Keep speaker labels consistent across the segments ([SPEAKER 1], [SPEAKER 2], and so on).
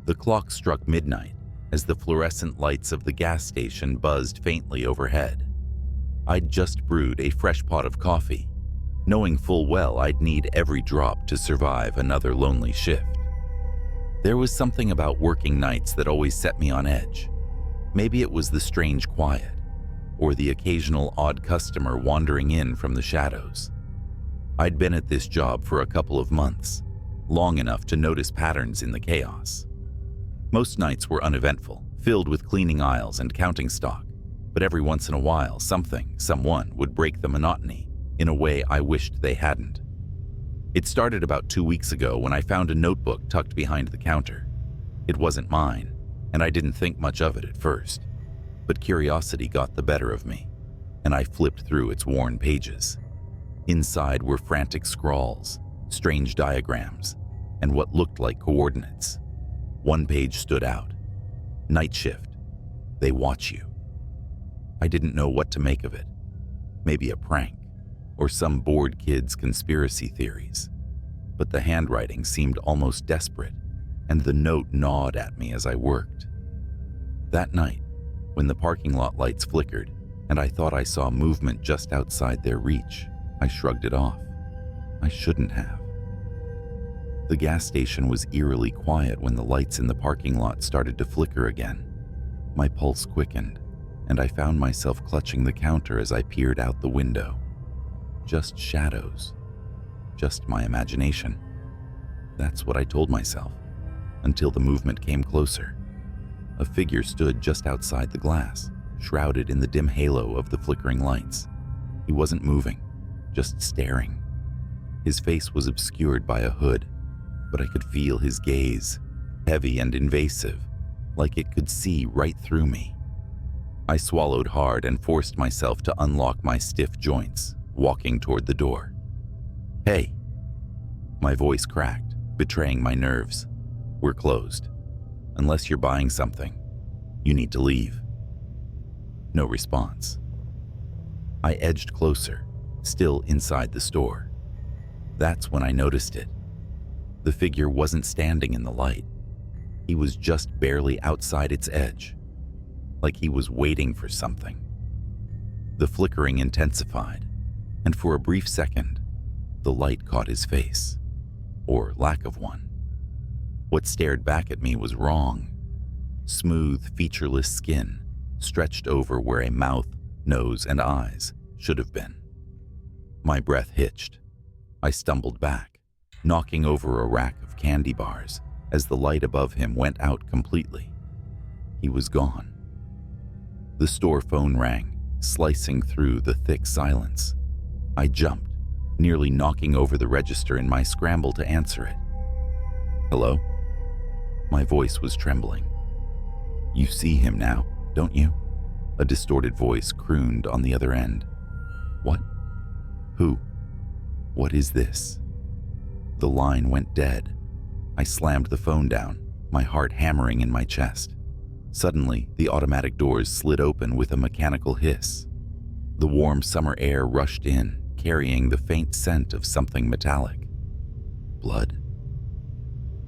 [SPEAKER 1] The clock struck midnight as the fluorescent lights of the gas station buzzed faintly overhead. I'd just brewed a fresh pot of coffee, knowing full well I'd need every drop to survive another lonely shift. There was something about working nights that always set me on edge. Maybe it was the strange quiet, or the occasional odd customer wandering in from the shadows. I'd been at this job for a couple of months, long enough to notice patterns in the chaos. Most nights were uneventful, filled with cleaning aisles and counting stock, but every once in a while someone would break the monotony in a way I wished they hadn't. It started about 2 weeks ago when I found a notebook tucked behind the counter. It wasn't mine, and I didn't think much of it at first, but curiosity got the better of me, and I flipped through its worn pages. Inside were frantic scrawls, strange diagrams, and what looked like coordinates. One page stood out. Night shift. They watch you. I didn't know what to make of it. Maybe a prank, or some bored kid's conspiracy theories. But the handwriting seemed almost desperate, and the note gnawed at me as I worked. That night, when the parking lot lights flickered, and I thought I saw movement just outside their reach, I shrugged it off. I shouldn't have. The gas station was eerily quiet when the lights in the parking lot started to flicker again. My pulse quickened, and I found myself clutching the counter as I peered out the window. Just shadows. Just my imagination. That's what I told myself, until the movement came closer. A figure stood just outside the glass, shrouded in the dim halo of the flickering lights. He wasn't moving, just staring. His face was obscured by a hood, but I could feel his gaze, heavy and invasive, like it could see right through me. I swallowed hard and forced myself to unlock my stiff joints, walking toward the door. "Hey." My voice cracked, betraying my nerves. "We're closed. Unless you're buying something, you need to leave." No response. I edged closer, still inside the store. That's when I noticed it. The figure wasn't standing in the light. He was just barely outside its edge, like he was waiting for something. The flickering intensified, and for a brief second, the light caught his face, or lack of one. What stared back at me was wrong. Smooth, featureless skin stretched over where a mouth, nose, and eyes should have been. My breath hitched. I stumbled back, knocking over a rack of candy bars as the light above him went out completely. He was gone. The store phone rang, slicing through the thick silence. I jumped, nearly knocking over the register in my scramble to answer it. "Hello?" My voice was trembling. "You see him now, don't you?" A distorted voice crooned on the other end. "What? Who? What is this?" The line went dead. I slammed the phone down, my heart hammering in my chest. Suddenly, the automatic doors slid open with a mechanical hiss. The warm summer air rushed in, carrying the faint scent of something metallic. Blood?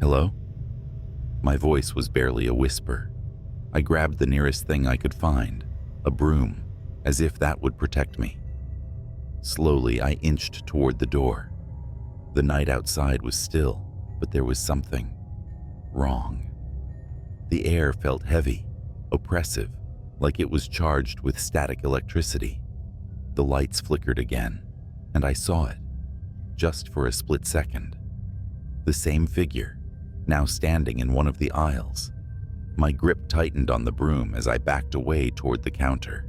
[SPEAKER 1] "Hello?" My voice was barely a whisper. I grabbed the nearest thing I could find, a broom, as if that would protect me. Slowly, I inched toward the door. The night outside was still, but there was something wrong. The air felt heavy, oppressive, like it was charged with static electricity. The lights flickered again, and I saw it, just for a split second. The same figure, now standing in one of the aisles. My grip tightened on the broom as I backed away toward the counter.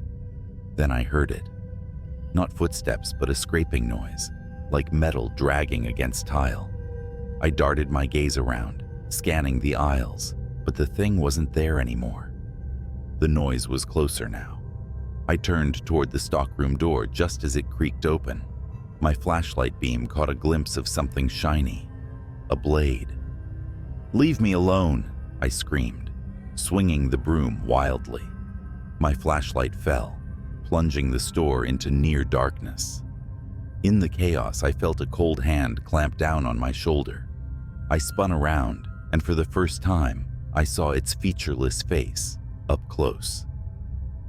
[SPEAKER 1] Then I heard it. Not footsteps, but a scraping noise, like metal dragging against tile. I darted my gaze around, scanning the aisles, but the thing wasn't there anymore. The noise was closer now. I turned toward the stockroom door just as it creaked open. My flashlight beam caught a glimpse of something shiny, a blade. "Leave me alone," I screamed, swinging the broom wildly. My flashlight fell, plunging the store into near darkness. In the chaos, I felt a cold hand clamp down on my shoulder. I spun around, and for the first time, I saw its featureless face, up close.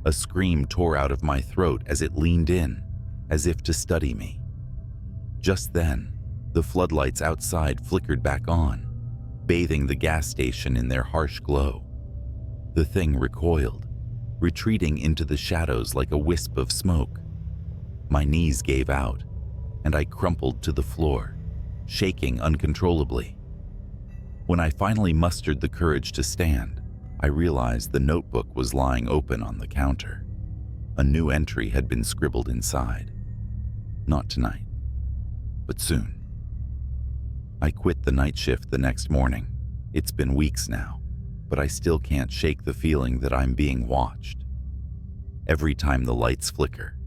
[SPEAKER 1] A scream tore out of my throat as it leaned in, as if to study me. Just then, the floodlights outside flickered back on, bathing the gas station in their harsh glow. The thing recoiled, retreating into the shadows like a wisp of smoke. My knees gave out, and I crumpled to the floor, shaking uncontrollably. When I finally mustered the courage to stand, I realized the notebook was lying open on the counter. A new entry had been scribbled inside. Not tonight, but soon. I quit the night shift the next morning. It's been weeks now, but I still can't shake the feeling that I'm being watched. Every time the lights flicker,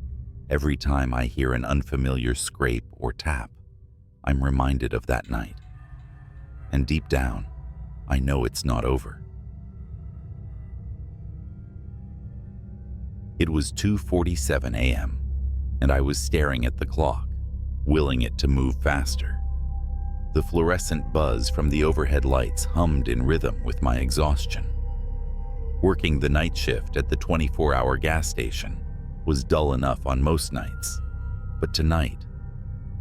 [SPEAKER 1] every time I hear an unfamiliar scrape or tap, I'm reminded of that night. And deep down, I know it's not over. It was 2:47 a.m., and I was staring at the clock, willing it to move faster. The fluorescent buzz from the overhead lights hummed in rhythm with my exhaustion. Working the night shift at the 24-hour gas station was dull enough on most nights, but tonight,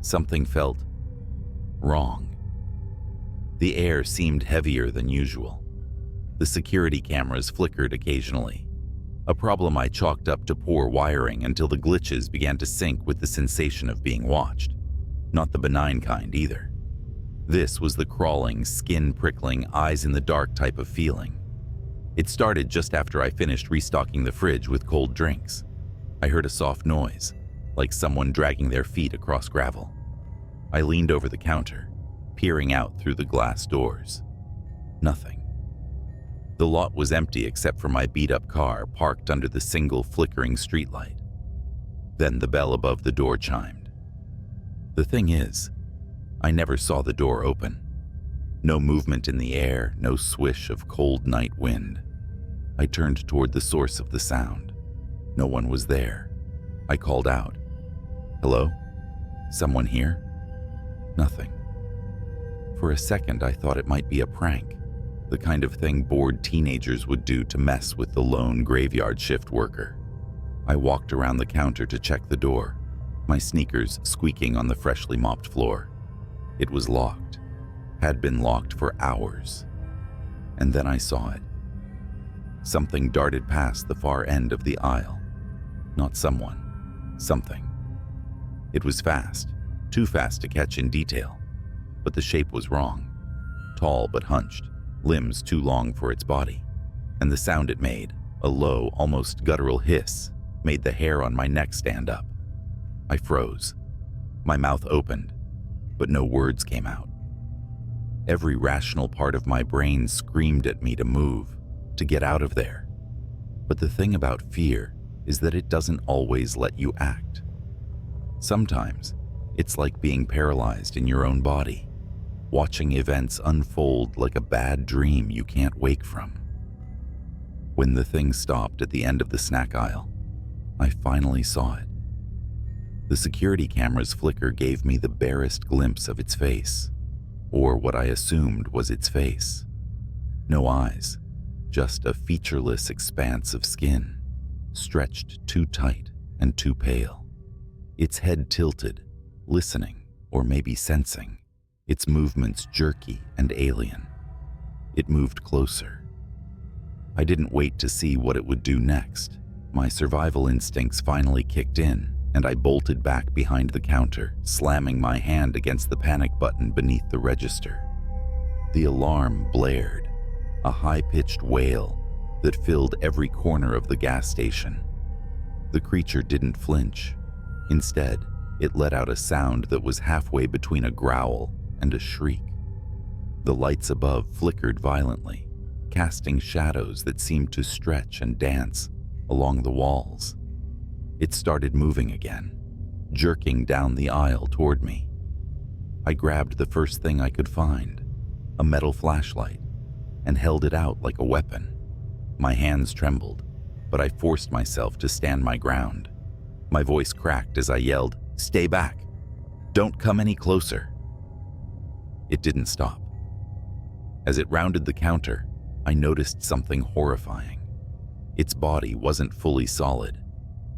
[SPEAKER 1] something felt wrong. The air seemed heavier than usual. The security cameras flickered occasionally, a problem I chalked up to poor wiring until the glitches began to sync with the sensation of being watched. Not the benign kind either. This was the crawling, skin-prickling, eyes-in-the-dark type of feeling. It started just after I finished restocking the fridge with cold drinks. I heard a soft noise, like someone dragging their feet across gravel. I leaned over the counter, peering out through the glass doors. Nothing. The lot was empty except for my beat-up car parked under the single flickering streetlight. Then the bell above the door chimed. The thing is, I never saw the door open. No movement in the air, no swish of cold night wind. I turned toward the source of the sound. No one was there. I called out, "Hello? Someone here?" Nothing. For a second, I thought it might be a prank, the kind of thing bored teenagers would do to mess with the lone graveyard shift worker. I walked around the counter to check the door, my sneakers squeaking on the freshly mopped floor. It was locked, had been locked for hours. And then I saw it. Something darted past the far end of the aisle. Not someone, something. It was fast, too fast to catch in detail, but the shape was wrong. Tall but hunched, limbs too long for its body, and the sound it made, a low, almost guttural hiss, made the hair on my neck stand up. I froze. My mouth opened, but no words came out. Every rational part of my brain screamed at me to move, to get out of there. But the thing about fear is that it doesn't always let you act. Sometimes, it's like being paralyzed in your own body, watching events unfold like a bad dream you can't wake from. When the thing stopped at the end of the snack aisle, I finally saw it. The security camera's flicker gave me the barest glimpse of its face, or what I assumed was its face. No eyes, just a featureless expanse of skin, stretched too tight and too pale. Its head tilted, listening or maybe sensing, its movements jerky and alien. It moved closer. I didn't wait to see what it would do next. My survival instincts finally kicked in, and I bolted back behind the counter, slamming my hand against the panic button beneath the register. The alarm blared, a high-pitched wail that filled every corner of the gas station. The creature didn't flinch. Instead, it let out a sound that was halfway between a growl and a shriek. The lights above flickered violently, casting shadows that seemed to stretch and dance along the walls. It started moving again, jerking down the aisle toward me. I grabbed the first thing I could find, a metal flashlight, and held it out like a weapon. My hands trembled, but I forced myself to stand my ground. My voice cracked as I yelled, "Stay back! Don't come any closer!" It didn't stop. As it rounded the counter, I noticed something horrifying. Its body wasn't fully solid.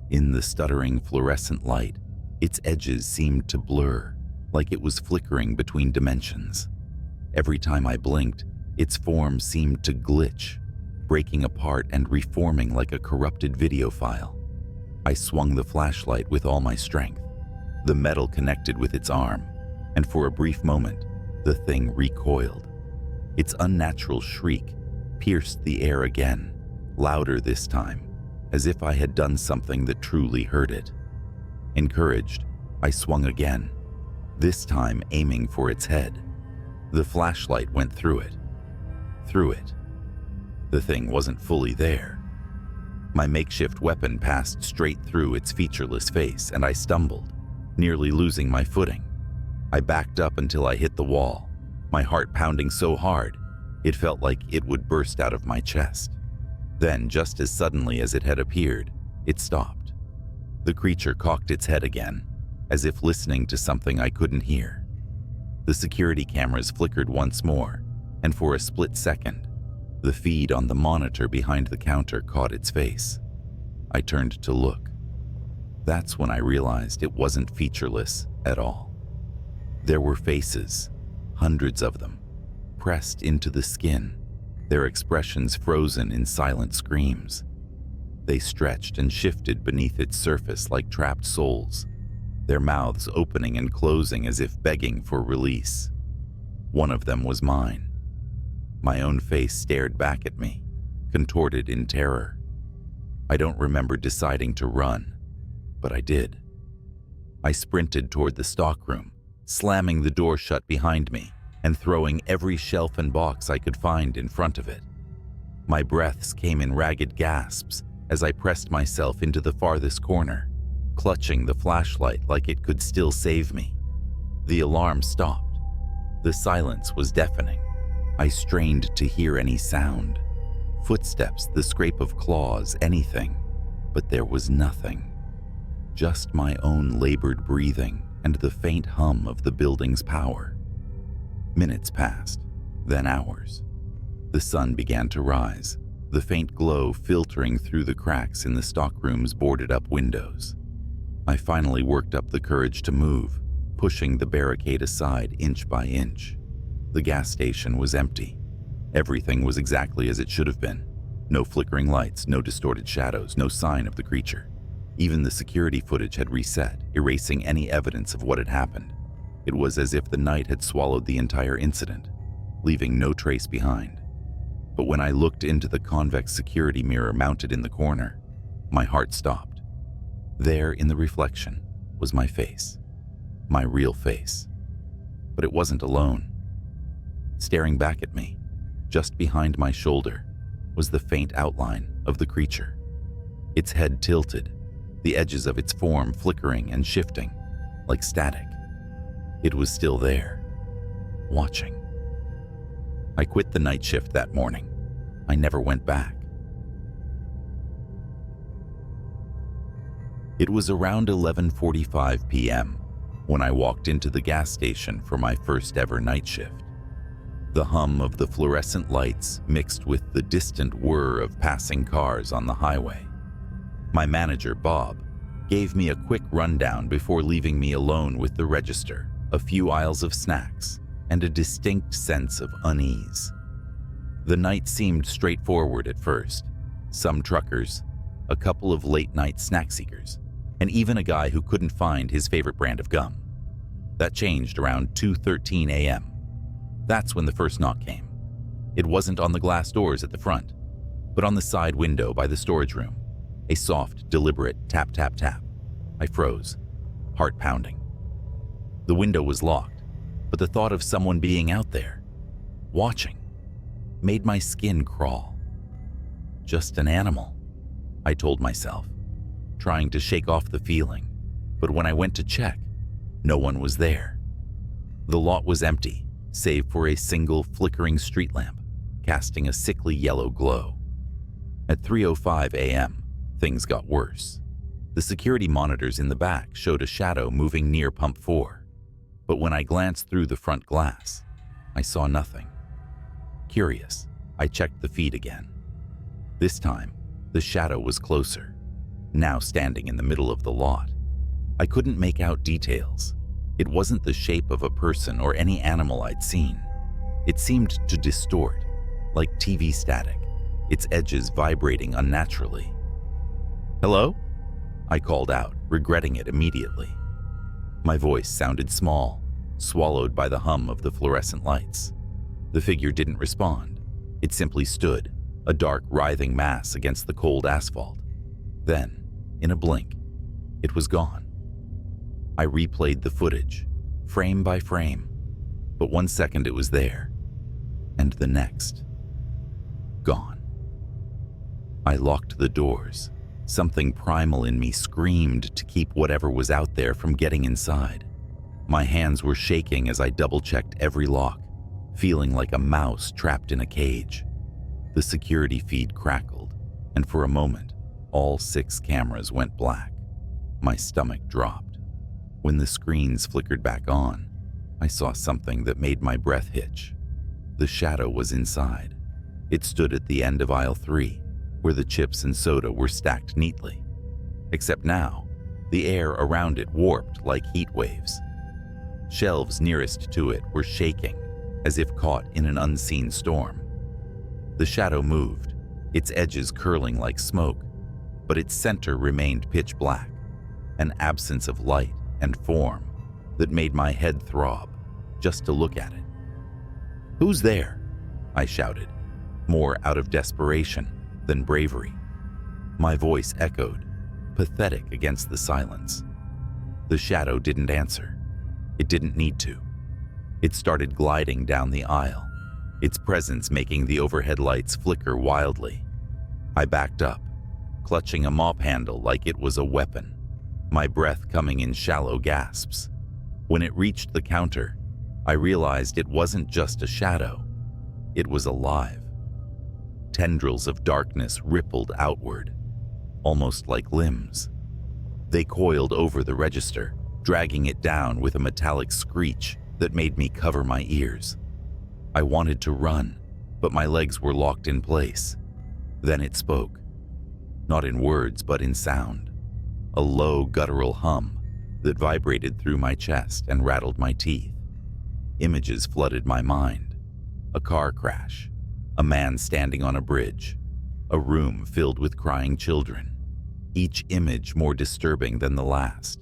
[SPEAKER 1] In the stuttering fluorescent light, its edges seemed to blur, like it was flickering between dimensions. Every time I blinked, its form seemed to glitch, breaking apart and reforming like a corrupted video file. I swung the flashlight with all my strength. The metal connected with its arm, and for a brief moment, the thing recoiled. Its unnatural shriek pierced the air again, louder this time, as if I had done something that truly hurt it. Encouraged, I swung again, this time aiming for its head. The flashlight went through it. The thing wasn't fully there. My makeshift weapon passed straight through its featureless face, and I stumbled, nearly losing my footing. I backed up until I hit the wall, my heart pounding so hard, it felt like it would burst out of my chest. Then, just as suddenly as it had appeared, it stopped. The creature cocked its head again, as if listening to something I couldn't hear. The security cameras flickered once more, and for a split second, the feed on the monitor behind the counter caught its face. I turned to look. That's when I realized it wasn't featureless at all. There were faces, hundreds of them, pressed into the skin, their expressions frozen in silent screams. They stretched and shifted beneath its surface like trapped souls, their mouths opening and closing as if begging for release. One of them was mine. My own face stared back at me, contorted in terror. I don't remember deciding to run, but I did. I sprinted toward the stockroom, slamming the door shut behind me and throwing every shelf and box I could find in front of it. My breaths came in ragged gasps as I pressed myself into the farthest corner, clutching the flashlight like it could still save me. The alarm stopped. The silence was deafening. I strained to hear any sound. Footsteps, the scrape of claws, anything. But there was nothing. Just my own labored breathing and the faint hum of the building's power. Minutes passed, then hours. The sun began to rise, the faint glow filtering through the cracks in the stockroom's boarded-up windows. I finally worked up the courage to move, pushing the barricade aside inch by inch. The gas station was empty. Everything was exactly as it should have been. No flickering lights, no distorted shadows, no sign of the creature. Even the security footage had reset, erasing any evidence of what had happened. It was as if the night had swallowed the entire incident, leaving no trace behind. But when I looked into the convex security mirror mounted in the corner, my heart stopped. There in the reflection was my face, my real face. But it wasn't alone. Staring back at me, just behind my shoulder, was the faint outline of the creature. Its head tilted, the edges of its form flickering and shifting, like static. It was still there, watching. I quit the night shift that morning. I never went back. It was around 11:45 p.m. when I walked into the gas station for my first ever night shift. The hum of the fluorescent lights mixed with the distant whir of passing cars on the highway. My manager, Bob, gave me a quick rundown before leaving me alone with the register, a few aisles of snacks, and a distinct sense of unease. The night seemed straightforward at first. Some truckers, a couple of late-night snack seekers, and even a guy who couldn't find his favorite brand of gum. That changed around 2:13 a.m. That's when the first knock came. It wasn't on the glass doors at the front, but on the side window by the storage room. A soft, deliberate tap, tap, tap. I froze, heart pounding. The window was locked, but the thought of someone being out there, watching, made my skin crawl. Just an animal, I told myself, trying to shake off the feeling. But when I went to check, no one was there. The lot was empty, save for a single flickering street lamp, casting a sickly yellow glow. At 3:05 a.m., things got worse. The security monitors in the back showed a shadow moving near pump 4. But when I glanced through the front glass, I saw nothing. Curious, I checked the feed again. This time, the shadow was closer, now standing in the middle of the lot. I couldn't make out details. It wasn't the shape of a person or any animal I'd seen. It seemed to distort, like TV static, its edges vibrating unnaturally. "Hello?" I called out, regretting it immediately. My voice sounded small, swallowed by the hum of the fluorescent lights. The figure didn't respond. It simply stood, a dark, writhing mass against the cold asphalt. Then, in a blink, it was gone. I replayed the footage, frame by frame, but 1 second it was there, and the next, gone. I locked the doors. Something primal in me screamed to keep whatever was out there from getting inside. My hands were shaking as I double-checked every lock, feeling like a mouse trapped in a cage. The security feed crackled, and for a moment, all 6 cameras went black. My stomach dropped. When the screens flickered back on, I saw something that made my breath hitch. The shadow was inside. It stood at the end of aisle 3, where the chips and soda were stacked neatly. Except now, the air around it warped like heat waves. Shelves nearest to it were shaking, as if caught in an unseen storm. The shadow moved, its edges curling like smoke, but its center remained pitch black, an absence of light and form that made my head throb just to look at it. "Who's there?" I shouted, more out of desperation than bravery. My voice echoed, pathetic against the silence. The shadow didn't answer. It didn't need to. It started gliding down the aisle, its presence making the overhead lights flicker wildly. I backed up, clutching a mop handle like it was a weapon, my breath coming in shallow gasps. When it reached the counter, I realized it wasn't just a shadow. It was alive. Tendrils of darkness rippled outward, almost like limbs. They coiled over the register, dragging it down with a metallic screech that made me cover my ears. I wanted to run, but my legs were locked in place. Then it spoke. Not in words, but in sound. A low, guttural hum that vibrated through my chest and rattled my teeth. Images flooded my mind. A car crash, a man standing on a bridge, a room filled with crying children, each image more disturbing than the last,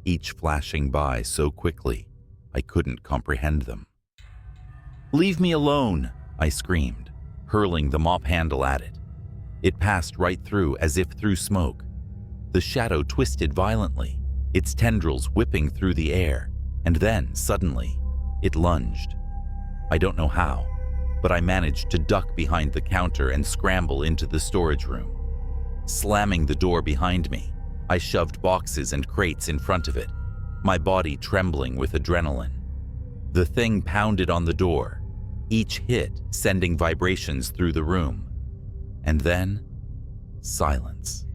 [SPEAKER 1] each flashing by so quickly I couldn't comprehend them. "Leave me alone!" I screamed, hurling the mop handle at it. It passed right through as if through smoke. The shadow twisted violently, its tendrils whipping through the air, and then, suddenly, it lunged. I don't know how, but I managed to duck behind the counter and scramble into the storage room. Slamming the door behind me, I shoved boxes and crates in front of it, my body trembling with adrenaline. The thing pounded on the door, each hit sending vibrations through the room. And then, silence.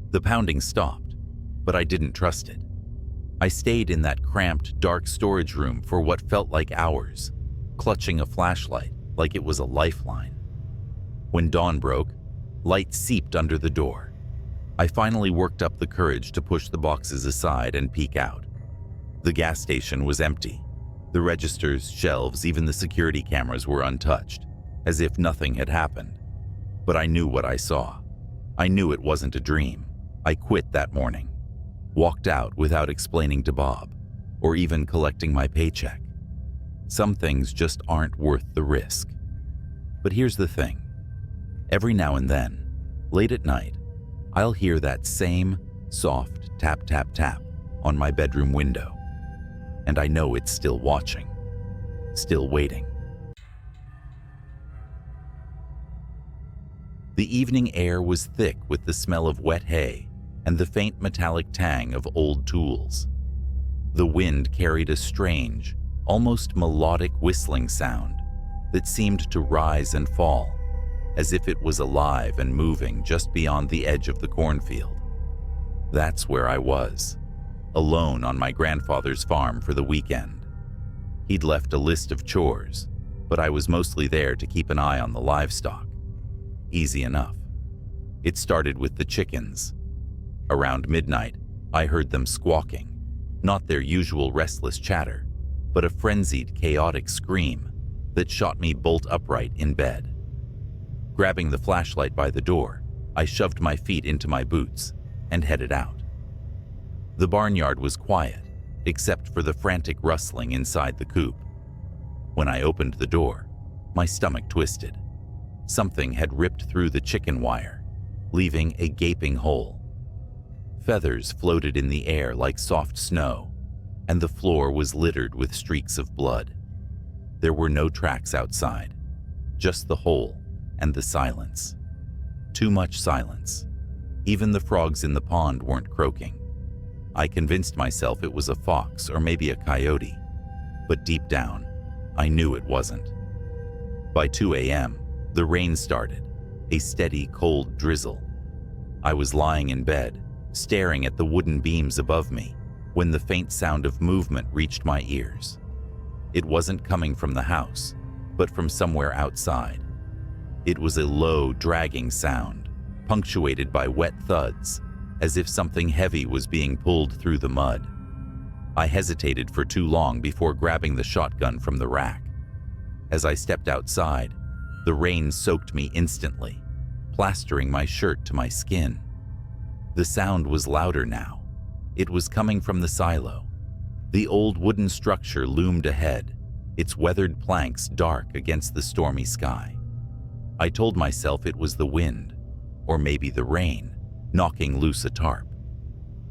[SPEAKER 1] The pounding stopped, but I didn't trust it. I stayed in that cramped, dark storage room for what felt like hours, clutching a flashlight like it was a lifeline. When dawn broke, light seeped under the door. I finally worked up the courage to push the boxes aside and peek out. The gas station was empty. The registers, shelves, even the security cameras were untouched, as if nothing had happened. But I knew what I saw. I knew it wasn't a dream. I quit that morning. Walked out without explaining to Bob, or even collecting my paycheck. Some things just aren't worth the risk. But here's the thing. Every now and then, late at night, I'll hear that same soft tap, tap, tap on my bedroom window. And I know it's still watching, still waiting. The evening air was thick with the smell of wet hay and the faint metallic tang of old tools. The wind carried a strange, almost melodic whistling sound that seemed to rise and fall, as if it was alive and moving just beyond the edge of the cornfield. That's where I was, alone on my grandfather's farm for the weekend. He'd left a list of chores, but I was mostly there to keep an eye on the livestock. Easy enough. It started with the chickens. Around midnight, I heard them squawking, not their usual restless chatter, but a frenzied, chaotic scream that shot me bolt upright in bed. Grabbing the flashlight by the door, I shoved my feet into my boots and headed out. The barnyard was quiet, except for the frantic rustling inside the coop. When I opened the door, my stomach twisted. Something had ripped through the chicken wire, leaving a gaping hole. Feathers floated in the air like soft snow, and the floor was littered with streaks of blood. There were no tracks outside, just the hole and the silence. Too much silence. Even the frogs in the pond weren't croaking. I convinced myself it was a fox or maybe a coyote, but deep down, I knew it wasn't. By 2 a.m., the rain started, a steady, cold drizzle. I was lying in bed, staring at the wooden beams above me, when the faint sound of movement reached my ears. It wasn't coming from the house, but from somewhere outside. It was a low, dragging sound, punctuated by wet thuds, as if something heavy was being pulled through the mud. I hesitated for too long before grabbing the shotgun from the rack. As I stepped outside, the rain soaked me instantly, plastering my shirt to my skin. The sound was louder now. It was coming from the silo. The old wooden structure loomed ahead, its weathered planks dark against the stormy sky. I told myself it was the wind, or maybe the rain, knocking loose a tarp.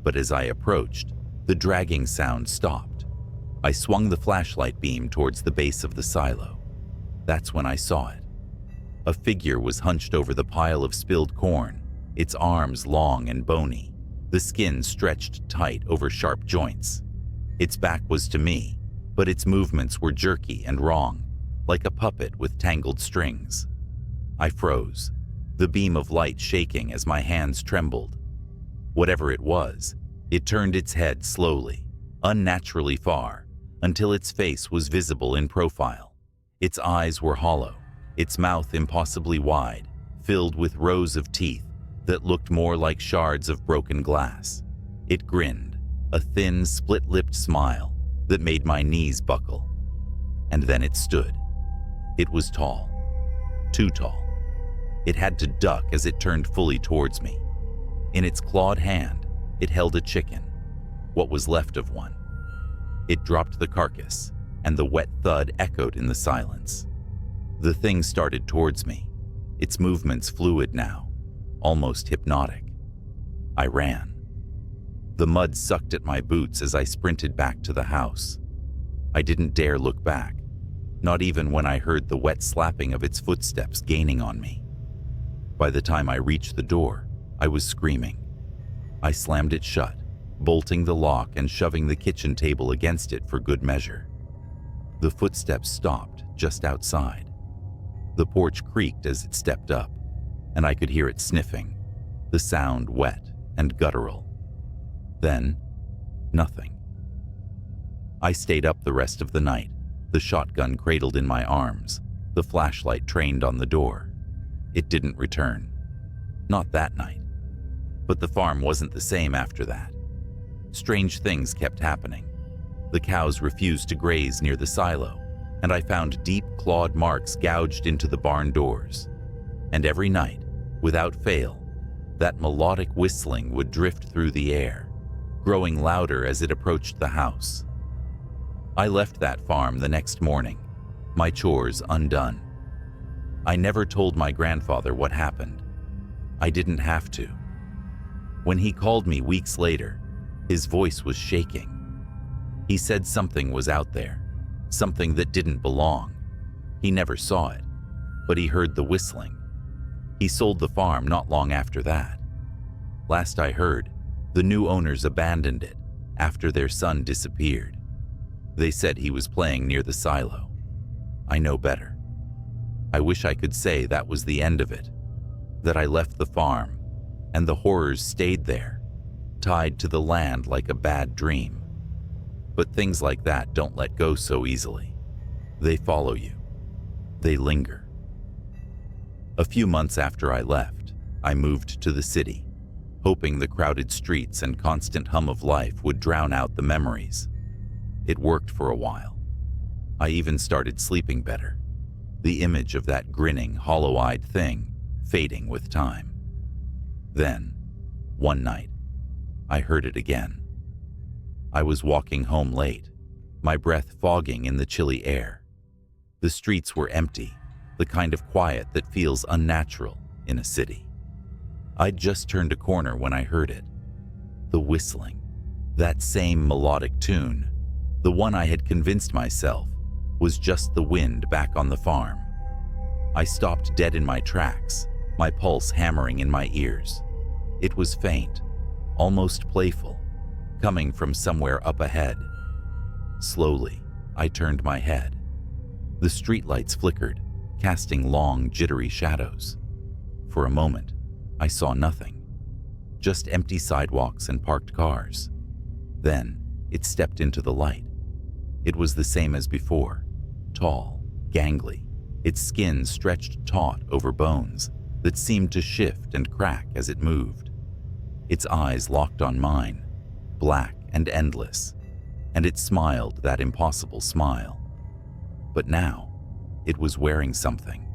[SPEAKER 1] But as I approached, the dragging sound stopped. I swung the flashlight beam towards the base of the silo. That's when I saw it. A figure was hunched over the pile of spilled corn, its arms long and bony, the skin stretched tight over sharp joints. Its back was to me, but its movements were jerky and wrong, like a puppet with tangled strings. I froze, the beam of light shaking as my hands trembled. Whatever it was, it turned its head slowly, unnaturally far, until its face was visible in profile. Its eyes were hollow, its mouth impossibly wide, filled with rows of teeth that looked more like shards of broken glass. It grinned, a thin, split-lipped smile that made my knees buckle. And then it stood. It was tall, too tall. It had to duck as it turned fully towards me. In its clawed hand, it held a chicken, what was left of one. It dropped the carcass, and the wet thud echoed in the silence. The thing started towards me, its movements fluid now, almost hypnotic. I ran. The mud sucked at my boots as I sprinted back to the house. I didn't dare look back, not even when I heard the wet slapping of its footsteps gaining on me. By the time I reached the door, I was screaming. I slammed it shut, bolting the lock and shoving the kitchen table against it for good measure. The footsteps stopped just outside. The porch creaked as it stepped up, and I could hear it sniffing, the sound wet and guttural. Then, nothing. I stayed up the rest of the night, the shotgun cradled in my arms, the flashlight trained on the door. It didn't return. Not that night. But the farm wasn't the same after that. Strange things kept happening. The cows refused to graze near the silo, and I found deep clawed marks gouged into the barn doors. And every night, without fail, that melodic whistling would drift through the air, growing louder as it approached the house. I left that farm the next morning, my chores undone. I never told my grandfather what happened. I didn't have to. When he called me weeks later, his voice was shaking. He said something was out there, something that didn't belong. He never saw it, but he heard the whistling. He sold the farm not long after that. Last I heard, the new owners abandoned it after their son disappeared. They said he was playing near the silo. I know better. I wish I could say that was the end of it, that I left the farm and the horrors stayed there, tied to the land like a bad dream. But things like that don't let go so easily. They follow you, They linger. A few months after I left, I moved to the city, hoping the crowded streets and constant hum of life would drown out the memories. It worked for a while. I even started sleeping better, the image of that grinning, hollow-eyed thing fading with time. Then, one night, I heard it again. I was walking home late, my breath fogging in the chilly air. The streets were empty, the kind of quiet that feels unnatural in a city. I'd just turned a corner when I heard it. The whistling, that same melodic tune, the one I had convinced myself was just the wind back on the farm. I stopped dead in my tracks, my pulse hammering in my ears. It was faint, almost playful, coming from somewhere up ahead. Slowly, I turned my head. The streetlights flickered, casting long, jittery shadows. For a moment, I saw nothing, just empty sidewalks and parked cars. Then, it stepped into the light. It was the same as before, tall, gangly, its skin stretched taut over bones that seemed to shift and crack as it moved. Its eyes locked on mine, black and endless, and it smiled that impossible smile. But now, it was wearing something.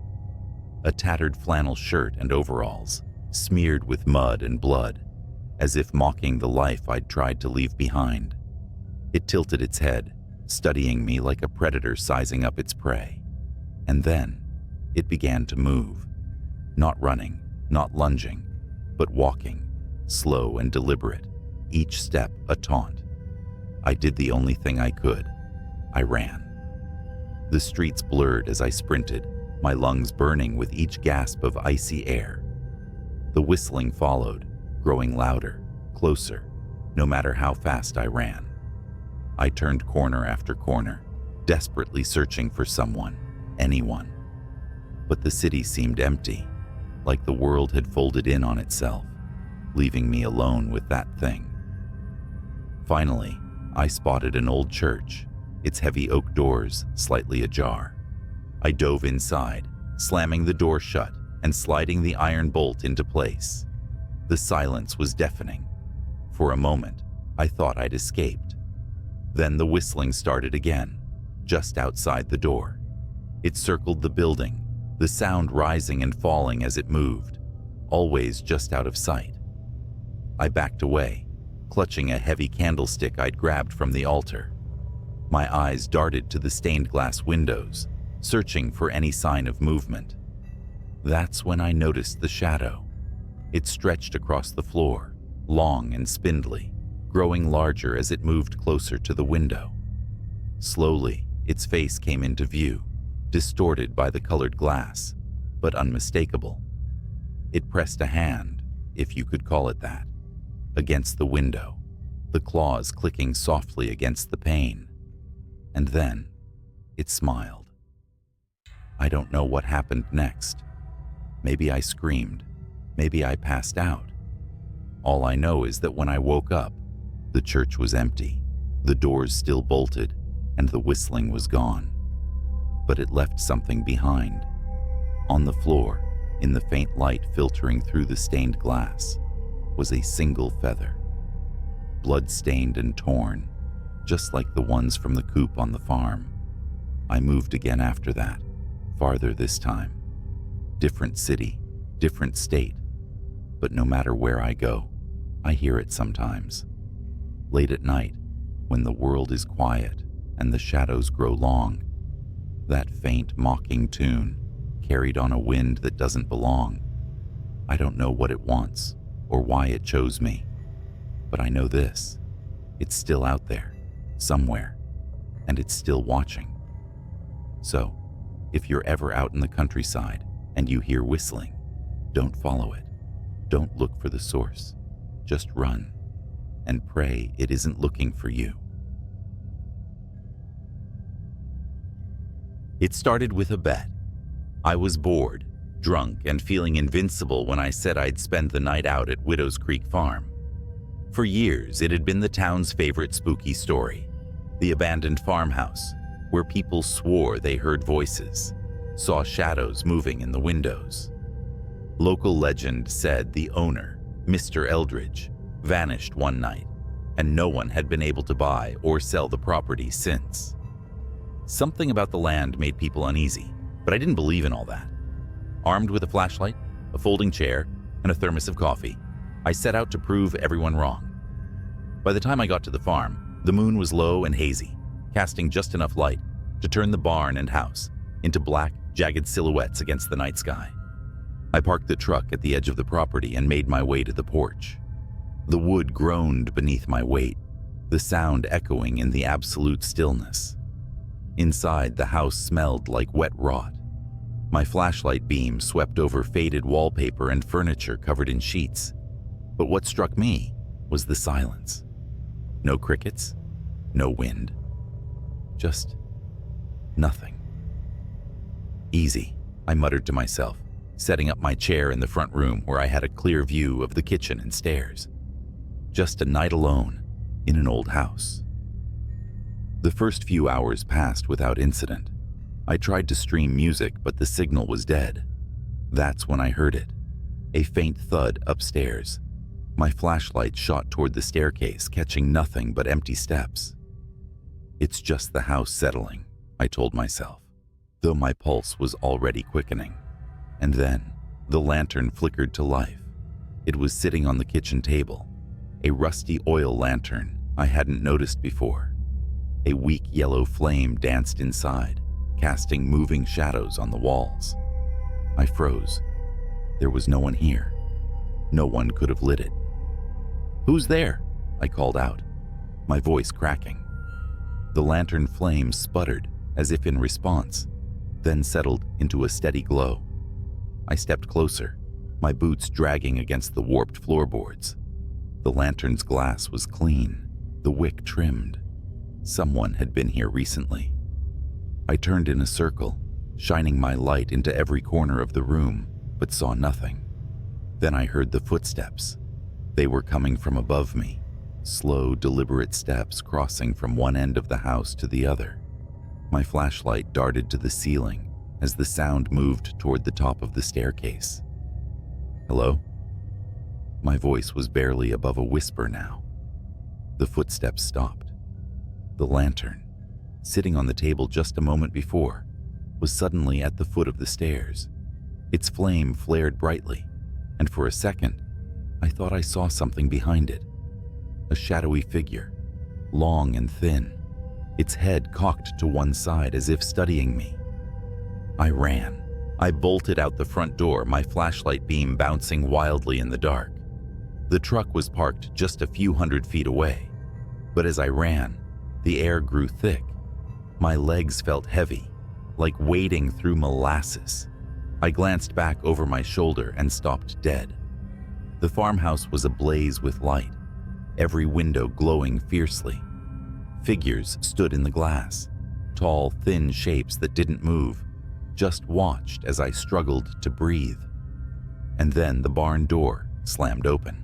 [SPEAKER 1] A tattered flannel shirt and overalls, smeared with mud and blood, as if mocking the life I'd tried to leave behind. It tilted its head, studying me like a predator sizing up its prey. And then, it began to move. Not running, not lunging, but walking, slow and deliberate, each step a taunt. I did the only thing I could. I ran. The streets blurred as I sprinted, my lungs burning with each gasp of icy air. The whistling followed, growing louder, closer, no matter how fast I ran. I turned corner after corner, desperately searching for someone, anyone. But the city seemed empty, like the world had folded in on itself, leaving me alone with that thing. Finally, I spotted an old church, its heavy oak doors slightly ajar. I dove inside, slamming the door shut and sliding the iron bolt into place. The silence was deafening. For a moment, I thought I'd escaped. Then the whistling started again, just outside the door. It circled the building, the sound rising and falling as it moved, always just out of sight. I backed away, clutching a heavy candlestick I'd grabbed from the altar. My eyes darted to the stained glass windows, searching for any sign of movement. That's when I noticed the shadow. It stretched across the floor, long and spindly, growing larger as it moved closer to the window. Slowly, its face came into view, distorted by the colored glass, but unmistakable. It pressed a hand, if you could call it that, against the window, the claws clicking softly against the pane. And then, it smiled. I don't know what happened next. Maybe I screamed. Maybe I passed out. All I know is that when I woke up, the church was empty, the doors still bolted, and the whistling was gone. But it left something behind. On the floor, in the faint light filtering through the stained glass, was a single feather, blood-stained and torn, just like the ones from the coop on the farm. I moved again after that, farther this time. Different city, different state, but no matter where I go, I hear it sometimes. Late at night, when the world is quiet and the shadows grow long, that faint mocking tune, carried on a wind that doesn't belong. I don't know what it wants or why it chose me, but I know this: it's still out there, somewhere, and it's still watching. So, if you're ever out in the countryside and you hear whistling, don't follow it. Don't look for the source. Just run and pray it isn't looking for you. It started with a bet. I was bored, drunk, and feeling invincible when I said I'd spend the night out at Widow's Creek Farm. For years, it had been the town's favorite spooky story, the abandoned farmhouse, where people swore they heard voices, saw shadows moving in the windows. Local legend said the owner, Mr. Eldridge, vanished one night, and no one had been able to buy or sell the property since. Something about the land made people uneasy, but I didn't believe in all that. Armed with a flashlight, a folding chair, and a thermos of coffee, I set out to prove everyone wrong. By the time I got to the farm, the moon was low and hazy, casting just enough light to turn the barn and house into black, jagged silhouettes against the night sky. I parked the truck at the edge of the property and made my way to the porch. The wood groaned beneath my weight, the sound echoing in the absolute stillness. Inside, the house smelled like wet rot. My flashlight beam swept over faded wallpaper and furniture covered in sheets. But what struck me was the silence. No crickets, no wind, just nothing. Easy, I muttered to myself, setting up my chair in the front room where I had a clear view of the kitchen and stairs. Just a night alone in an old house. The first few hours passed without incident. I tried to stream music, but the signal was dead. That's when I heard it, a faint thud upstairs. My flashlight shot toward the staircase, catching nothing but empty steps. It's just the house settling, I told myself, though my pulse was already quickening. And then, the lantern flickered to life. It was sitting on the kitchen table, a rusty oil lantern I hadn't noticed before. A weak yellow flame danced inside, casting moving shadows on the walls. I froze. There was no one here. No one could have lit it. "Who's there?" I called out, my voice cracking. The lantern flame sputtered as if in response, then settled into a steady glow. I stepped closer, my boots dragging against the warped floorboards. The lantern's glass was clean, the wick trimmed. Someone had been here recently. I turned in a circle, shining my light into every corner of the room, but saw nothing. Then I heard the footsteps. They were coming from above me, slow, deliberate steps crossing from one end of the house to the other. My flashlight darted to the ceiling as the sound moved toward the top of the staircase. "Hello?" My voice was barely above a whisper now. The footsteps stopped. The lantern, sitting on the table just a moment before, was suddenly at the foot of the stairs. Its flame flared brightly, and for a second, I thought I saw something behind it. A shadowy figure, long and thin, its head cocked to one side as if studying me. I ran. I bolted out the front door, my flashlight beam bouncing wildly in the dark. The truck was parked just a few hundred feet away, but as I ran, the air grew thick. My legs felt heavy, like wading through molasses. I glanced back over my shoulder and stopped dead. The farmhouse was ablaze with light, every window glowing fiercely. Figures stood in the glass, tall, thin shapes that didn't move, just watched as I struggled to breathe. And then the barn door slammed open.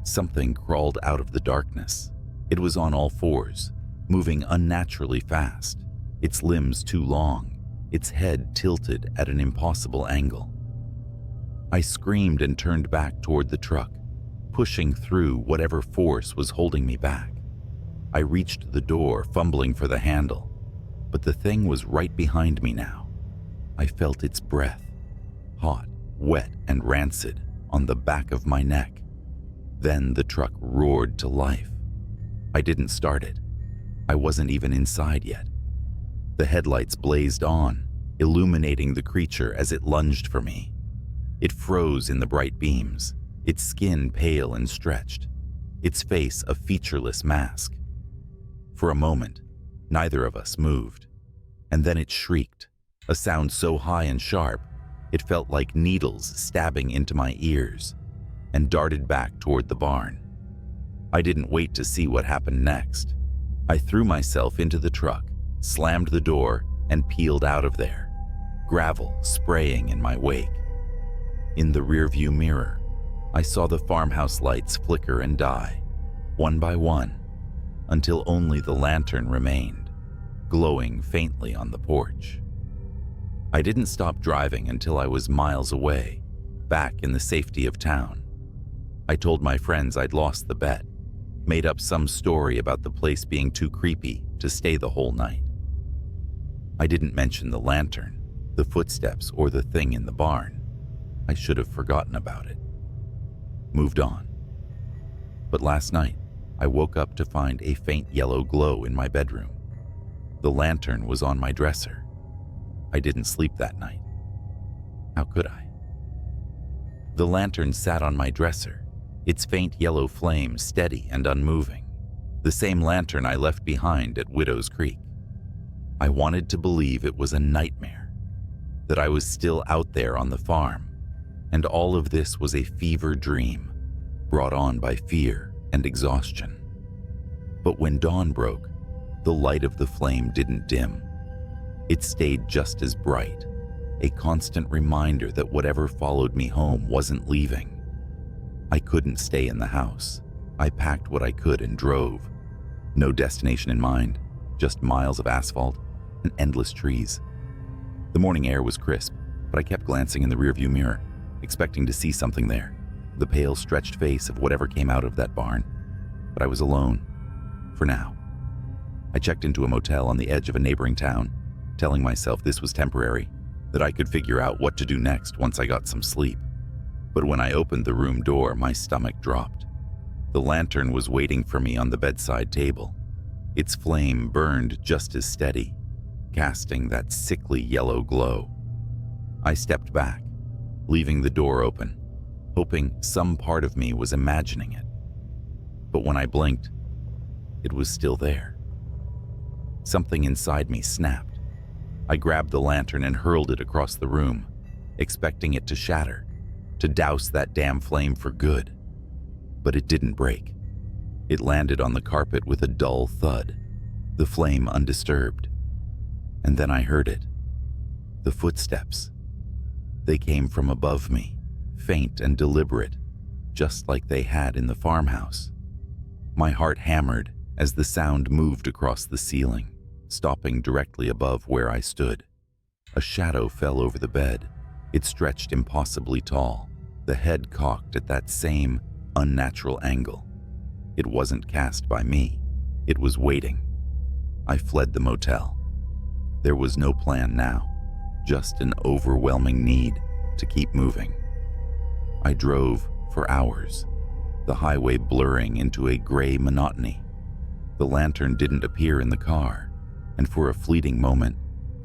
[SPEAKER 1] Something crawled out of the darkness. It was on all fours, moving unnaturally fast, its limbs too long, its head tilted at an impossible angle. I screamed and turned back toward the truck, pushing through whatever force was holding me back. I reached the door, fumbling for the handle, but the thing was right behind me now. I felt its breath, hot, wet, and rancid, on the back of my neck. Then the truck roared to life. I didn't start it. I wasn't even inside yet. The headlights blazed on, illuminating the creature as it lunged for me. It froze in the bright beams, its skin pale and stretched, its face a featureless mask. For a moment, neither of us moved, and then it shrieked, a sound so high and sharp, it felt like needles stabbing into my ears, and darted back toward the barn. I didn't wait to see what happened next. I threw myself into the truck, slammed the door, and peeled out of there, gravel spraying in my wake. In the rearview mirror, I saw the farmhouse lights flicker and die, one by one, until only the lantern remained, glowing faintly on the porch. I didn't stop driving until I was miles away, back in the safety of town. I told my friends I'd lost the bet, made up some story about the place being too creepy to stay the whole night. I didn't mention the lantern, the footsteps, or the thing in the barn. I should have forgotten about it. Moved on. But last night, I woke up to find a faint yellow glow in my bedroom. The lantern was on my dresser. I didn't sleep that night. How could I? The lantern sat on my dresser, its faint yellow flame steady and unmoving, the same lantern I left behind at Widow's Creek. I wanted to believe it was a nightmare, that I was still out there on the farm, and all of this was a fever dream, brought on by fear and exhaustion. But when dawn broke, the light of the flame didn't dim. It stayed just as bright, a constant reminder that whatever followed me home wasn't leaving. I couldn't stay in the house. I packed what I could and drove. No destination in mind, just miles of asphalt and endless trees. The morning air was crisp, but I kept glancing in the rearview mirror, expecting to see something there, the pale, stretched face of whatever came out of that barn. But I was alone, for now. I checked into a motel on the edge of a neighboring town, telling myself this was temporary, that I could figure out what to do next once I got some sleep. But when I opened the room door, my stomach dropped. The lantern was waiting for me on the bedside table. Its flame burned just as steady, casting that sickly yellow glow. I stepped back, leaving the door open, hoping some part of me was imagining it. But when I blinked, it was still there. Something inside me snapped. I grabbed the lantern and hurled it across the room, expecting it to shatter, to douse that damn flame for good. But it didn't break. It landed on the carpet with a dull thud, the flame undisturbed. And then I heard it. The footsteps. They came from above me, faint and deliberate, just like they had in the farmhouse. My heart hammered as the sound moved across the ceiling, stopping directly above where I stood. A shadow fell over the bed. It stretched impossibly tall, the head cocked at that same unnatural angle. It wasn't cast by me. It was waiting. I fled the motel. There was no plan now, just an overwhelming need to keep moving. I drove for hours, the highway blurring into a gray monotony. The lantern didn't appear in the car, and for a fleeting moment,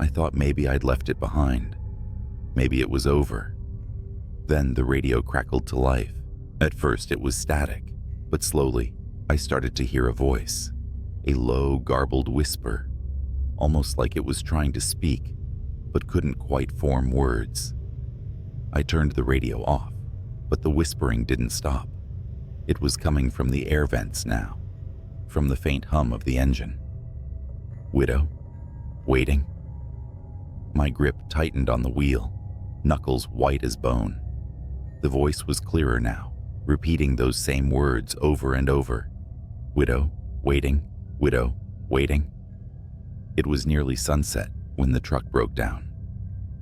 [SPEAKER 1] I thought maybe I'd left it behind. Maybe it was over. Then the radio crackled to life. At first it was static, but slowly I started to hear a voice, a low, garbled whisper, almost like it was trying to speak, but couldn't quite form words. I turned the radio off, but the whispering didn't stop. It was coming from the air vents now, from the faint hum of the engine. Widow? Waiting? My grip tightened on the wheel, knuckles white as bone. The voice was clearer now, repeating those same words over and over. Widow, waiting, widow, waiting. It was nearly sunset when the truck broke down.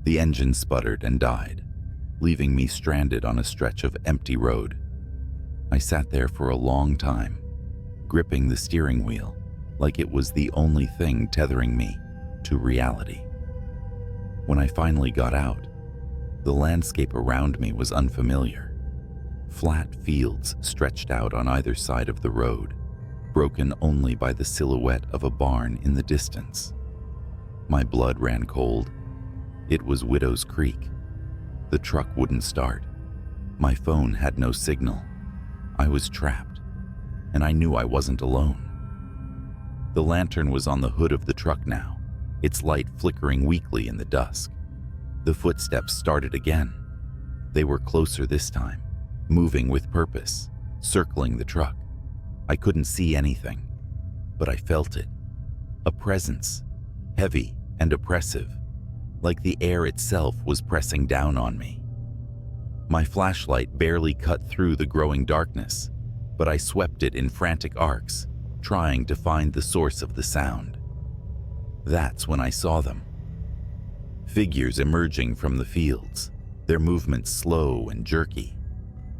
[SPEAKER 1] The engine sputtered and died, leaving me stranded on a stretch of empty road. I sat there for a long time, gripping the steering wheel like it was the only thing tethering me to reality. When I finally got out, the landscape around me was unfamiliar. Flat fields stretched out on either side of the road, broken only by the silhouette of a barn in the distance. My blood ran cold. It was Widow's Creek. The truck wouldn't start. My phone had no signal. I was trapped, and I knew I wasn't alone. The lantern was on the hood of the truck now, its light flickering weakly in the dusk. The footsteps started again. They were closer this time, moving with purpose, circling the truck. I couldn't see anything, but I felt it. A presence, heavy and oppressive, like the air itself was pressing down on me. My flashlight barely cut through the growing darkness, but I swept it in frantic arcs, trying to find the source of the sound. That's when I saw them. Figures emerging from the fields, their movements slow and jerky.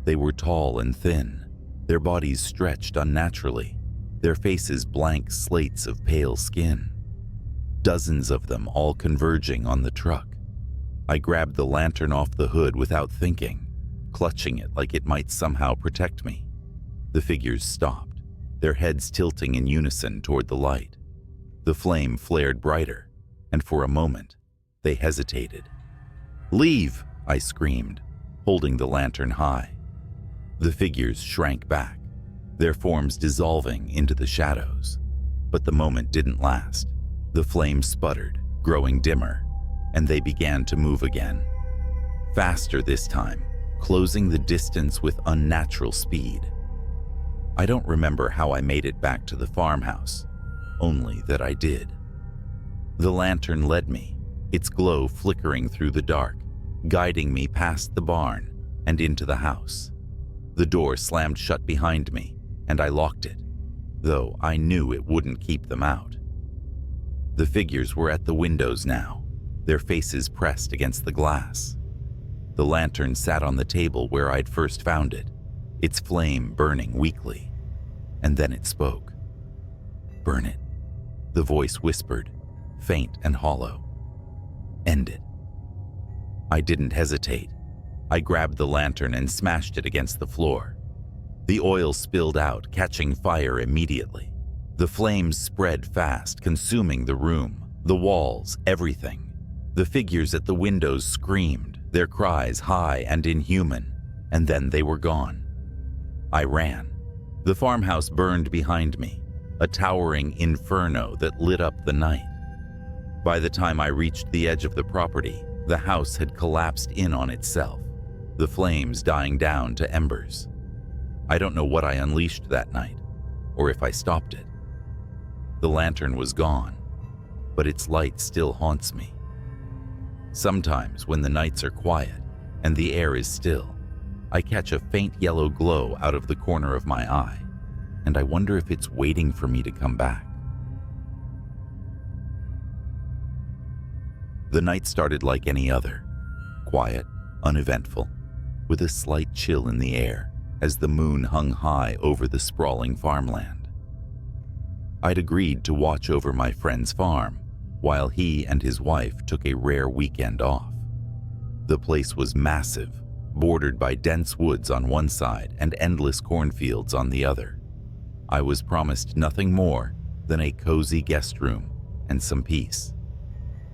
[SPEAKER 1] They were tall and thin, their bodies stretched unnaturally, their faces blank slates of pale skin. Dozens of them all converging on the truck. I grabbed the lantern off the hood without thinking, clutching it like it might somehow protect me. The figures stopped, their heads tilting in unison toward the light. The flame flared brighter, and for a moment, they hesitated. "Leave!" I screamed, holding the lantern high. The figures shrank back, their forms dissolving into the shadows. But the moment didn't last. The flame sputtered, growing dimmer, and they began to move again. Faster this time, closing the distance with unnatural speed. I don't remember how I made it back to the farmhouse, only that I did. The lantern led me, its glow flickering through the dark, guiding me past the barn and into the house. The door slammed shut behind me, and I locked it, though I knew it wouldn't keep them out. The figures were at the windows now, their faces pressed against the glass. The lantern sat on the table where I'd first found it, its flame burning weakly. And then it spoke. "Burn it," the voice whispered, faint and hollow. "End it." I didn't hesitate. I grabbed the lantern and smashed it against the floor. The oil spilled out, catching fire immediately. The flames spread fast, consuming the room, the walls, everything. The figures at the windows screamed, their cries high and inhuman, and then they were gone. I ran. The farmhouse burned behind me, a towering inferno that lit up the night. By the time I reached the edge of the property, the house had collapsed in on itself, the flames dying down to embers. I don't know what I unleashed that night, or if I stopped it. The lantern was gone, but its light still haunts me. Sometimes when the nights are quiet and the air is still, I catch a faint yellow glow out of the corner of my eye, and I wonder if it's waiting for me to come back. The night started like any other, quiet, uneventful, with a slight chill in the air as the moon hung high over the sprawling farmland. I'd agreed to watch over my friend's farm while he and his wife took a rare weekend off. The place was massive, bordered by dense woods on one side and endless cornfields on the other. I was promised nothing more than a cozy guest room and some peace.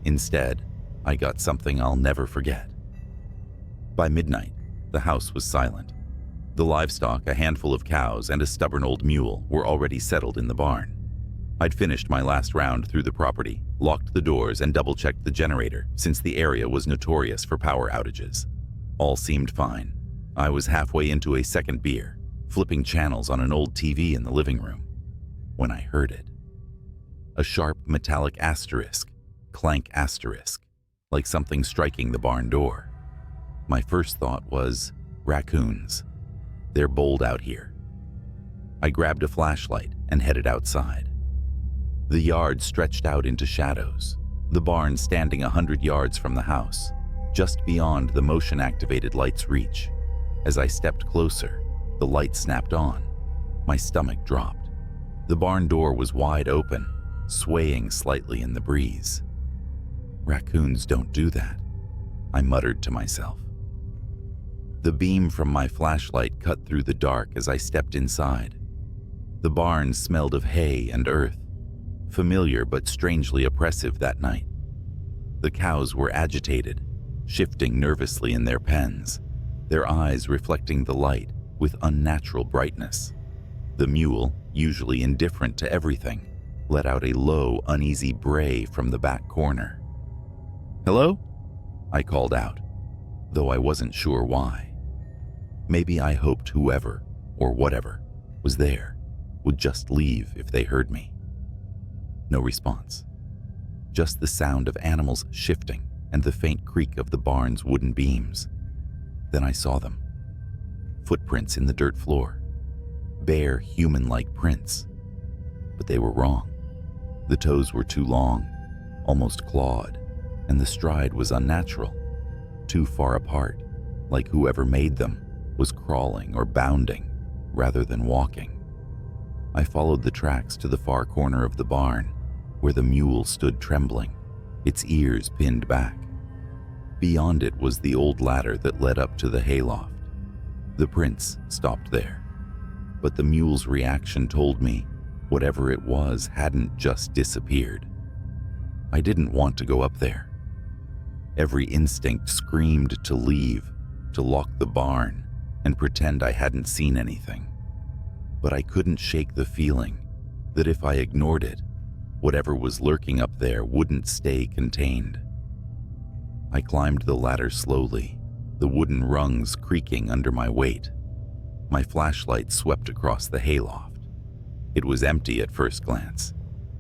[SPEAKER 1] Instead, I got something I'll never forget. By midnight, the house was silent. The livestock, a handful of cows and a stubborn old mule, were already settled in the barn. I'd finished my last round through the property, locked the doors, and double-checked the generator, since the area was notorious for power outages. All seemed fine. I was halfway into a second beer, flipping channels on an old TV in the living room, when I heard it. A sharp metallic asterisk, clank asterisk, like something striking the barn door. My first thought was, raccoons. They're bold out here. I grabbed a flashlight and headed outside. The yard stretched out into shadows, the barn standing 100 yards from the house, just beyond the motion-activated light's reach. As I stepped closer, the light snapped on. My stomach dropped. The barn door was wide open, swaying slightly in the breeze. Raccoons don't do that, I muttered to myself. The beam from my flashlight cut through the dark as I stepped inside. The barn smelled of hay and earth, familiar but strangely oppressive that night. The cows were agitated, shifting nervously in their pens, their eyes reflecting the light with unnatural brightness. The mule, usually indifferent to everything, let out a low, uneasy bray from the back corner. "Hello?" I called out, though I wasn't sure why. Maybe I hoped whoever, or whatever, was there would just leave if they heard me. No response. Just the sound of animals shifting and the faint creak of the barn's wooden beams. Then I saw them. Footprints in the dirt floor. Bare, human-like prints. But they were wrong. The toes were too long, almost clawed, and the stride was unnatural, too far apart, like whoever made them was crawling or bounding rather than walking. I followed the tracks to the far corner of the barn, where the mule stood trembling, its ears pinned back. Beyond it was the old ladder that led up to the hayloft. The prints stopped there, but the mule's reaction told me whatever it was hadn't just disappeared. I didn't want to go up there. Every instinct screamed to leave, to lock the barn, and pretend I hadn't seen anything. But I couldn't shake the feeling that if I ignored it, whatever was lurking up there wouldn't stay contained. I climbed the ladder slowly, the wooden rungs creaking under my weight. My flashlight swept across the hayloft. It was empty at first glance,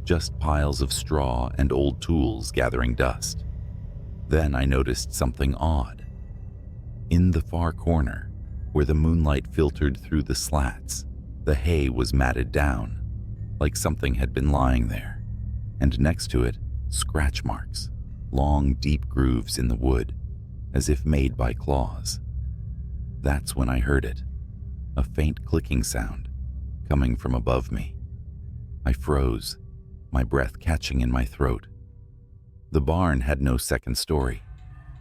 [SPEAKER 1] just piles of straw and old tools gathering dust. Then I noticed something odd. In the far corner, where the moonlight filtered through the slats, the hay was matted down, like something had been lying there, and next to it, scratch marks, long, deep grooves in the wood, as if made by claws. That's when I heard it, a faint clicking sound coming from above me. I froze, my breath catching in my throat. The barn had no second story,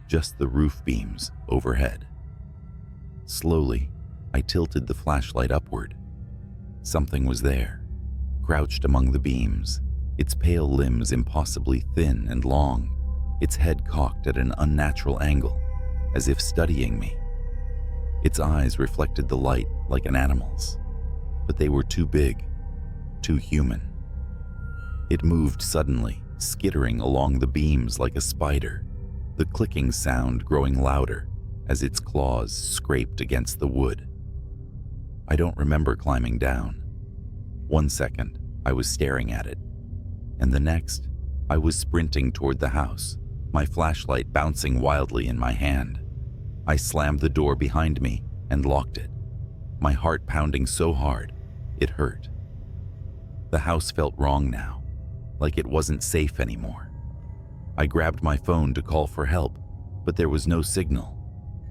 [SPEAKER 1] just the roof beams overhead. Slowly, I tilted the flashlight upward. Something was there, crouched among the beams, its pale limbs impossibly thin and long, its head cocked at an unnatural angle, as if studying me. Its eyes reflected the light like an animal's, but they were too big, too human. It moved suddenly, skittering along the beams like a spider, the clicking sound growing louder as its claws scraped against the wood. I don't remember climbing down. 1 second, I was staring at it, and the next, I was sprinting toward the house, my flashlight bouncing wildly in my hand. I slammed the door behind me and locked it, my heart pounding so hard, it hurt. The house felt wrong now, like it wasn't safe anymore. I grabbed my phone to call for help, but there was no signal.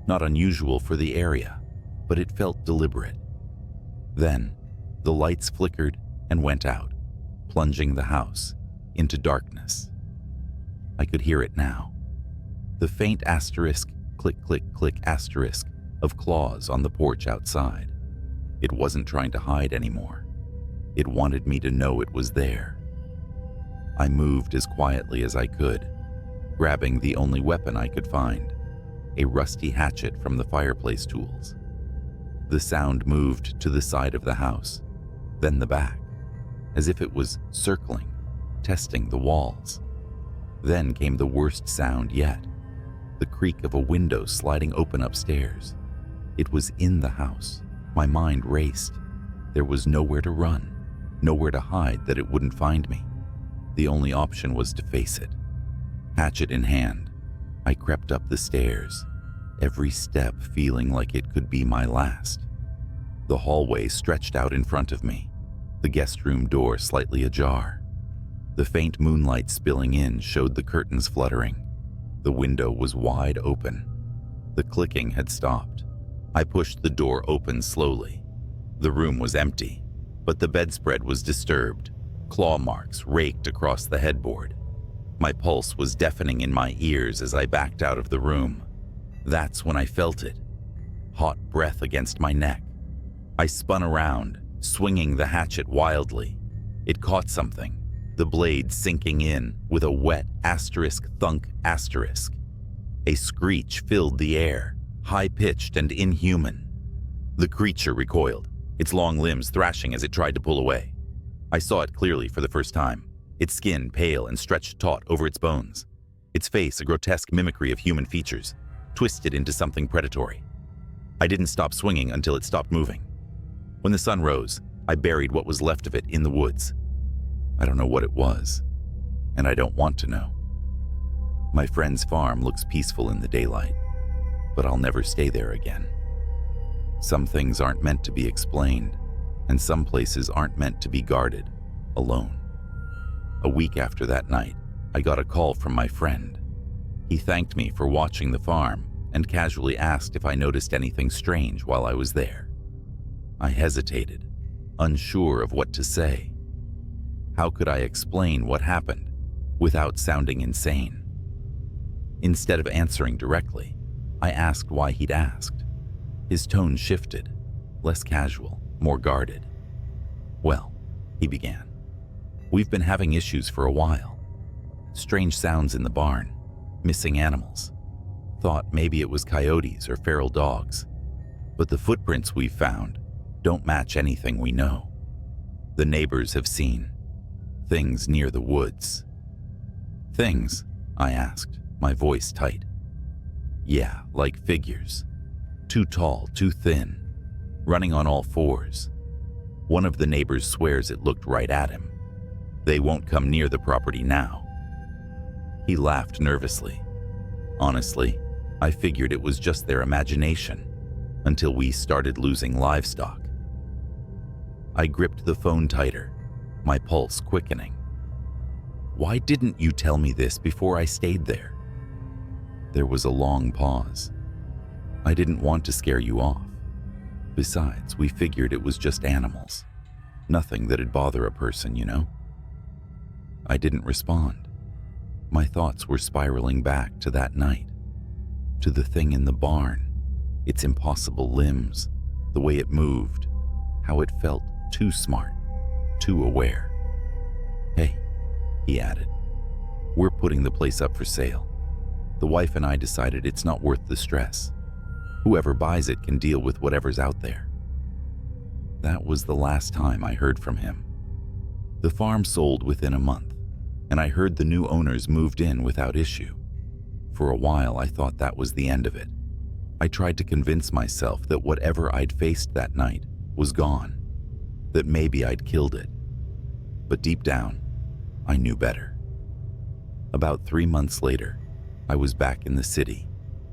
[SPEAKER 1] Not unusual for the area, but it felt deliberate. Then, the lights flickered and went out, plunging the house into darkness. I could hear it now. The faint asterisk, click, click, click asterisk of claws on the porch outside. It wasn't trying to hide anymore. It wanted me to know it was there. I moved as quietly as I could, grabbing the only weapon I could find, a rusty hatchet from the fireplace tools. The sound moved to the side of the house, then the back, as if it was circling, testing the walls. Then came the worst sound yet, the creak of a window sliding open upstairs. It was in the house. My mind raced. There was nowhere to run, nowhere to hide that it wouldn't find me. The only option was to face it. Hatchet in hand, I crept up the stairs, every step feeling like it could be my last. The hallway stretched out in front of me, the guest room door slightly ajar. The faint moonlight spilling in showed the curtains fluttering. The window was wide open. The clicking had stopped. I pushed the door open slowly. The room was empty, but the bedspread was disturbed. Claw marks raked across the headboard. My pulse was deafening in my ears as I backed out of the room. That's when I felt it. Hot breath against my neck. I spun around, swinging the hatchet wildly. It caught something, the blade sinking in with a wet asterisk thunk asterisk. A screech filled the air, high-pitched and inhuman. The creature recoiled, its long limbs thrashing as it tried to pull away. I saw it clearly for the first time, its skin pale and stretched taut over its bones, its face a grotesque mimicry of human features, twisted into something predatory. I didn't stop swinging until it stopped moving. When the sun rose, I buried what was left of it in the woods. I don't know what it was, and I don't want to know. My friend's farm looks peaceful in the daylight, but I'll never stay there again. Some things aren't meant to be explained, and some places aren't meant to be guarded alone. A week after that night, I got a call from my friend. He thanked me for watching the farm and casually asked if I noticed anything strange while I was there. I hesitated, unsure of what to say. How could I explain what happened without sounding insane? Instead of answering directly, I asked why he'd asked. His tone shifted, less casual, more guarded. "Well," he began, "we've been having issues for a while. Strange sounds in the barn, missing animals. Thought maybe it was coyotes or feral dogs. But the footprints we've found don't match anything we know. The neighbors have seen things near the woods." "Things?" I asked, my voice tight. "Yeah, like figures. Too tall, too thin, running on all fours. One of the neighbors swears it looked right at him. They won't come near the property now." He laughed nervously. "Honestly, I figured it was just their imagination until we started losing livestock." I gripped the phone tighter, my pulse quickening. "Why didn't you tell me this before I stayed there?" There was a long pause. "I didn't want to scare you off. Besides, we figured it was just animals. Nothing that'd bother a person, you know?" I didn't respond. My thoughts were spiraling back to that night, to the thing in the barn, its impossible limbs, the way it moved, how it felt too smart, too aware. "Hey," he added, "we're putting the place up for sale. The wife and I decided it's not worth the stress. Whoever buys it can deal with whatever's out there." That was the last time I heard from him. The farm sold within a month, and I heard the new owners moved in without issue. For a while, I thought that was the end of it. I tried to convince myself that whatever I'd faced that night was gone, that maybe I'd killed it. But deep down, I knew better. About 3 months later, I was back in the city,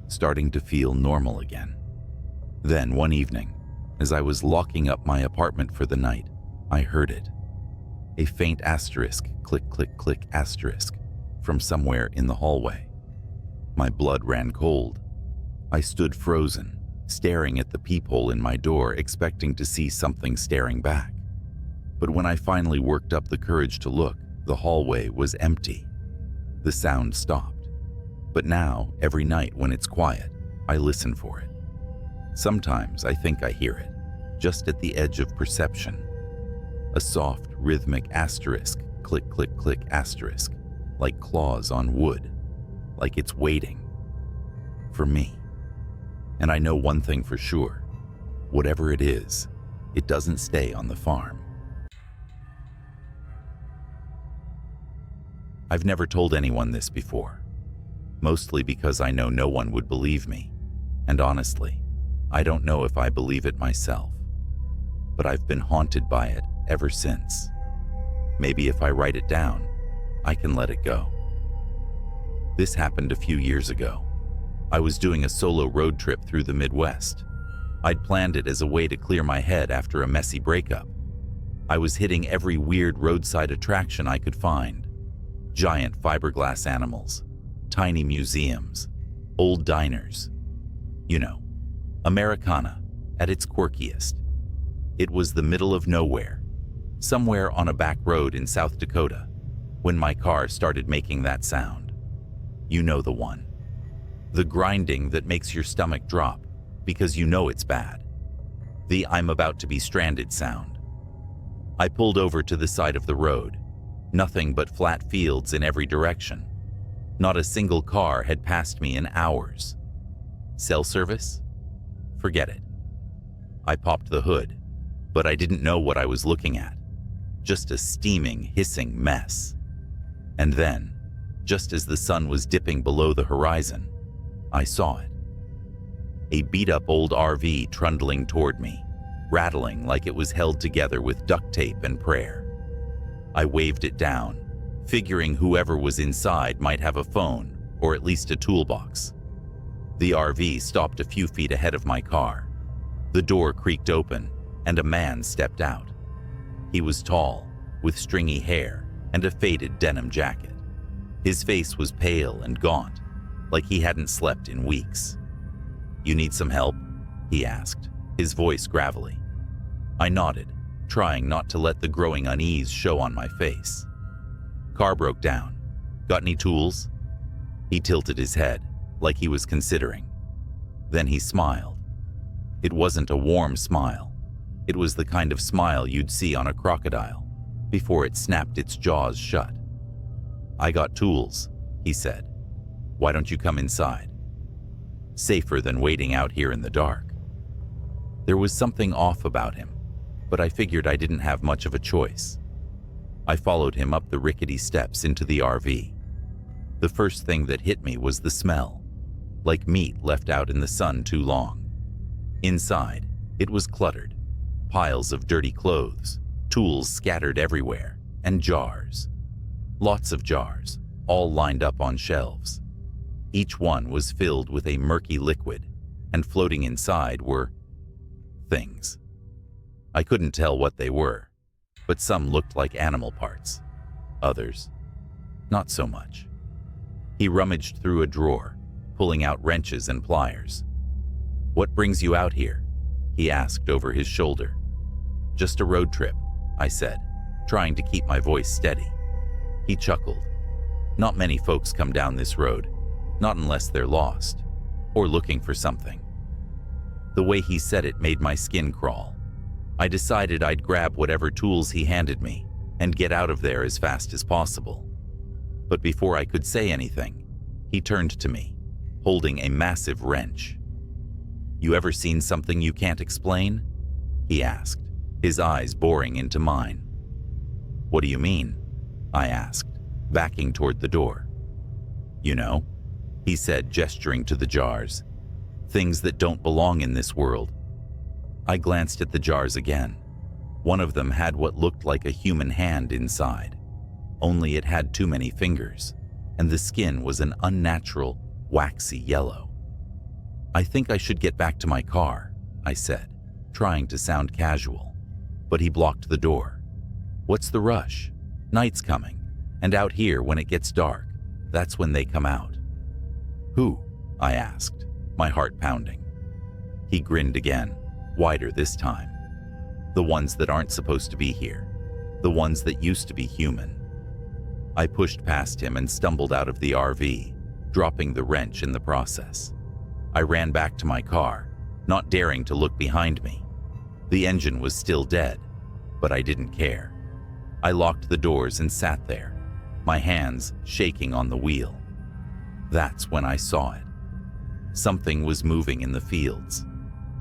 [SPEAKER 1] starting to feel normal again. Then one evening, as I was locking up my apartment for the night, I heard it. A faint asterisk, click, click, click, asterisk, from somewhere in the hallway. My blood ran cold. I stood frozen, staring at the peephole in my door, expecting to see something staring back. But when I finally worked up the courage to look, the hallway was empty. The sound stopped. But now, every night when it's quiet, I listen for it. Sometimes I think I hear it, just at the edge of perception. A soft, rhythmic asterisk, click, click, click, asterisk, like claws on wood, like it's waiting for me. And I know one thing for sure: whatever it is, it doesn't stay on the farm. I've never told anyone this before, mostly because I know no one would believe me, and honestly, I don't know if I believe it myself. But I've been haunted by it ever since. Maybe if I write it down, I can let it go. This happened a few years ago. I was doing a solo road trip through the Midwest. I'd planned it as a way to clear my head after a messy breakup. I was hitting every weird roadside attraction I could find. Giant fiberglass animals, tiny museums, old diners. You know, Americana at its quirkiest. It was the middle of nowhere, somewhere on a back road in South Dakota, when my car started making that sound. You know the one. The grinding that makes your stomach drop because you know it's bad. The "I'm about to be stranded" sound. I pulled over to the side of the road. Nothing but flat fields in every direction. Not a single car had passed me in hours. Cell service? Forget it. I popped the hood, but I didn't know what I was looking at. Just a steaming, hissing mess. And then, just as the sun was dipping below the horizon, I saw it. A beat-up old RV trundling toward me, rattling like it was held together with duct tape and prayer. I waved it down, figuring whoever was inside might have a phone or at least a toolbox. The RV stopped a few feet ahead of my car. The door creaked open, and a man stepped out. He was tall, with stringy hair and a faded denim jacket. His face was pale and gaunt, like he hadn't slept in weeks. "You need some help?" he asked, his voice gravelly. I nodded, trying not to let the growing unease show on my face. "Car broke down. Got any tools?" He tilted his head, like he was considering. Then he smiled. It wasn't a warm smile. It was the kind of smile you'd see on a crocodile before it snapped its jaws shut. "I got tools," he said. "Why don't you come inside? Safer than waiting out here in the dark." There was something off about him, but I figured I didn't have much of a choice. I followed him up the rickety steps into the RV. The first thing that hit me was the smell, like meat left out in the sun too long. Inside, it was cluttered. Piles of dirty clothes, tools scattered everywhere, and jars. Lots of jars, all lined up on shelves. Each one was filled with a murky liquid, and floating inside were things. I couldn't tell what they were, but some looked like animal parts. Others, not so much. He rummaged through a drawer, pulling out wrenches and pliers. "What brings you out here?" he asked over his shoulder. "Just a road trip," I said, trying to keep my voice steady. He chuckled. "Not many folks come down this road, not unless they're lost, or looking for something." The way he said it made my skin crawl. I decided I'd grab whatever tools he handed me and get out of there as fast as possible. But before I could say anything, he turned to me, holding a massive wrench. "You ever seen something you can't explain?" he asked, his eyes boring into mine. "What do you mean?" I asked, backing toward the door. "You know," he said, gesturing to the jars. "Things that don't belong in this world." I glanced at the jars again. One of them had what looked like a human hand inside, only it had too many fingers, and the skin was an unnatural, waxy yellow. "I think I should get back to my car," I said, trying to sound casual, but he blocked the door. "What's the rush? Night's coming, and out here when it gets dark, that's when they come out." "Who?" I asked, my heart pounding. He grinned again, wider this time. "The ones that aren't supposed to be here. The ones that used to be human." I pushed past him and stumbled out of the RV, dropping the wrench in the process. I ran back to my car, not daring to look behind me. The engine was still dead, but I didn't care. I locked the doors and sat there, my hands shaking on the wheel. That's when I saw it. Something was moving in the fields.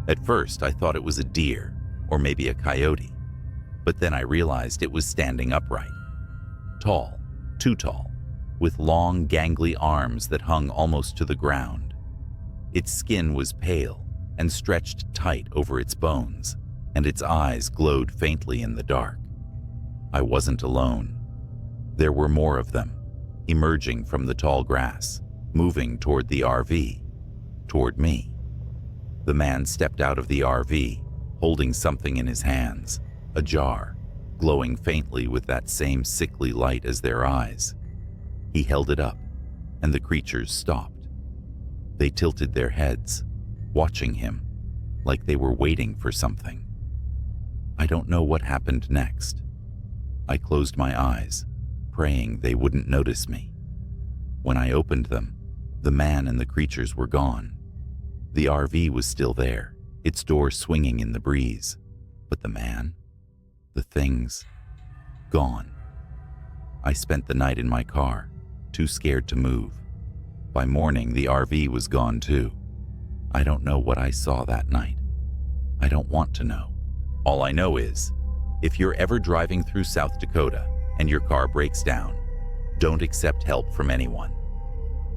[SPEAKER 1] At first, I thought it was a deer, or maybe a coyote, but then I realized it was standing upright. Tall, too tall, with long, gangly arms that hung almost to the ground. Its skin was pale and stretched tight over its bones, and its eyes glowed faintly in the dark. I wasn't alone. There were more of them, emerging from the tall grass, moving toward the RV, toward me. The man stepped out of the RV, holding something in his hands, a jar, glowing faintly with that same sickly light as their eyes. He held it up, and the creatures stopped. They tilted their heads, watching him, like they were waiting for something. I don't know what happened next. I closed my eyes, praying they wouldn't notice me. When I opened them, the man and the creatures were gone. The RV was still there, its door swinging in the breeze. But the man, the things, gone. I spent the night in my car, too scared to move. By morning, the RV was gone too. I don't know what I saw that night. I don't want to know. All I know is, if you're ever driving through South Dakota and your car breaks down, don't accept help from anyone.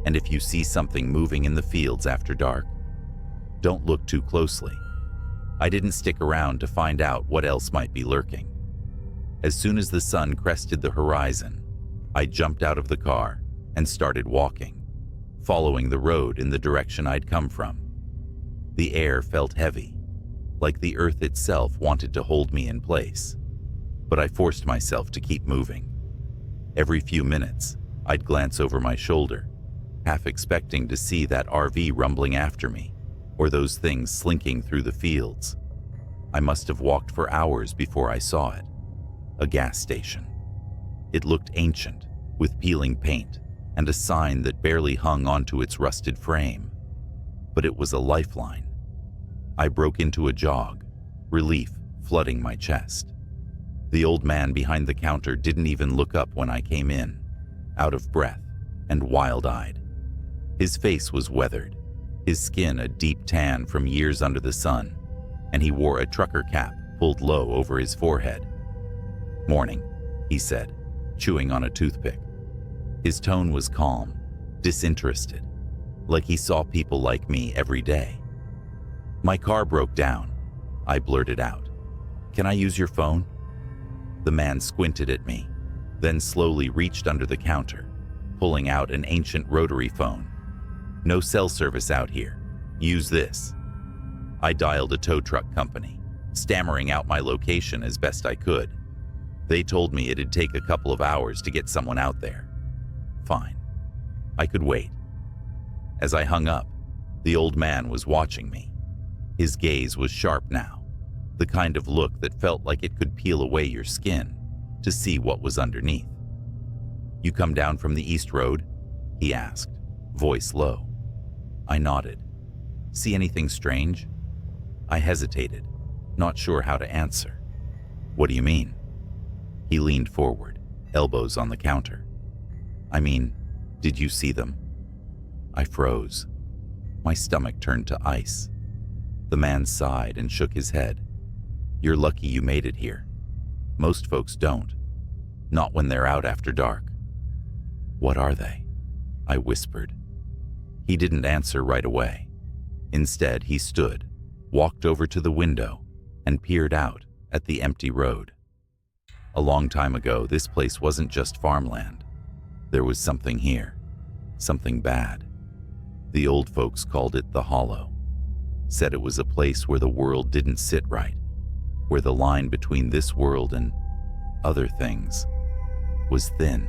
[SPEAKER 1] And if you see something moving in the fields after dark, don't look too closely. I didn't stick around to find out what else might be lurking. As soon as the sun crested the horizon, I jumped out of the car and started walking, following the road in the direction I'd come from. The air felt heavy, like the earth itself wanted to hold me in place, but I forced myself to keep moving. Every few minutes, I'd glance over my shoulder, half expecting to see that RV rumbling after me, or those things slinking through the fields. I must have walked for hours before I saw it. A gas station. It looked ancient, with peeling paint and a sign that barely hung onto its rusted frame. But it was a lifeline. I broke into a jog, relief flooding my chest. The old man behind the counter didn't even look up when I came in, out of breath and wild-eyed. His face was weathered, his skin a deep tan from years under the sun, and he wore a trucker cap pulled low over his forehead. "Morning," he said, chewing on a toothpick. His tone was calm, disinterested, like he saw people like me every day. "My car broke down," I blurted out. "Can I use your phone?" The man squinted at me, then slowly reached under the counter, pulling out an ancient rotary phone. "No cell service out here. Use this." I dialed a tow truck company, stammering out my location as best I could. They told me it'd take a couple of hours to get someone out there. Fine. I could wait. As I hung up, the old man was watching me. His gaze was sharp now, the kind of look that felt like it could peel away your skin to see what was underneath. "You come down from the East Road?" he asked, voice low. I nodded. "See anything strange?" I hesitated, not sure how to answer. "What do you mean?" He leaned forward, elbows on the counter. "I mean, did you see them?" I froze. My stomach turned to ice. The man sighed and shook his head. "You're lucky you made it here. Most folks don't. Not when they're out after dark." "What are they?" I whispered. He didn't answer right away. Instead, he stood, walked over to the window, and peered out at the empty road. A long time ago, this place wasn't just farmland. There was something here, something bad. The old folks called it the Hollow, said it was a place where the world didn't sit right, where the line between this world and other things was thin.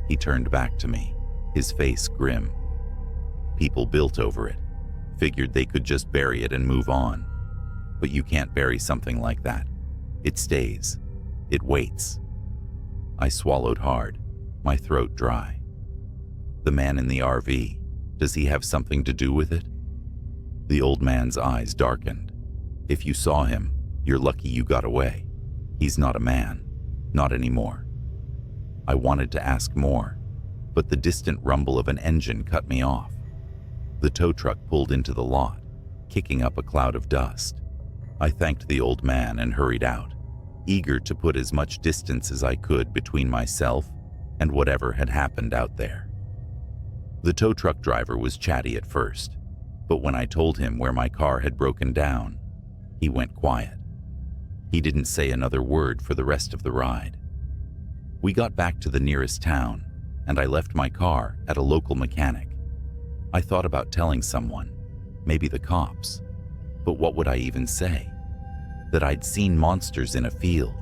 [SPEAKER 1] He turned back to me, his face grim. People built over it, figured they could just bury it and move on. But you can't bury something like that. It stays. It waits. I swallowed hard, my throat dry. The man in the RV, does he have something to do with it? The old man's eyes darkened. "If you saw him, you're lucky you got away. He's not a man, not anymore." I wanted to ask more, but the distant rumble of an engine cut me off. The tow truck pulled into the lot, kicking up a cloud of dust. I thanked the old man and hurried out, eager to put as much distance as I could between myself and whatever had happened out there. The tow truck driver was chatty at first, but when I told him where my car had broken down, he went quiet. He didn't say another word for the rest of the ride. We got back to the nearest town, and I left my car at a local mechanic. I thought about telling someone, maybe the cops, but what would I even say? That I'd seen monsters in a field,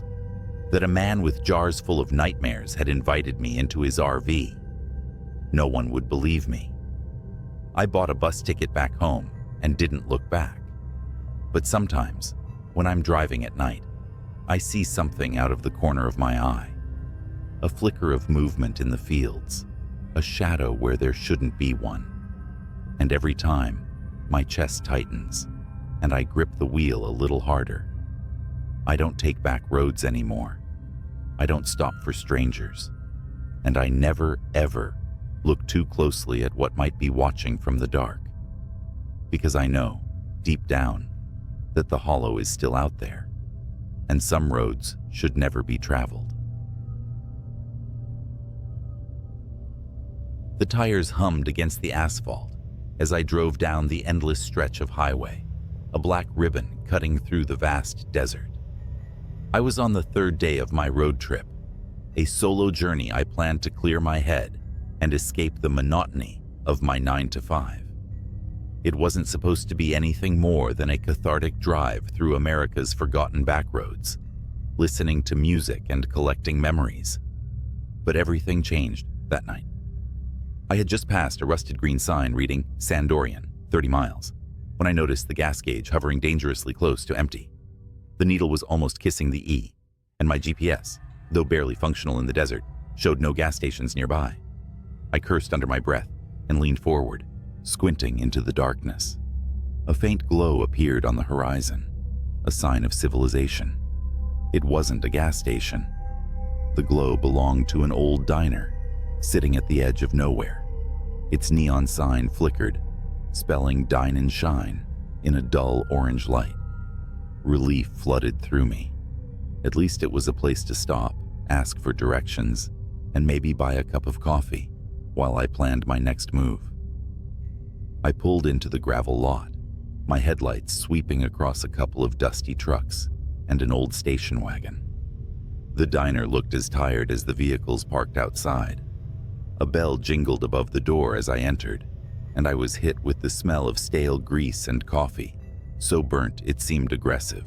[SPEAKER 1] that a man with jars full of nightmares had invited me into his RV. No one would believe me. I bought a bus ticket back home and didn't look back. But sometimes, when I'm driving at night, I see something out of the corner of my eye. A flicker of movement in the fields, a shadow where there shouldn't be one. And every time, my chest tightens, and I grip the wheel a little harder. I don't take back roads anymore. I don't stop for strangers. And I never, ever look too closely at what might be watching from the dark. Because I know, deep down, that the Hollow is still out there, and some roads should never be traveled. The tires hummed against the asphalt as I drove down the endless stretch of highway, a black ribbon cutting through the vast desert. I was on the third day of my road trip, a solo journey I planned to clear my head and escape the monotony of my 9-to-5. It wasn't supposed to be anything more than a cathartic drive through America's forgotten backroads, listening to music and collecting memories. But everything changed that night. I had just passed a rusted green sign reading Sandorian, 30 miles, when I noticed the gas gauge hovering dangerously close to empty. The needle was almost kissing the E, and my GPS, though barely functional in the desert, showed no gas stations nearby. I cursed under my breath and leaned forward, squinting into the darkness. A faint glow appeared on the horizon, a sign of civilization. It wasn't a gas station. The glow belonged to an old diner, sitting at the edge of nowhere. Its neon sign flickered, spelling "Dine and Shine" in a dull orange light. Relief flooded through me. At least it was a place to stop, ask for directions, and maybe buy a cup of coffee while I planned my next move. I pulled into the gravel lot, my headlights sweeping across a couple of dusty trucks and an old station wagon. The diner looked as tired as the vehicles parked outside. A bell jingled above the door as I entered, and I was hit with the smell of stale grease and coffee, so burnt it seemed aggressive.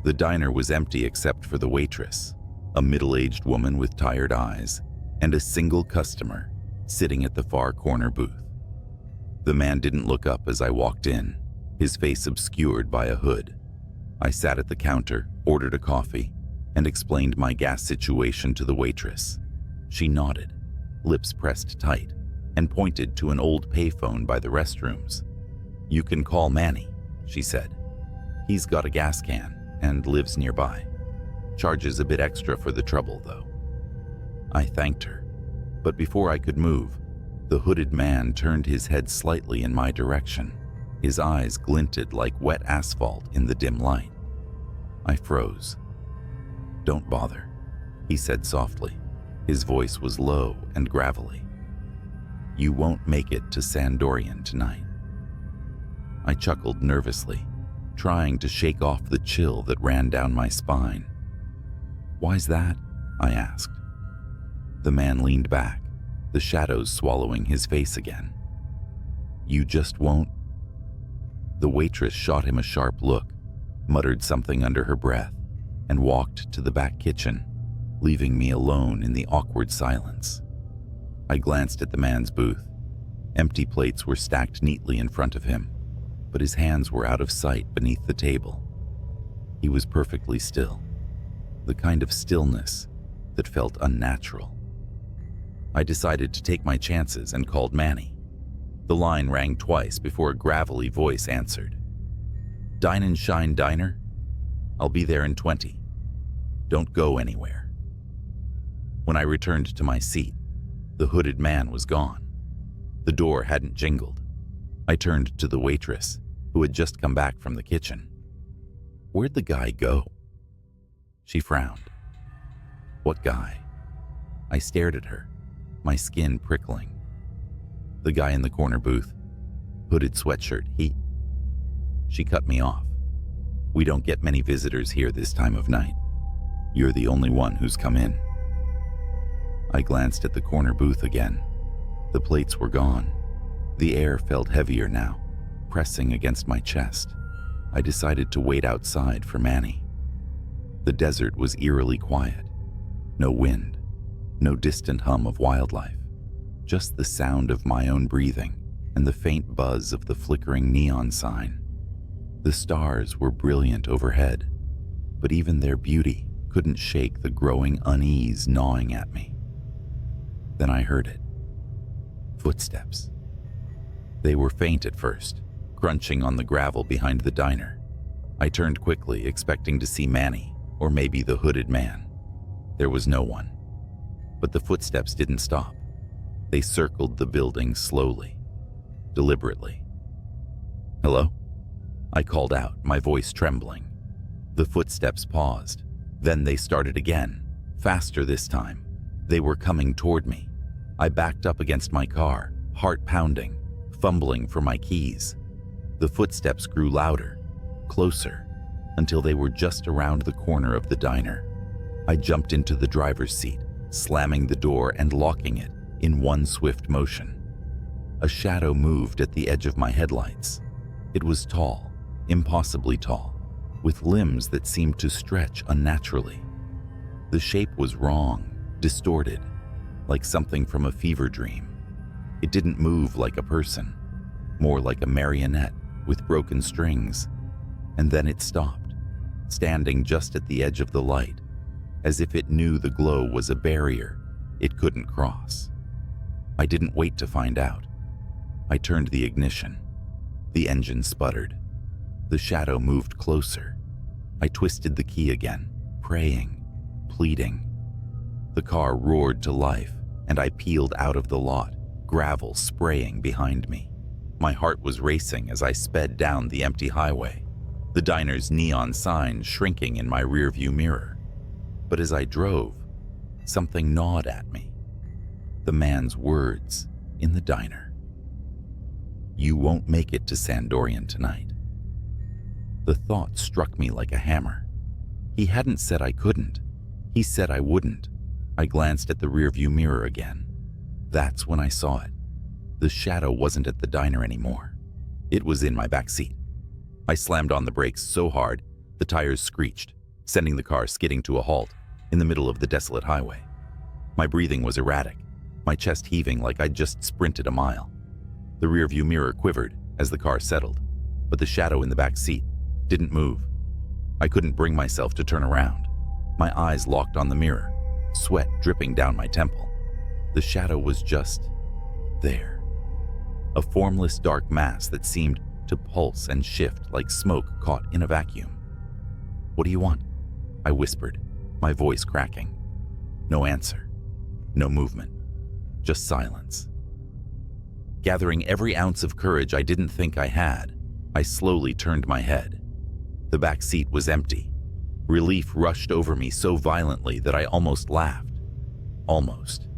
[SPEAKER 1] The diner was empty except for the waitress, a middle-aged woman with tired eyes, and a single customer sitting at the far corner booth. The man didn't look up as I walked in, his face obscured by a hood. I sat at the counter, ordered a coffee, and explained my gas situation to the waitress. She nodded, lips pressed tight, and pointed to an old payphone by the restrooms. "You can call Manny," she said. "He's got a gas can and lives nearby. Charges a bit extra for the trouble, though." I thanked her, but before I could move, the hooded man turned his head slightly in my direction. His eyes glinted like wet asphalt in the dim light. I froze. "Don't bother," he said softly. His voice was low and gravelly. "You won't make it to Sandorian tonight." I chuckled nervously, trying to shake off the chill that ran down my spine. "Why's that?" I asked. The man leaned back, the shadows swallowing his face again. "You just won't?" The waitress shot him a sharp look, muttered something under her breath, and walked to the back kitchen, leaving me alone in the awkward silence. I glanced at the man's booth. Empty plates were stacked neatly in front of him, but his hands were out of sight beneath the table. He was perfectly still, the kind of stillness that felt unnatural. I decided to take my chances and called Manny. The line rang twice before a gravelly voice answered. "Dine and Shine Diner? I'll be there in 20. Don't go anywhere." When I returned to my seat, the hooded man was gone. The door hadn't jingled. I turned to the waitress, who had just come back from the kitchen. "Where'd the guy go?" She frowned. "What guy?" I stared at her, my skin prickling. "The guy in the corner booth. Hooded sweatshirt, he..." She cut me off. "We don't get many visitors here this time of night. You're the only one who's come in." I glanced at the corner booth again. The plates were gone. The air felt heavier now, pressing against my chest. I decided to wait outside for Manny. The desert was eerily quiet. No wind, no distant hum of wildlife, just the sound of my own breathing and the faint buzz of the flickering neon sign. The stars were brilliant overhead, but even their beauty couldn't shake the growing unease gnawing at me. Then I heard it. Footsteps. They were faint at first, crunching on the gravel behind the diner. I turned quickly, expecting to see Manny, or maybe the hooded man. There was no one. But the footsteps didn't stop. They circled the building slowly, deliberately. "Hello?" I called out, my voice trembling. The footsteps paused. Then they started again, faster this time. They were coming toward me. I backed up against my car, heart pounding, fumbling for my keys. The footsteps grew louder, closer, until they were just around the corner of the diner. I jumped into the driver's seat, slamming the door and locking it in one swift motion. A shadow moved at the edge of my headlights. It was tall, impossibly tall, with limbs that seemed to stretch unnaturally. The shape was wrong, distorted, like something from a fever dream. It didn't move like a person, more like a marionette with broken strings. And then it stopped, standing just at the edge of the light, as if it knew the glow was a barrier it couldn't cross. I didn't wait to find out. I turned the ignition. The engine sputtered. The shadow moved closer. I twisted the key again, praying, pleading. The car roared to life, and I peeled out of the lot, gravel spraying behind me. My heart was racing as I sped down the empty highway, the diner's neon sign shrinking in my rearview mirror. But as I drove, something gnawed at me. The man's words in the diner. "You won't make it to Sandorian tonight." The thought struck me like a hammer. He hadn't said I couldn't. He said I wouldn't. I glanced at the rearview mirror again. That's when I saw it. The shadow wasn't at the diner anymore. It was in my back seat. I slammed on the brakes so hard, the tires screeched, sending the car skidding to a halt in the middle of the desolate highway. My breathing was erratic, my chest heaving like I'd just sprinted a mile. The rearview mirror quivered as the car settled, but the shadow in the back seat didn't move. I couldn't bring myself to turn around. My eyes locked on the mirror, sweat dripping down my temple. The shadow was just there. A formless dark mass that seemed to pulse and shift like smoke caught in a vacuum. "What do you want?" I whispered, my voice cracking. No answer. No movement. Just silence. Gathering every ounce of courage I didn't think I had, I slowly turned my head. The back seat was empty. Relief rushed over me so violently that I almost laughed. Almost.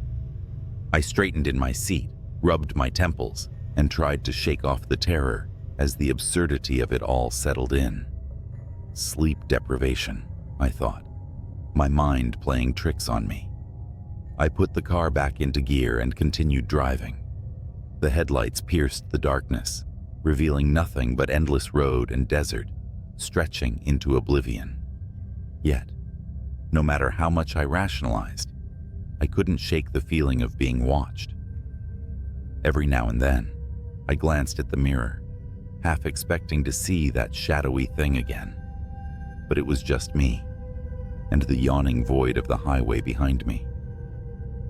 [SPEAKER 1] I straightened in my seat, rubbed my temples, and tried to shake off the terror as the absurdity of it all settled in. Sleep deprivation, I thought, my mind playing tricks on me. I put the car back into gear and continued driving. The headlights pierced the darkness, revealing nothing but endless road and desert, stretching into oblivion. Yet, no matter how much I rationalized, I couldn't shake the feeling of being watched. Every now and then, I glanced at the mirror, half expecting to see that shadowy thing again. But it was just me, and the yawning void of the highway behind me.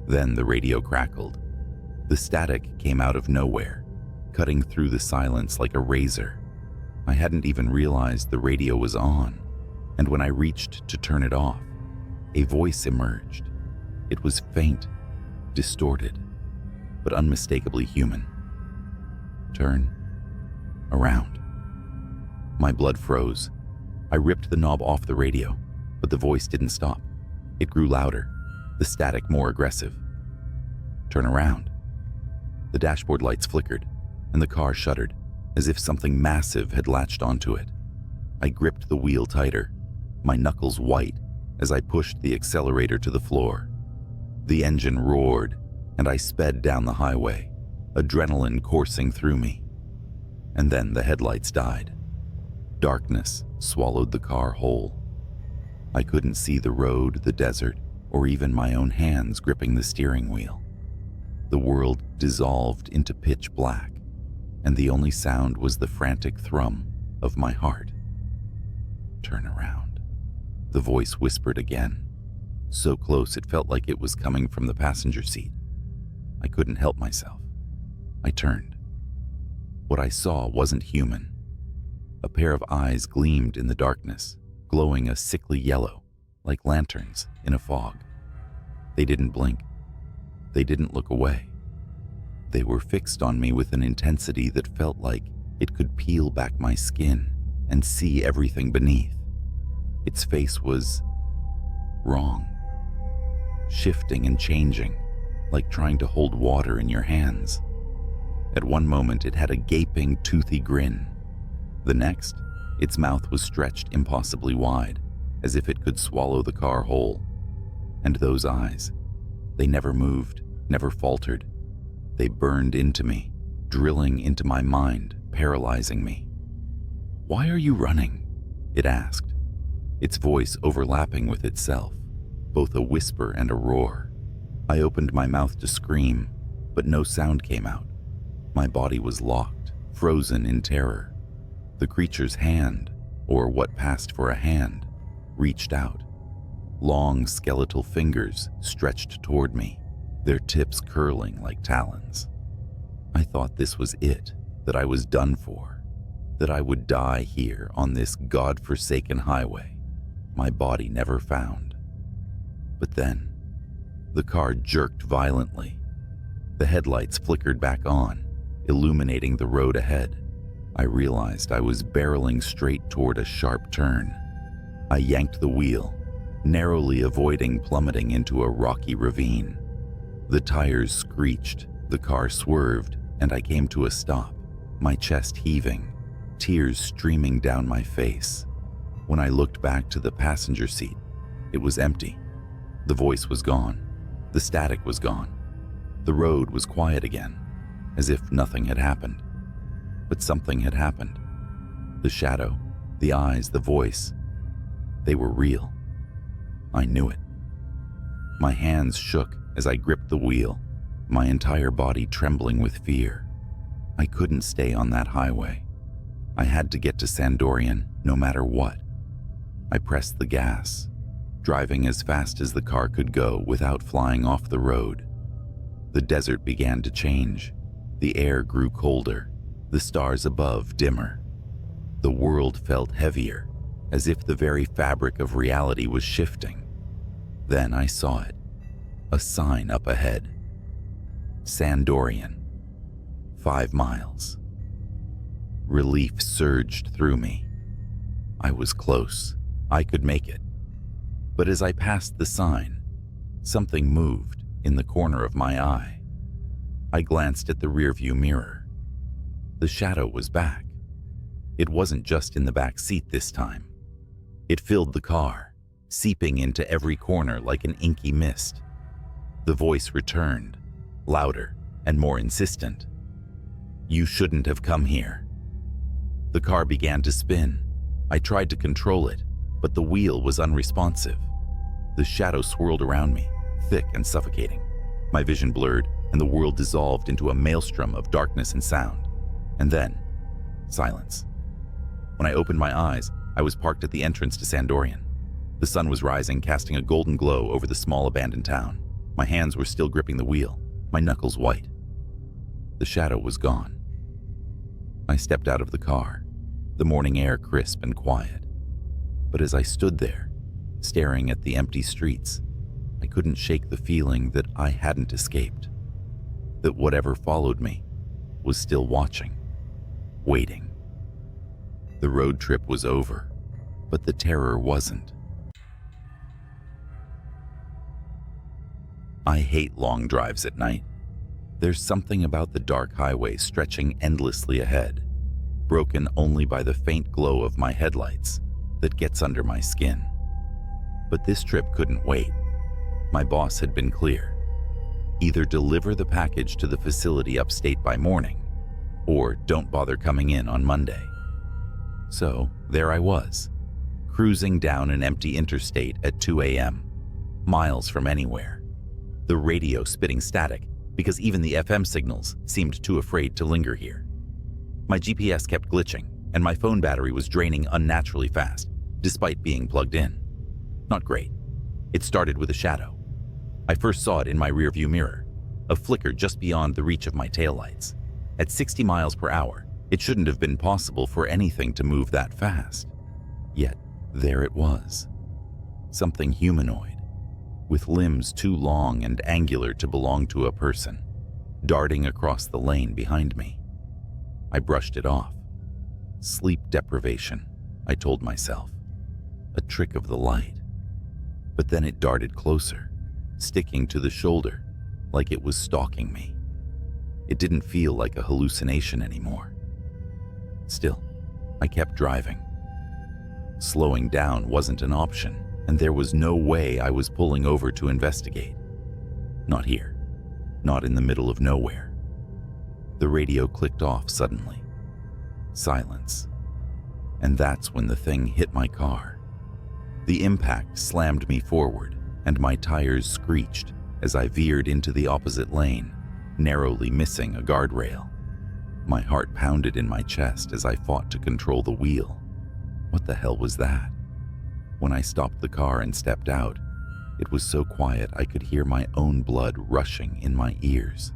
[SPEAKER 1] Then the radio crackled. The static came out of nowhere, cutting through the silence like a razor. I hadn't even realized the radio was on, and when I reached to turn it off, a voice emerged. It was faint, distorted, but unmistakably human. "Turn around." My blood froze. I ripped the knob off the radio, but the voice didn't stop. It grew louder, the static more aggressive. "Turn around." The dashboard lights flickered, and the car shuddered, as if something massive had latched onto it. I gripped the wheel tighter, my knuckles white, as I pushed the accelerator to the floor. The engine roared, and I sped down the highway, adrenaline coursing through me. And then the headlights died. Darkness swallowed the car whole. I couldn't see the road, the desert, or even my own hands gripping the steering wheel. The world dissolved into pitch black, and the only sound was the frantic thrum of my heart. "Turn around," the voice whispered again, so close it felt like it was coming from the passenger seat. I couldn't help myself. I turned. What I saw wasn't human. A pair of eyes gleamed in the darkness, glowing a sickly yellow, like lanterns in a fog. They didn't blink. They didn't look away. They were fixed on me with an intensity that felt like it could peel back my skin and see everything beneath. Its face was wrong, shifting and changing, like trying to hold water in your hands. At one moment, it had a gaping, toothy grin. The next, its mouth was stretched impossibly wide, as if it could swallow the car whole. And those eyes, they never moved, never faltered. They burned into me, drilling into my mind, paralyzing me. "Why are you running?" it asked, its voice overlapping with itself, both a whisper and a roar. I opened my mouth to scream, but no sound came out. My body was locked, frozen in terror. The creature's hand, or what passed for a hand, reached out. Long skeletal fingers stretched toward me, their tips curling like talons. I thought this was it, that I was done for, that I would die here on this God-forsaken highway, my body never found. But then, the car jerked violently. The headlights flickered back on, illuminating the road ahead. I realized I was barreling straight toward a sharp turn. I yanked the wheel, narrowly avoiding plummeting into a rocky ravine. The tires screeched, the car swerved, and I came to a stop, my chest heaving, tears streaming down my face. When I looked back to the passenger seat, it was empty. The voice was gone. The static was gone. The road was quiet again, as if nothing had happened. But something had happened. The shadow, the eyes, the voice, they were real. I knew it. My hands shook as I gripped the wheel, my entire body trembling with fear. I couldn't stay on that highway. I had to get to Sandorian, no matter what. I pressed the gas, driving as fast as the car could go without flying off the road. The desert began to change. The air grew colder, the stars above dimmer. The world felt heavier, as if the very fabric of reality was shifting. Then I saw it, a sign up ahead. Sandorian, 5 miles. Relief surged through me. I was close. I could make it. But as I passed the sign, something moved in the corner of my eye. I glanced at the rearview mirror. The shadow was back. It wasn't just in the back seat this time. It filled the car, seeping into every corner like an inky mist. The voice returned, louder and more insistent. "You shouldn't have come here." The car began to spin. I tried to control it, but the wheel was unresponsive. The shadow swirled around me, thick and suffocating. My vision blurred, and the world dissolved into a maelstrom of darkness and sound. And then, silence. When I opened my eyes, I was parked at the entrance to Sandorian. The sun was rising, casting a golden glow over the small abandoned town. My hands were still gripping the wheel, my knuckles white. The shadow was gone. I stepped out of the car, the morning air crisp and quiet. But as I stood there, staring at the empty streets, I couldn't shake the feeling that I hadn't escaped, that whatever followed me was still watching, waiting. The road trip was over, but the terror wasn't. I hate long drives at night. There's something about the dark highway stretching endlessly ahead, broken only by the faint glow of my headlights, that gets under my skin. But this trip couldn't wait. My boss had been clear. Either deliver the package to the facility upstate by morning, or don't bother coming in on Monday. So there I was, cruising down an empty interstate at 2 a.m., miles from anywhere. The radio spitting static because even the FM signals seemed too afraid to linger here. My GPS kept glitching, and my phone battery was draining unnaturally fast, despite being plugged in. Not great. It started with a shadow. I first saw it in my rearview mirror, a flicker just beyond the reach of my taillights. At 60 miles per hour, it shouldn't have been possible for anything to move that fast. Yet, there it was. Something humanoid, with limbs too long and angular to belong to a person, darting across the lane behind me. I brushed it off. Sleep deprivation, I told myself. A trick of the light. But then it darted closer, sticking to the shoulder, like it was stalking me. It didn't feel like a hallucination anymore. Still, I kept driving. Slowing down wasn't an option, and there was no way I was pulling over to investigate. Not here. Not in the middle of nowhere. The radio clicked off suddenly. Silence. And that's when the thing hit my car. The impact slammed me forward, and my tires screeched as I veered into the opposite lane, narrowly missing a guardrail. My heart pounded in my chest as I fought to control the wheel. What the hell was that? When I stopped the car and stepped out, it was so quiet I could hear my own blood rushing in my ears.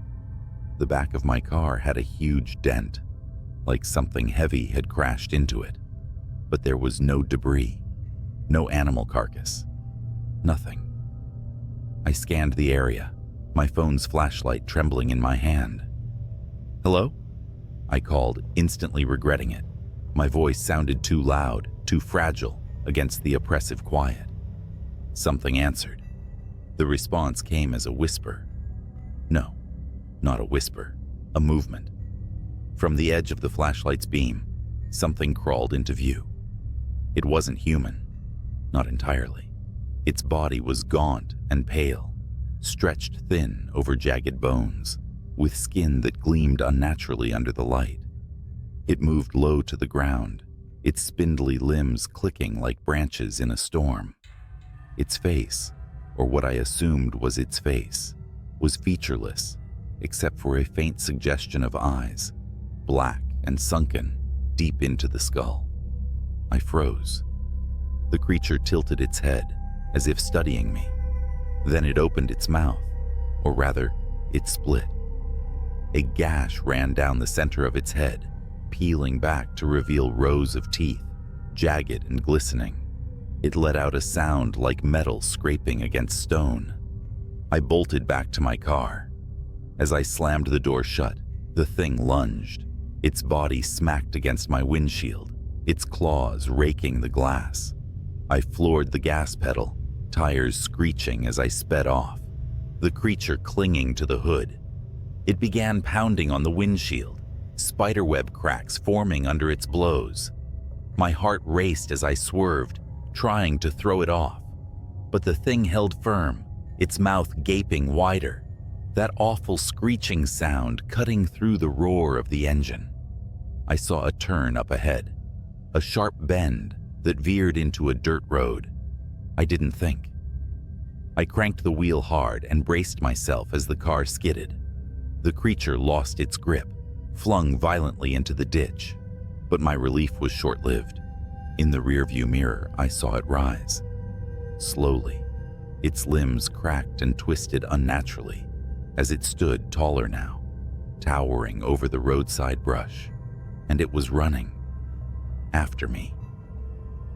[SPEAKER 1] The back of my car had a huge dent, like something heavy had crashed into it. But there was no debris, no animal carcass, nothing. I scanned the area, my phone's flashlight trembling in my hand. "Hello?" I called, instantly regretting it. My voice sounded too loud, too fragile against the oppressive quiet. Something answered. The response came as a whisper. No, not a whisper, a movement. From the edge of the flashlight's beam, something crawled into view. It wasn't human, not entirely. Its body was gaunt and pale, stretched thin over jagged bones, with skin that gleamed unnaturally under the light. It moved low to the ground, its spindly limbs clicking like branches in a storm. Its face, or what I assumed was its face, was featureless, except for a faint suggestion of eyes, black and sunken deep into the skull. I froze. The creature tilted its head, as if studying me. Then it opened its mouth, or rather, it split. A gash ran down the center of its head, peeling back to reveal rows of teeth, jagged and glistening. It let out a sound like metal scraping against stone. I bolted back to my car. As I slammed the door shut, the thing lunged. Its body smacked against my windshield, its claws raking the glass. I floored the gas pedal, tires screeching as I sped off, the creature clinging to the hood. It began pounding on the windshield, spiderweb cracks forming under its blows. My heart raced as I swerved, trying to throw it off. But the thing held firm, its mouth gaping wider, that awful screeching sound cutting through the roar of the engine. I saw a turn up ahead, a sharp bend that veered into a dirt road. I didn't think. I cranked the wheel hard and braced myself as the car skidded. The creature lost its grip, flung violently into the ditch, but my relief was short-lived. In the rearview mirror, I saw it rise. Slowly, its limbs cracked and twisted unnaturally as it stood taller now, towering over the roadside brush, and it was running after me.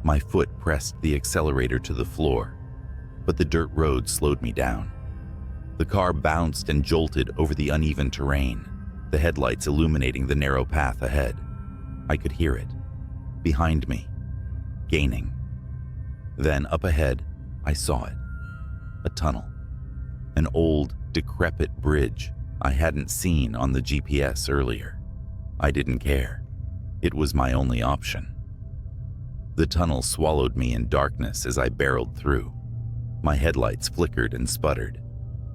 [SPEAKER 1] My foot pressed the accelerator to the floor, but the dirt road slowed me down. The car bounced and jolted over the uneven terrain, the headlights illuminating the narrow path ahead. I could hear it, behind me, gaining. Then up ahead, I saw it. A tunnel. An old, decrepit bridge I hadn't seen on the GPS earlier. I didn't care. It was my only option. The tunnel swallowed me in darkness as I barreled through. My headlights flickered and sputtered,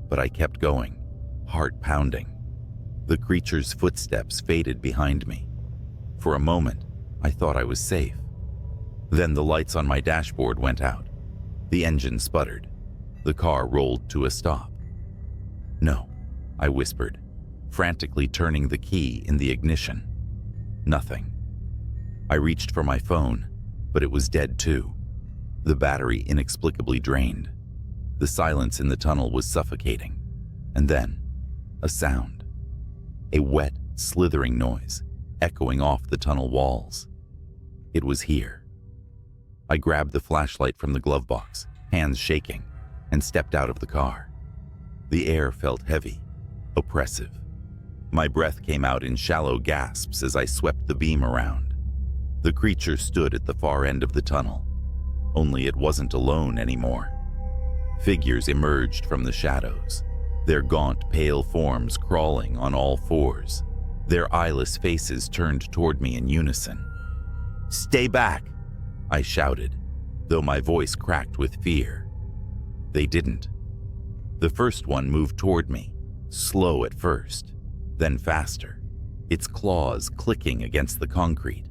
[SPEAKER 1] but I kept going, heart pounding. The creature's footsteps faded behind me. For a moment, I thought I was safe. Then the lights on my dashboard went out. The engine sputtered. The car rolled to a stop. "No," I whispered, frantically turning the key in the ignition. Nothing. I reached for my phone, but it was dead too. The battery inexplicably drained. The silence in the tunnel was suffocating. And then, a sound. A wet, slithering noise, echoing off the tunnel walls. It was here. I grabbed the flashlight from the glove box, hands shaking, and stepped out of the car. The air felt heavy, oppressive. My breath came out in shallow gasps as I swept the beam around. The creature stood at the far end of the tunnel, only it wasn't alone anymore. Figures emerged from the shadows, their gaunt, pale forms crawling on all fours, their eyeless faces turned toward me in unison. "Stay back!" I shouted, though my voice cracked with fear. They didn't. The first one moved toward me, slow at first, then faster, its claws clicking against the concrete.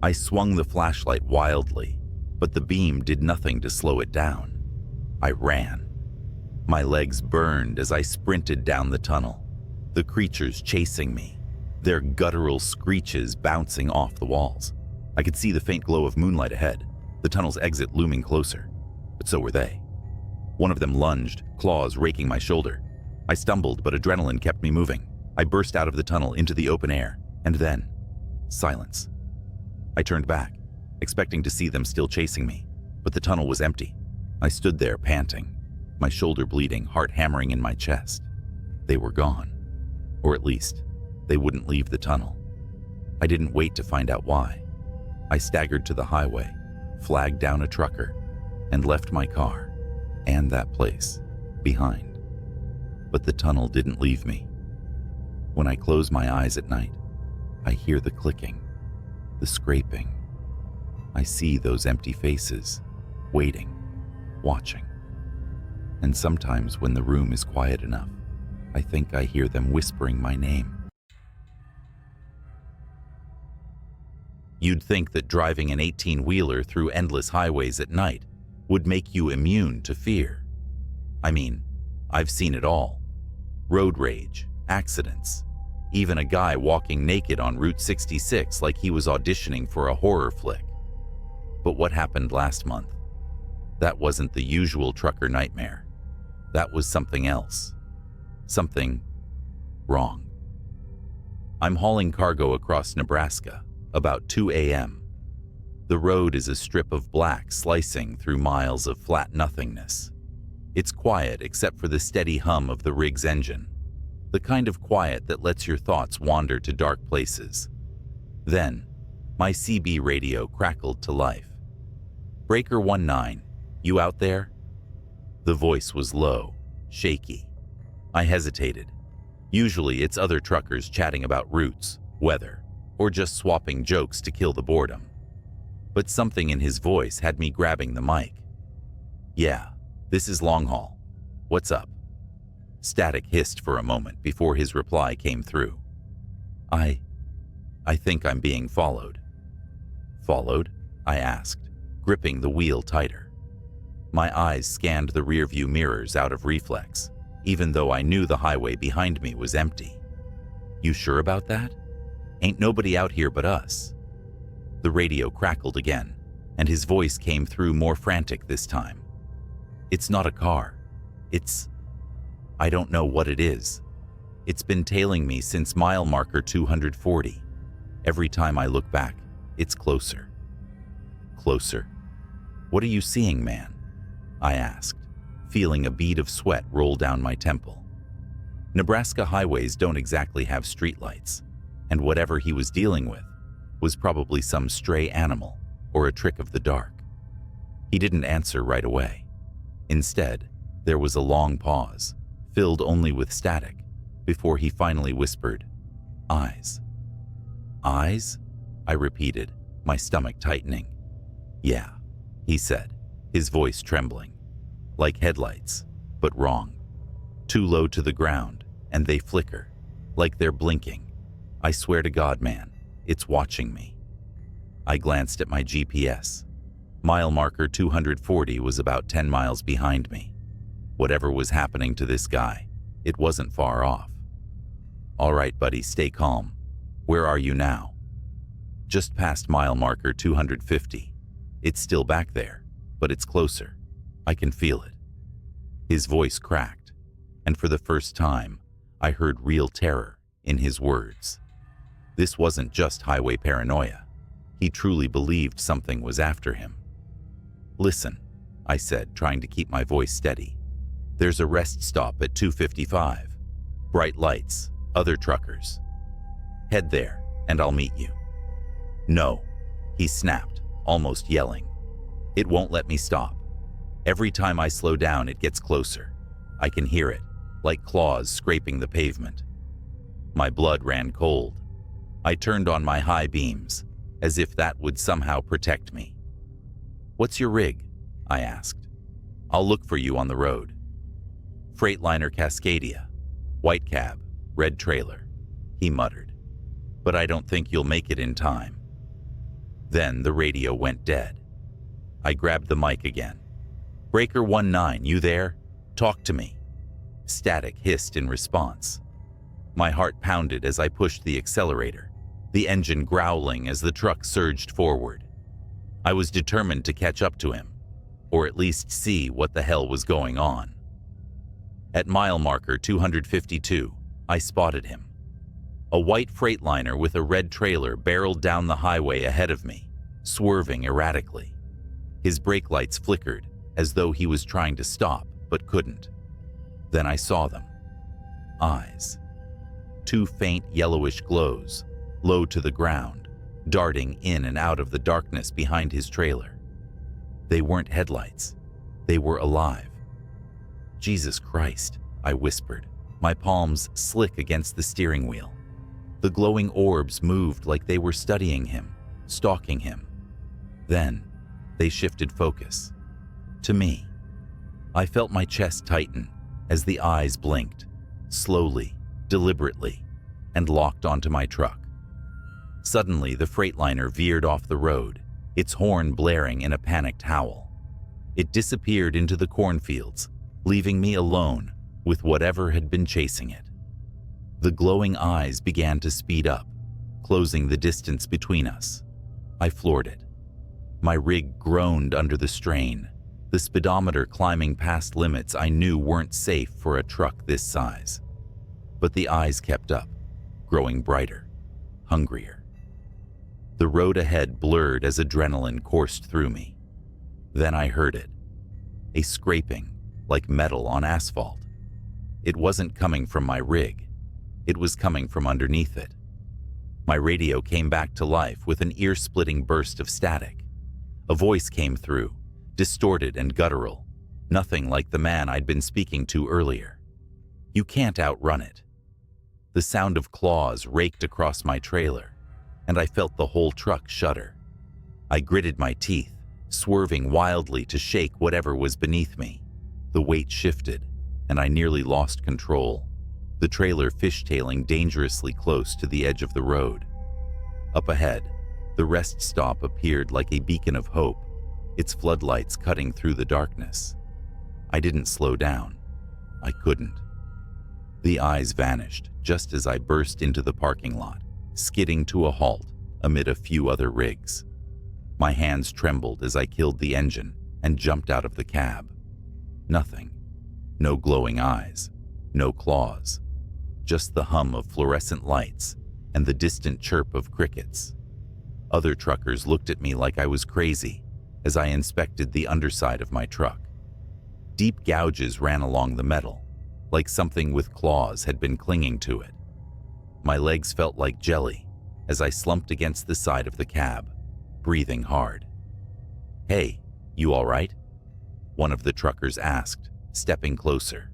[SPEAKER 1] I swung the flashlight wildly, but the beam did nothing to slow it down. I ran. My legs burned as I sprinted down the tunnel, The creatures chasing me, their guttural screeches bouncing off the walls. I could see the faint glow of moonlight ahead, the tunnel's exit looming closer, but so were they. One of them lunged, claws raking my shoulder. I stumbled, but adrenaline kept me moving. I burst out of the tunnel into the open air, and then silence. I turned back, expecting to see them still chasing me, but the tunnel was empty. I stood there panting, my shoulder bleeding, heart hammering in my chest. They were gone, or at least, they wouldn't leave the tunnel. I didn't wait to find out why. I staggered to the highway, flagged down a trucker, and left my car, and that place, behind. But the tunnel didn't leave me. When I close my eyes at night, I hear the clicking, the scraping. I see those empty faces, waiting, watching. And sometimes when the room is quiet enough, I think I hear them whispering my name. You'd think that driving an 18-wheeler through endless highways at night would make you immune to fear. I mean, I've seen it all. Road rage, accidents, even a guy walking naked on Route 66 like he was auditioning for a horror flick. But what happened last month? That wasn't the usual trucker nightmare. That was something else. Something wrong. I'm hauling cargo across Nebraska, about 2 a.m. The road is a strip of black slicing through miles of flat nothingness. It's quiet except for the steady hum of the rig's engine, the kind of quiet that lets your thoughts wander to dark places. Then, my CB radio crackled to life. "Breaker 19, you out there?" The voice was low, shaky. I hesitated. Usually it's other truckers chatting about routes, weather, or just swapping jokes to kill the boredom. But something in his voice had me grabbing the mic. "Yeah, this is Long Haul. What's up?" Static hissed for a moment before his reply came through. I think I'm being followed." "Followed?" I asked, gripping the wheel tighter. My eyes scanned the rearview mirrors out of reflex, even though I knew the highway behind me was empty. "You sure about that? Ain't nobody out here but us." The radio crackled again, and his voice came through more frantic this time. "It's not a car. I don't know what it is. It's been tailing me since mile marker 240. Every time I look back, it's closer." "Closer? What are you seeing, man?" I asked, feeling a bead of sweat roll down my temple. Nebraska highways don't exactly have streetlights, and whatever he was dealing with was probably some stray animal or a trick of the dark. He didn't answer right away. Instead, there was a long pause, filled only with static, before he finally whispered, "Eyes." "Eyes?" I repeated, my stomach tightening. "Yeah," he said, his voice trembling. "Like headlights, but wrong. Too low to the ground, and they flicker, like they're blinking. I swear to God, man, it's watching me." I glanced at my GPS. Mile marker 240 was about 10 miles behind me. Whatever was happening to this guy, it wasn't far off. "All right, buddy, stay calm. Where are you now?" "Just past mile marker 250. It's still back there, but it's closer. I can feel it." His voice cracked, and for the first time, I heard real terror in his words. This wasn't just highway paranoia. He truly believed something was after him. "Listen," I said, trying to keep my voice steady. "There's a rest stop at 255. Bright lights, other truckers. Head there, and I'll meet you." "No," he snapped, almost yelling. "It won't let me stop. Every time I slow down, it gets closer. I can hear it, like claws scraping the pavement." My blood ran cold. I turned on my high beams, as if that would somehow protect me. "What's your rig?" I asked. "I'll look for you on the road." "Freightliner Cascadia. White cab, red trailer," he muttered. "But I don't think you'll make it in time." Then the radio went dead. I grabbed the mic again. "Breaker 19, you there? Talk to me." Static hissed in response. My heart pounded as I pushed the accelerator, the engine growling as the truck surged forward. I was determined to catch up to him, or at least see what the hell was going on. At mile marker 252, I spotted him. A white Freightliner with a red trailer barreled down the highway ahead of me, swerving erratically. His brake lights flickered as though he was trying to stop but couldn't. Then I saw them. Eyes. Two faint yellowish glows, low to the ground, darting in and out of the darkness behind his trailer. They weren't headlights. They were alive. "Jesus Christ," I whispered, my palms slick against the steering wheel. The glowing orbs moved like they were studying him, stalking him. Then, they shifted focus. To me. I felt my chest tighten as the eyes blinked, slowly, deliberately, and locked onto my truck. Suddenly, the Freightliner veered off the road, its horn blaring in a panicked howl. It disappeared into the cornfields, leaving me alone with whatever had been chasing it. The glowing eyes began to speed up, closing the distance between us. I floored it. My rig groaned under the strain, the speedometer climbing past limits I knew weren't safe for a truck this size. But the eyes kept up, growing brighter, hungrier. The road ahead blurred as adrenaline coursed through me. Then I heard it. A scraping, like metal on asphalt. It wasn't coming from my rig. It was coming from underneath it. My radio came back to life with an ear-splitting burst of static. A voice came through, distorted and guttural, nothing like the man I'd been speaking to earlier. "You can't outrun it." The sound of claws raked across my trailer, and I felt the whole truck shudder. I gritted my teeth, swerving wildly to shake whatever was beneath me. The weight shifted, and I nearly lost control, the trailer fishtailing dangerously close to the edge of the road. Up ahead, the rest stop appeared like a beacon of hope, its floodlights cutting through the darkness. I didn't slow down. I couldn't. The eyes vanished just as I burst into the parking lot, skidding to a halt amid a few other rigs. My hands trembled as I killed the engine and jumped out of the cab. Nothing. No glowing eyes. No claws. Just the hum of fluorescent lights and the distant chirp of crickets. Other truckers looked at me like I was crazy as I inspected the underside of my truck. Deep gouges ran along the metal, like something with claws had been clinging to it. My legs felt like jelly as I slumped against the side of the cab, breathing hard. "Hey, you all right?" one of the truckers asked, stepping closer.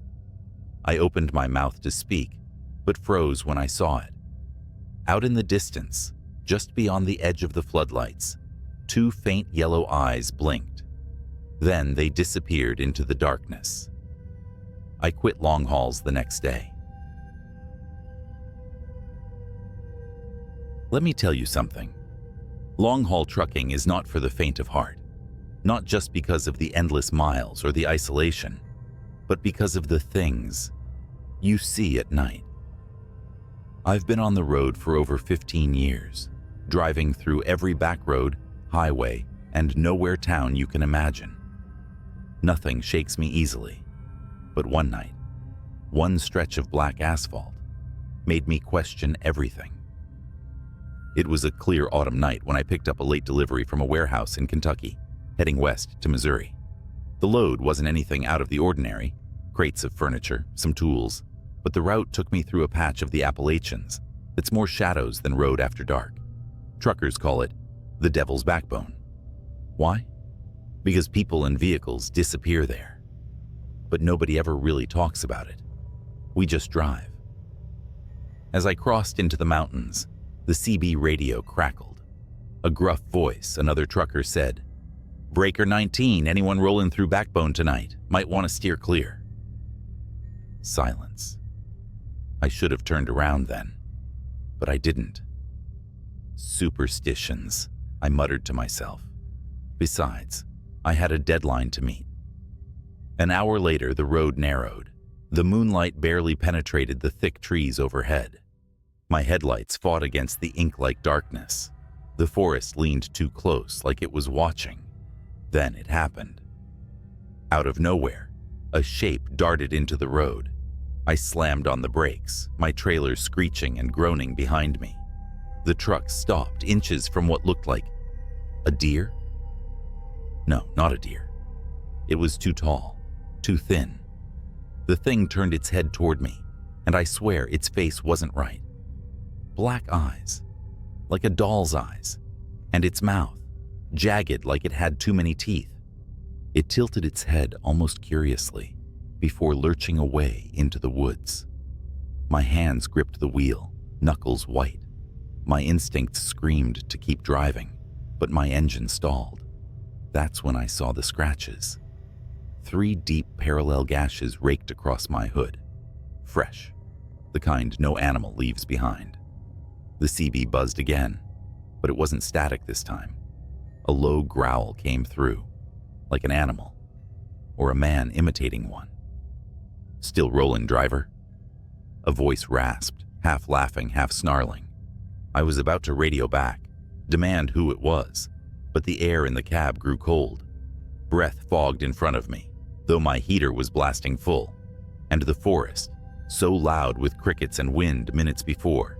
[SPEAKER 1] I opened my mouth to speak, but froze when I saw it. Out in the distance, just beyond the edge of the floodlights, two faint yellow eyes blinked. Then they disappeared into the darkness. I quit long hauls the next day. Let me tell you something. Long-haul trucking is not for the faint of heart, not just because of the endless miles or the isolation, but because of the things you see at night. I've been on the road for over 15 years, driving through every back road, highway, and nowhere town you can imagine. Nothing shakes me easily, but one night, one stretch of black asphalt made me question everything. It was a clear autumn night when I picked up a late delivery from a warehouse in Kentucky, heading west to Missouri. The load wasn't anything out of the ordinary, crates of furniture, some tools, but the route took me through a patch of the Appalachians that's more shadows than road after dark. Truckers call it the Devil's Backbone. Why? Because people and vehicles disappear there. But nobody ever really talks about it. We just drive. As I crossed into the mountains, the CB radio crackled. A gruff voice, another trucker said, "Breaker 19, anyone rolling through Backbone tonight might want to steer clear." Silence. I should have turned around then, but I didn't. Superstitions, I muttered to myself. Besides, I had a deadline to meet. An hour later, the road narrowed. The moonlight barely penetrated the thick trees overhead. My headlights fought against the ink-like darkness. The forest leaned too close, like it was watching. Then it happened. Out of nowhere, a shape darted into the road. I slammed on the brakes, my trailer screeching and groaning behind me. The truck stopped inches from what looked like a deer? No, not a deer. It was too tall, too thin. The thing turned its head toward me, and I swear its face wasn't right. Black eyes, like a doll's eyes, and its mouth, jagged like it had too many teeth. It tilted its head almost curiously before lurching away into the woods. My hands gripped the wheel, knuckles white. My instincts screamed to keep driving, but my engine stalled. That's when I saw the scratches. 3 deep parallel gashes raked across my hood. Fresh, the kind no animal leaves behind. The CB buzzed again, but it wasn't static this time. A low growl came through, like an animal, or a man imitating one. "Still rolling, driver?" A voice rasped, half laughing, half snarling. I was about to radio back, demand who it was, but the air in the cab grew cold. Breath fogged in front of me, though my heater was blasting full, and the forest, so loud with crickets and wind minutes before,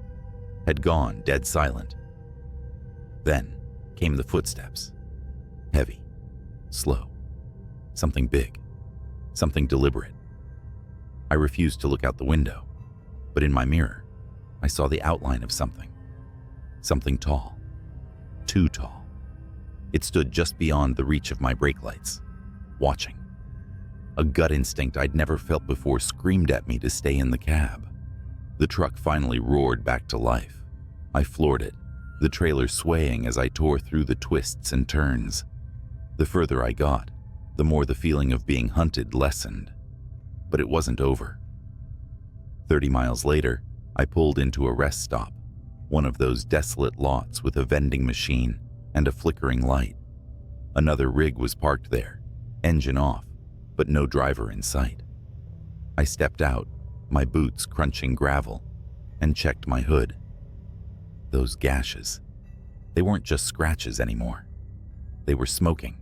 [SPEAKER 1] had gone dead silent. Then came the footsteps. Heavy, slow, something big, something deliberate. I refused to look out the window, but in my mirror, I saw the outline of something. Something tall, too tall. It stood just beyond the reach of my brake lights, watching. A gut instinct I'd never felt before screamed at me to stay in the cab. The truck finally roared back to life. I floored it, the trailer swaying as I tore through the twists and turns. The further I got, the more the feeling of being hunted lessened. But it wasn't over. 30 miles later, I pulled into a rest stop, one of those desolate lots with a vending machine and a flickering light. Another rig was parked there, engine off, but no driver in sight. I stepped out, my boots crunching gravel, and checked my hood. Those gashes, they weren't just scratches anymore. They were smoking,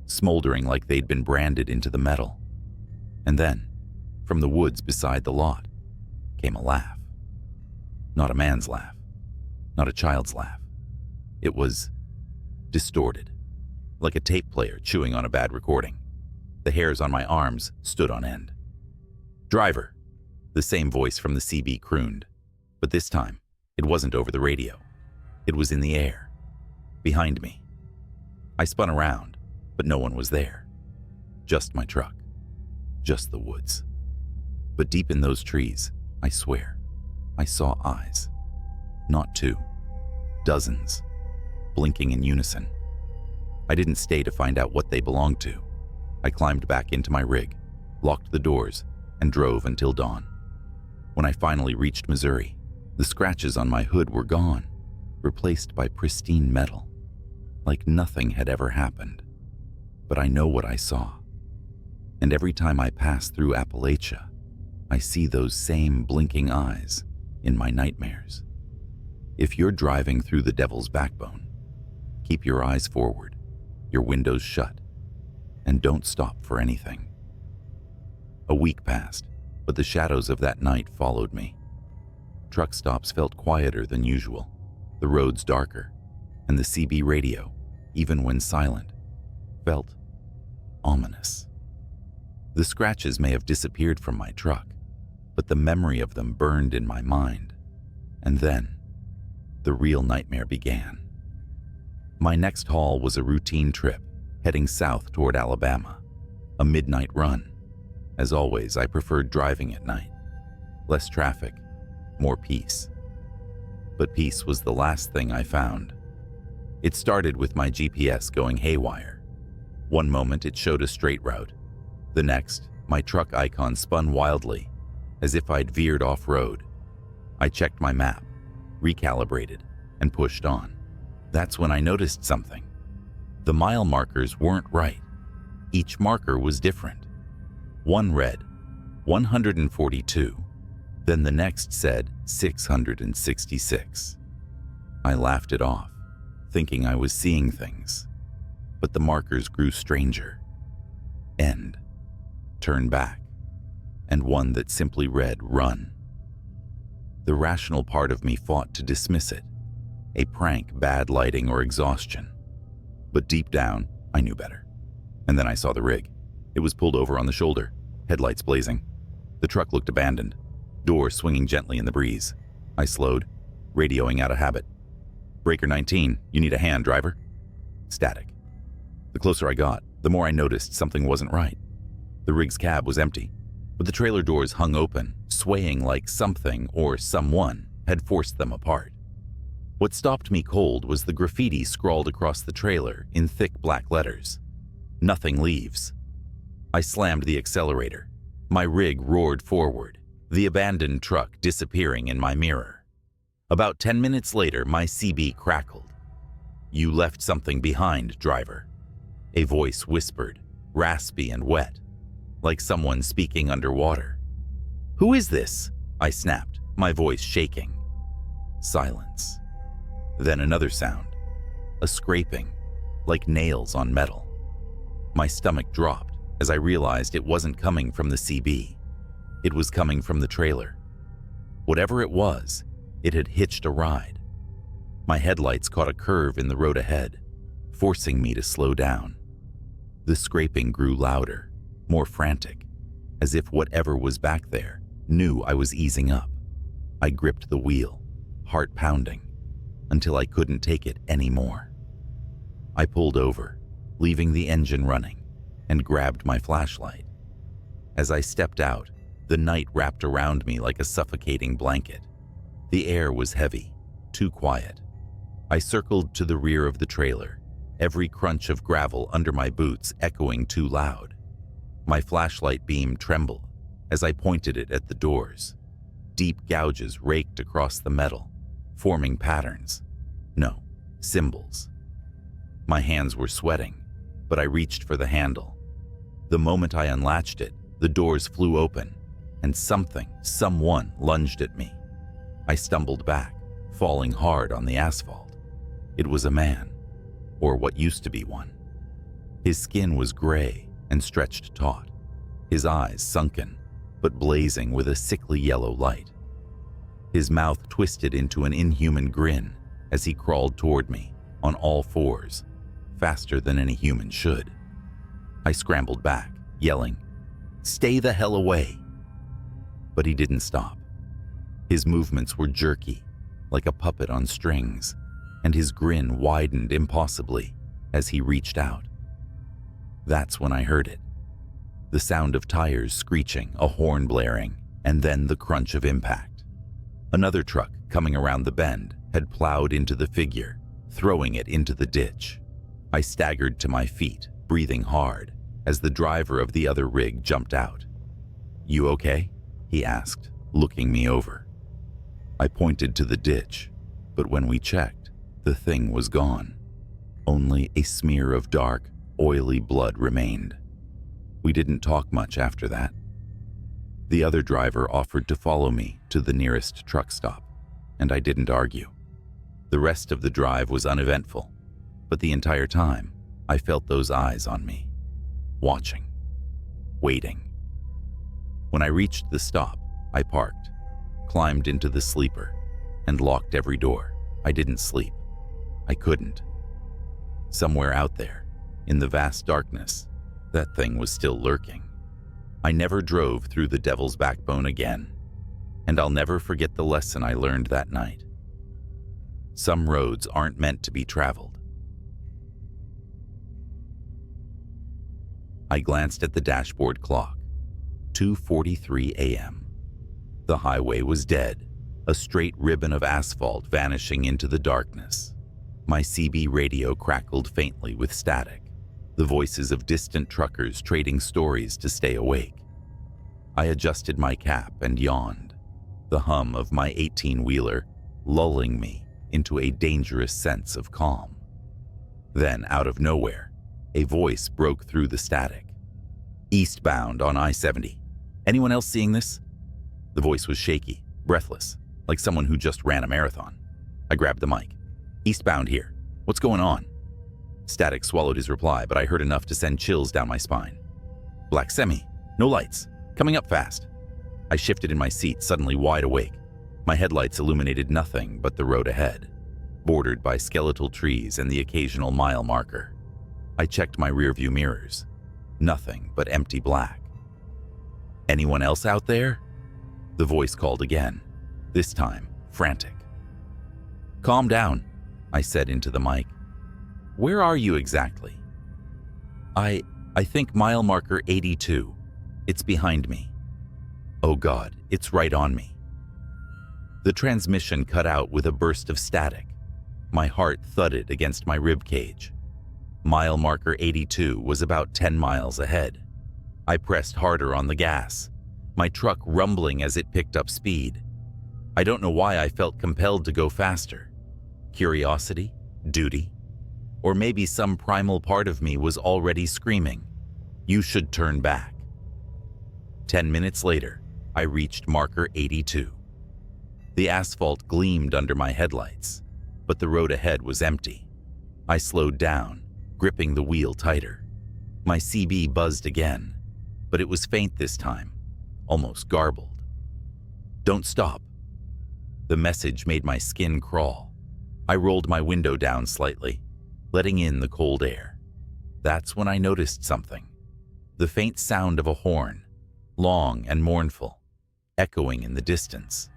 [SPEAKER 1] smoldering like they'd been branded into the metal. And then, from the woods beside the lot, came a laugh. Not a man's laugh, not a child's laugh. It was distorted, like a tape player chewing on a bad recording. The hairs on my arms stood on end. "Driver," the same voice from the CB crooned, but this time, it wasn't over the radio. It was in the air, behind me. I spun around, but no one was there. Just my truck, just the woods. But deep in those trees, I swear, I saw eyes. Not 2, dozens, blinking in unison. I didn't stay to find out what they belonged to. I climbed back into my rig, locked the doors, and drove until dawn. When I finally reached Missouri, the scratches on my hood were gone, replaced by pristine metal, like nothing had ever happened. But I know what I saw. And every time I pass through Appalachia, I see those same blinking eyes in my nightmares. If you're driving through the Devil's Backbone, keep your eyes forward, your windows shut, and don't stop for anything. A week passed, but the shadows of that night followed me. Truck stops felt quieter than usual, the roads darker, and the CB radio, even when silent, felt ominous. The scratches may have disappeared from my truck, but the memory of them burned in my mind. And then, the real nightmare began. My next haul was a routine trip, heading south toward Alabama, a midnight run. As always, I preferred driving at night. Less traffic, more peace. But peace was the last thing I found. It started with my GPS going haywire. One moment it showed a straight route. The next, my truck icon spun wildly, as if I'd veered off-road. I checked my map, recalibrated, and pushed on. That's when I noticed something. The mile markers weren't right. Each marker was different. One read 142. Then the next said 666. I laughed it off, thinking I was seeing things. But the markers grew stranger. End. Turn back. And one that simply read run. The rational part of me fought to dismiss it. A prank, bad lighting, or exhaustion. But deep down, I knew better. And then I saw the rig. It was pulled over on the shoulder, headlights blazing. The truck looked abandoned, door swinging gently in the breeze. I slowed, radioing out of habit. Breaker 19, you need a hand, driver. Static. The closer I got, the more I noticed something wasn't right. The rig's cab was empty, but the trailer doors hung open, swaying like something or someone had forced them apart. What stopped me cold was the graffiti scrawled across the trailer in thick black letters. Nothing leaves. I slammed the accelerator. My rig roared forward, the abandoned truck disappearing in my mirror. About 10 minutes later, my CB crackled. You left something behind, driver. A voice whispered, raspy and wet, like someone speaking underwater. Who is this? I snapped, my voice shaking. Silence. Then another sound, a scraping, like nails on metal. My stomach dropped as I realized it wasn't coming from the CB. It was coming from the trailer. Whatever it was, it had hitched a ride. My headlights caught a curve in the road ahead, forcing me to slow down. The scraping grew louder, more frantic, as if whatever was back there knew I was easing up. I gripped the wheel, heart pounding, until I couldn't take it anymore. I pulled over, leaving the engine running, and grabbed my flashlight. As I stepped out, the night wrapped around me like a suffocating blanket. The air was heavy, too quiet. I circled to the rear of the trailer, every crunch of gravel under my boots echoing too loud. My flashlight beam trembled as I pointed it at the doors. Deep gouges raked across the metal, forming patterns. No, symbols. My hands were sweating, but I reached for the handle. The moment I unlatched it, the doors flew open, and someone lunged at me. I stumbled back, falling hard on the asphalt. It was a man, or what used to be one. His skin was gray and stretched taut, his eyes sunken, but blazing with a sickly yellow light. His mouth twisted into an inhuman grin as he crawled toward me on all fours, faster than any human should. I scrambled back, yelling, "Stay the hell away!" But he didn't stop. His movements were jerky, like a puppet on strings, and his grin widened impossibly as he reached out. That's when I heard it. The sound of tires screeching, a horn blaring, and then the crunch of impact. Another truck coming around the bend had plowed into the figure, throwing it into the ditch. I staggered to my feet, breathing hard, as the driver of the other rig jumped out. "You okay?" he asked, looking me over. I pointed to the ditch, but when we checked, the thing was gone. Only a smear of dark, oily blood remained. We didn't talk much after that. The other driver offered to follow me to the nearest truck stop, and I didn't argue. The rest of the drive was uneventful, but the entire time, I felt those eyes on me, watching, waiting. When I reached the stop, I parked, climbed into the sleeper, and locked every door. I didn't sleep. I couldn't. Somewhere out there, in the vast darkness, that thing was still lurking. I never drove through the Devil's Backbone again, and I'll never forget the lesson I learned that night. Some roads aren't meant to be traveled. I glanced at the dashboard clock. 2:43 a.m. The highway was dead, a straight ribbon of asphalt vanishing into the darkness. My CB radio crackled faintly with static, the voices of distant truckers trading stories to stay awake. I adjusted my cap and yawned, the hum of my 18-wheeler lulling me into a dangerous sense of calm. Then, out of nowhere, a voice broke through the static. "Eastbound on I-70. Anyone else seeing this? The voice was shaky, breathless, like someone who just ran a marathon. I grabbed the mic. Eastbound here. What's going on? Static swallowed his reply, but I heard enough to send chills down my spine. Black semi. No lights. Coming up fast. I shifted in my seat, suddenly wide awake. My headlights illuminated nothing but the road ahead, bordered by skeletal trees and the occasional mile marker. I checked my rearview mirrors. Nothing but empty black. Anyone else out there? The voice called again, this time frantic. Calm down, I said into the mic. Where are you exactly? I think mile marker 82. It's behind me. Oh God, it's right on me. The transmission cut out with a burst of static. My heart thudded against my rib cage. Mile marker 82 was about 10 miles ahead. I pressed harder on the gas, my truck rumbling as it picked up speed. I don't know why I felt compelled to go faster. Curiosity? Duty? Or maybe some primal part of me was already screaming, "You should turn back." 10 minutes later, I reached marker 82. The asphalt gleamed under my headlights, but the road ahead was empty. I slowed down, gripping the wheel tighter. My CB buzzed again, but it was faint this time, almost garbled. Don't stop. The message made my skin crawl. I rolled my window down slightly, letting in the cold air. That's when I noticed something. The faint sound of a horn, long and mournful, echoing in the distance.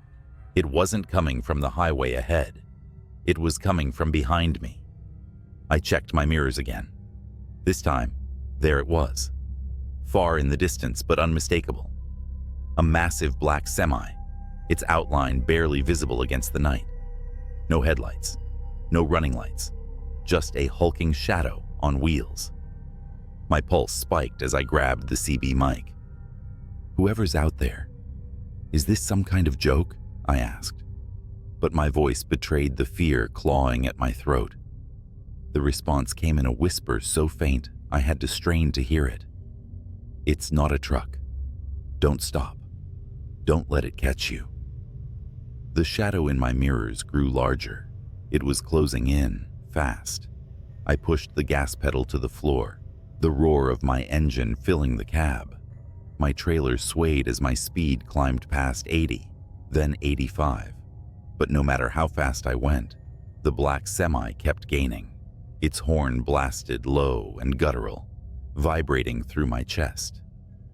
[SPEAKER 1] It wasn't coming from the highway ahead. It was coming from behind me. I checked my mirrors again. This time, there it was. Far in the distance, but unmistakable. A massive black semi, its outline barely visible against the night. No headlights, no running lights, just a hulking shadow on wheels. My pulse spiked as I grabbed the CB mic. Whoever's out there, is this some kind of joke? I asked. But my voice betrayed the fear clawing at my throat. The response came in a whisper so faint I had to strain to hear it. It's not a truck. Don't stop. Don't let it catch you. The shadow in my mirrors grew larger. It was closing in, fast. I pushed the gas pedal to the floor, the roar of my engine filling the cab. My trailer swayed as my speed climbed past 80, then 85. But no matter how fast I went, the black semi kept gaining. Its horn blasted low and guttural, vibrating through my chest.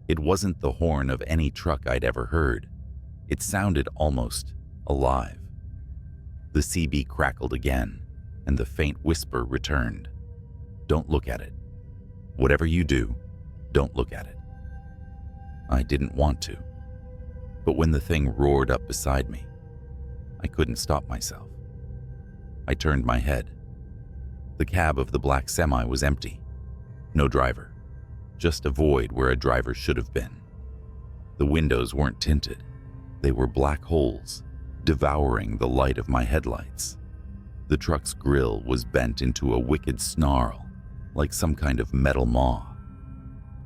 [SPEAKER 1] It wasn't the horn of any truck I'd ever heard. It sounded almost alive. The CB crackled again, and the faint whisper returned. Don't look at it. Whatever you do, don't look at it. I didn't want to. But when the thing roared up beside me, I couldn't stop myself. I turned my head. The cab of the black semi was empty. No driver. Just a void where a driver should have been. The windows weren't tinted. They were black holes, devouring the light of my headlights. The truck's grille was bent into a wicked snarl, like some kind of metal maw.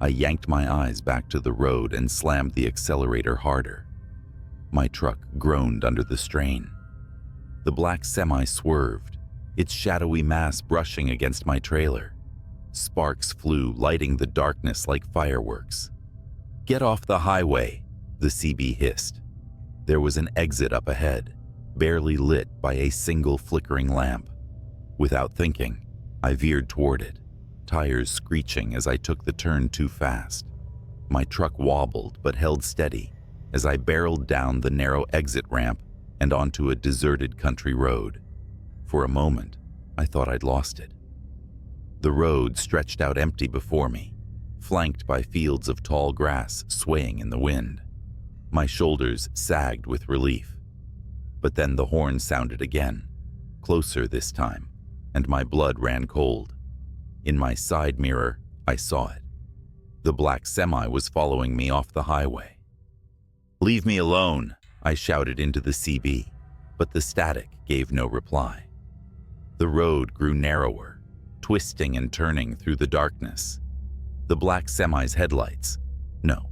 [SPEAKER 1] I yanked my eyes back to the road and slammed the accelerator harder. My truck groaned under the strain. The black semi swerved, its shadowy mass brushing against my trailer. Sparks flew, lighting the darkness like fireworks. Get off the highway, the CB hissed. There was an exit up ahead, barely lit by a single flickering lamp. Without thinking, I veered toward it, tires screeching as I took the turn too fast. My truck wobbled but held steady as I barreled down the narrow exit ramp and onto a deserted country road. For a moment, I thought I'd lost it. The road stretched out empty before me, flanked by fields of tall grass swaying in the wind. My shoulders sagged with relief. But then the horn sounded again, closer this time, and my blood ran cold. In my side mirror, I saw it. The black semi was following me off the highway. "Leave me alone," I shouted into the CB, but the static gave no reply. The road grew narrower, twisting and turning through the darkness. The black semi's headlights, no,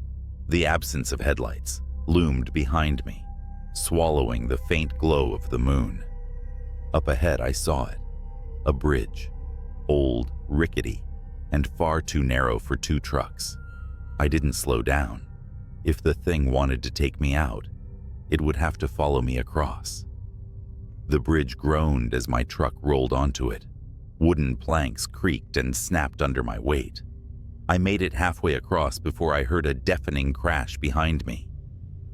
[SPEAKER 1] The absence of headlights loomed behind me, swallowing the faint glow of the moon. Up ahead I saw it, a bridge, old, rickety, and far too narrow for 2 trucks. I didn't slow down. If the thing wanted to take me out, it would have to follow me across. The bridge groaned as my truck rolled onto it. Wooden planks creaked and snapped under my weight. I made it halfway across before I heard a deafening crash behind me.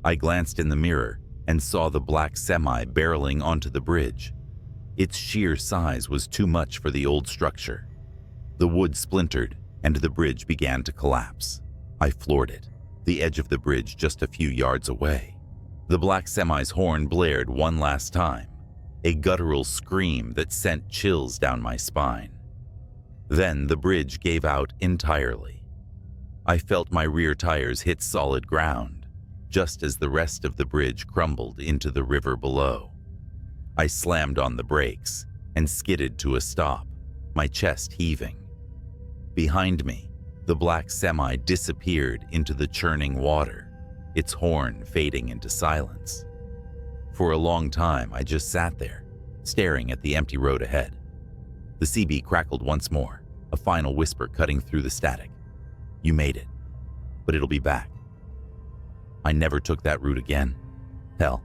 [SPEAKER 1] I glanced in the mirror and saw the black semi barreling onto the bridge. Its sheer size was too much for the old structure. The wood splintered and the bridge began to collapse. I floored it, the edge of the bridge just a few yards away. The black semi's horn blared one last time, a guttural scream that sent chills down my spine. Then the bridge gave out entirely. I felt my rear tires hit solid ground, just as the rest of the bridge crumbled into the river below. I slammed on the brakes and skidded to a stop, my chest heaving. Behind me, the black semi disappeared into the churning water, its horn fading into silence. For a long time, I just sat there, staring at the empty road ahead. The CB crackled once more, a final whisper cutting through the static. You made it, but it'll be back. I never took that route again. Hell,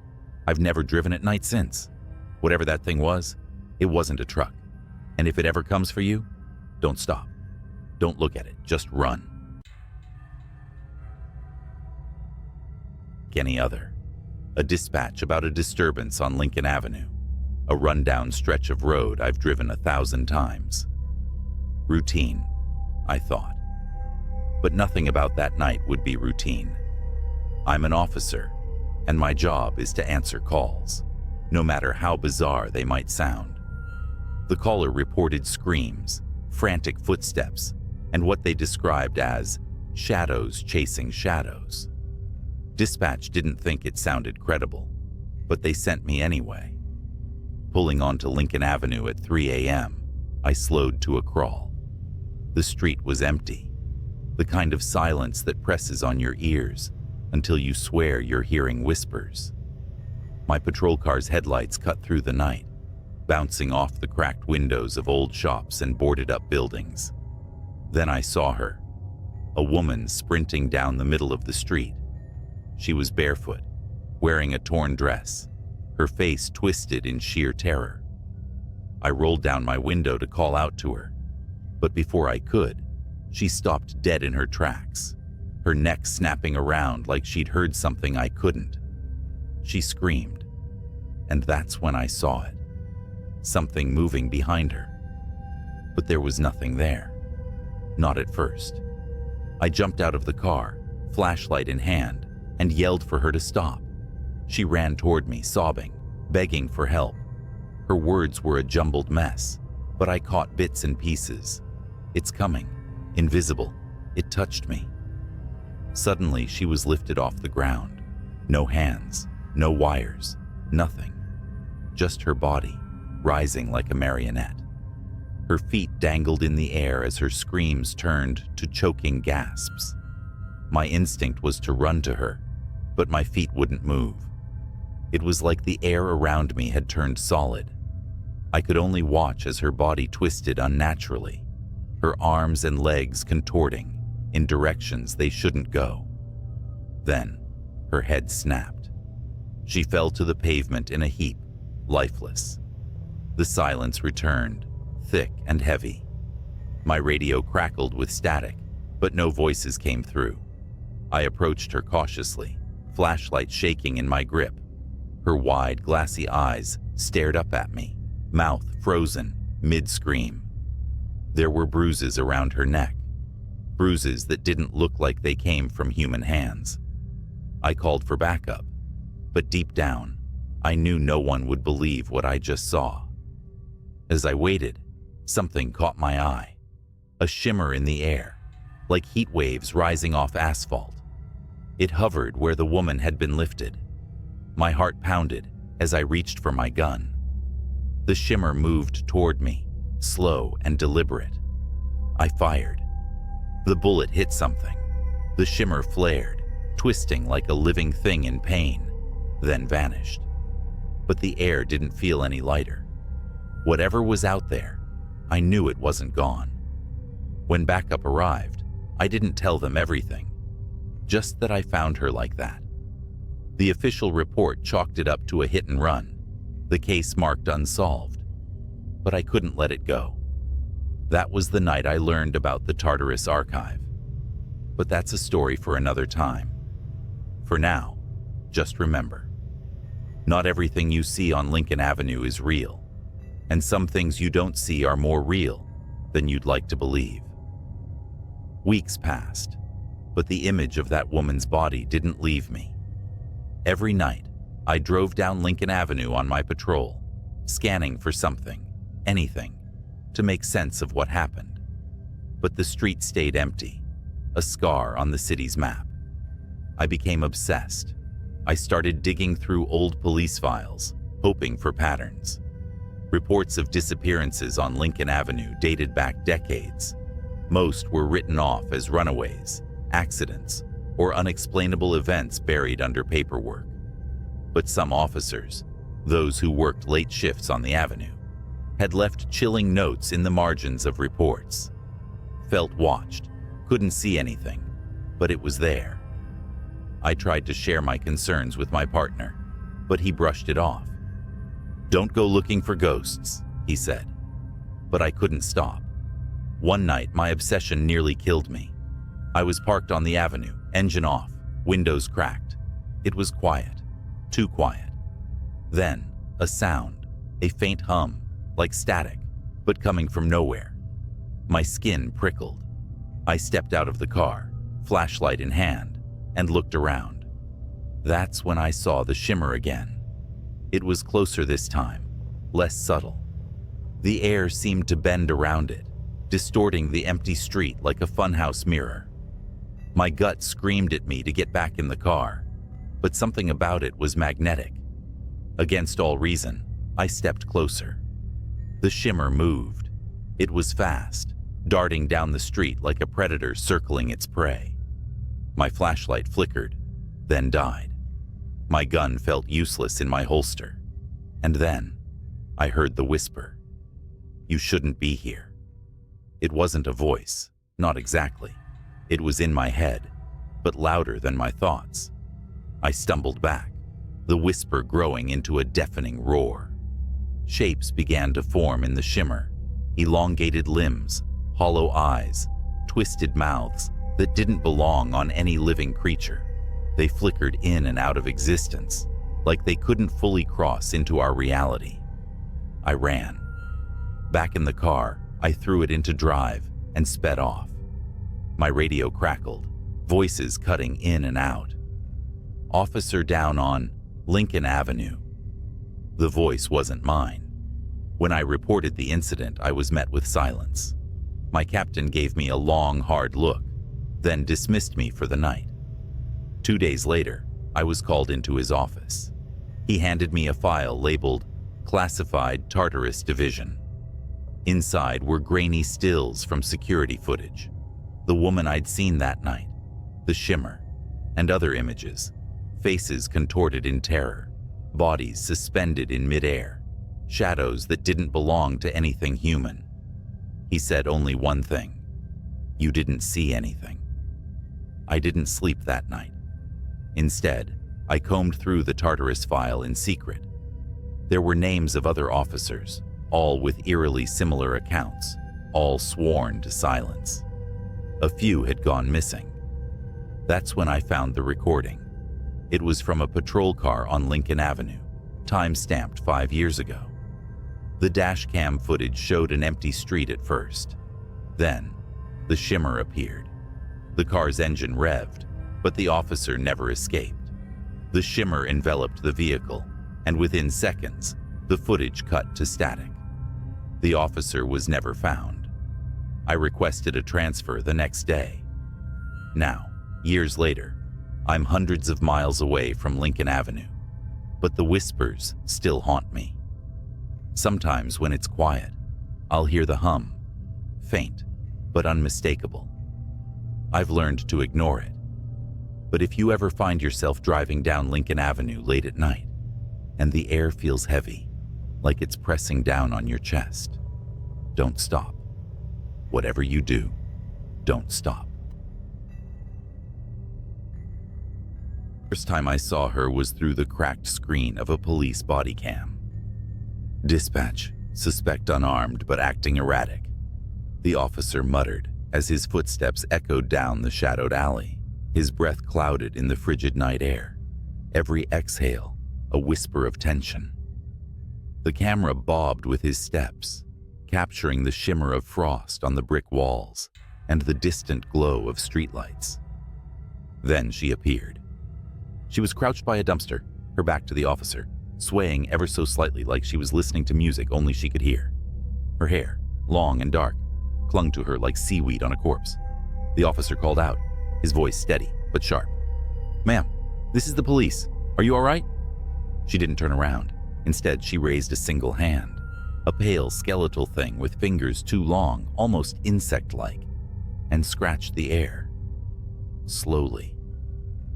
[SPEAKER 1] I've never driven at night since. Whatever that thing was, it wasn't a truck. And if it ever comes for you, don't stop. Don't look at it, just run. Any other. A dispatch about a disturbance on Lincoln Avenue. A rundown stretch of road I've driven 1,000 times. Routine, I thought. But nothing about that night would be routine. I'm an officer, and my job is to answer calls, no matter how bizarre they might sound. The caller reported screams, frantic footsteps, and what they described as shadows chasing shadows. Dispatch didn't think it sounded credible, but they sent me anyway. Pulling onto Lincoln Avenue at 3 a.m., I slowed to a crawl. The street was empty, the kind of silence that presses on your ears until you swear you're hearing whispers. My patrol car's headlights cut through the night, bouncing off the cracked windows of old shops and boarded-up buildings. Then I saw her, a woman sprinting down the middle of the street. She was barefoot, wearing a torn dress, her face twisted in sheer terror. I rolled down my window to call out to her, but before I could, she stopped dead in her tracks, her neck snapping around like she'd heard something I couldn't. She screamed, and that's when I saw it, something moving behind her. But there was nothing there, not at first. I jumped out of the car, flashlight in hand, and yelled for her to stop. She ran toward me, sobbing, begging for help. Her words were a jumbled mess, but I caught bits and pieces. It's coming, invisible. It touched me. Suddenly, she was lifted off the ground. No hands, no wires, nothing. Just her body, rising like a marionette. Her feet dangled in the air as her screams turned to choking gasps. My instinct was to run to her, but my feet wouldn't move. It was like the air around me had turned solid. I could only watch as her body twisted unnaturally, her arms and legs contorting in directions they shouldn't go. Then, her head snapped. She fell to the pavement in a heap, lifeless. The silence returned, thick and heavy. My radio crackled with static, but no voices came through. I approached her cautiously, flashlight shaking in my grip. Her wide, glassy eyes stared up at me, mouth frozen, mid-scream. There were bruises around her neck, bruises that didn't look like they came from human hands. I called for backup, but deep down, I knew no one would believe what I just saw. As I waited, something caught my eye, a shimmer in the air, like heat waves rising off asphalt. It hovered where the woman had been lifted. My heart pounded as I reached for my gun. The shimmer moved toward me, slow and deliberate. I fired. The bullet hit something. The shimmer flared, twisting like a living thing in pain, then vanished. But the air didn't feel any lighter. Whatever was out there, I knew it wasn't gone. When backup arrived, I didn't tell them everything, just that I found her like that. The official report chalked it up to a hit and run, the case marked unsolved. But I couldn't let it go. That was the night I learned about the Tartarus Archive. But that's a story for another time. For now, just remember, not everything you see on Lincoln Avenue is real, and some things you don't see are more real than you'd like to believe. Weeks passed, but the image of that woman's body didn't leave me. Every night, I drove down Lincoln Avenue on my patrol, scanning for something, anything, to make sense of what happened. But the street stayed empty, a scar on the city's map. I became obsessed. I started digging through old police files, hoping for patterns. Reports of disappearances on Lincoln Avenue dated back decades. Most were written off as runaways, accidents, or unexplainable events buried under paperwork. But some officers, those who worked late shifts on the avenue, had left chilling notes in the margins of reports. Felt watched, couldn't see anything, but it was there. I tried to share my concerns with my partner, but he brushed it off. "Don't go looking for ghosts," he said. But I couldn't stop. One night, my obsession nearly killed me. I was parked on the avenue, engine off, windows cracked. It was quiet, too quiet. Then, a sound, a faint hum, like static, but coming from nowhere. My skin prickled. I stepped out of the car, flashlight in hand, and looked around. That's when I saw the shimmer again. It was closer this time, less subtle. The air seemed to bend around it, distorting the empty street like a funhouse mirror. My gut screamed at me to get back in the car, but something about it was magnetic. Against all reason, I stepped closer. The shimmer moved. It was fast, darting down the street like a predator circling its prey. My flashlight flickered, then died. My gun felt useless in my holster. And then, I heard the whisper, "You shouldn't be here." It wasn't a voice, not exactly. It was in my head, but louder than my thoughts. I stumbled back, the whisper growing into a deafening roar. Shapes began to form in the shimmer, elongated limbs, hollow eyes, twisted mouths that didn't belong on any living creature. They flickered in and out of existence, like they couldn't fully cross into our reality. I ran. Back in the car, I threw it into drive and sped off. My radio crackled, voices cutting in and out. "Officer down on Lincoln Avenue." The voice wasn't mine. When I reported the incident, I was met with silence. My captain gave me a long, hard look, then dismissed me for the night. 2 days later, I was called into his office. He handed me a file labeled Classified Tartarus Division. Inside were grainy stills from security footage, the woman I'd seen that night, the shimmer, and other images, faces contorted in terror, bodies suspended in midair, shadows that didn't belong to anything human. He said only one thing: "You didn't see anything." I didn't sleep that night. Instead, I combed through the Tartarus file in secret. There were names of other officers, all with eerily similar accounts, all sworn to silence. A few had gone missing. That's when I found the recording. It was from a patrol car on Lincoln Avenue, time-stamped 5 years ago. The dash cam footage showed an empty street at first. Then, the shimmer appeared. The car's engine revved, but the officer never escaped. The shimmer enveloped the vehicle, and within seconds, the footage cut to static. The officer was never found. I requested a transfer the next day. Now, years later, I'm hundreds of miles away from Lincoln Avenue, but the whispers still haunt me. Sometimes when it's quiet, I'll hear the hum, faint but unmistakable. I've learned to ignore it. But if you ever find yourself driving down Lincoln Avenue late at night, and the air feels heavy, like it's pressing down on your chest, don't stop. Whatever you do, don't stop. First time I saw her was through the cracked screen of a police body cam. Dispatch, suspect unarmed but acting erratic. The officer muttered as his footsteps echoed down the shadowed alley, his breath clouded in the frigid night air, every exhale a whisper of tension. The camera bobbed with his steps, capturing the shimmer of frost on the brick walls and the distant glow of streetlights. Then she appeared. She was crouched by a dumpster, her back to the officer, swaying ever so slightly like she was listening to music only she could hear. Her hair, long and dark, clung to her like seaweed on a corpse. The officer called out, his voice steady but sharp. "Ma'am, this is the police. Are you all right?" She didn't turn around. Instead, she raised a single hand, a pale skeletal thing with fingers too long, almost insect-like, and scratched the air. Slowly,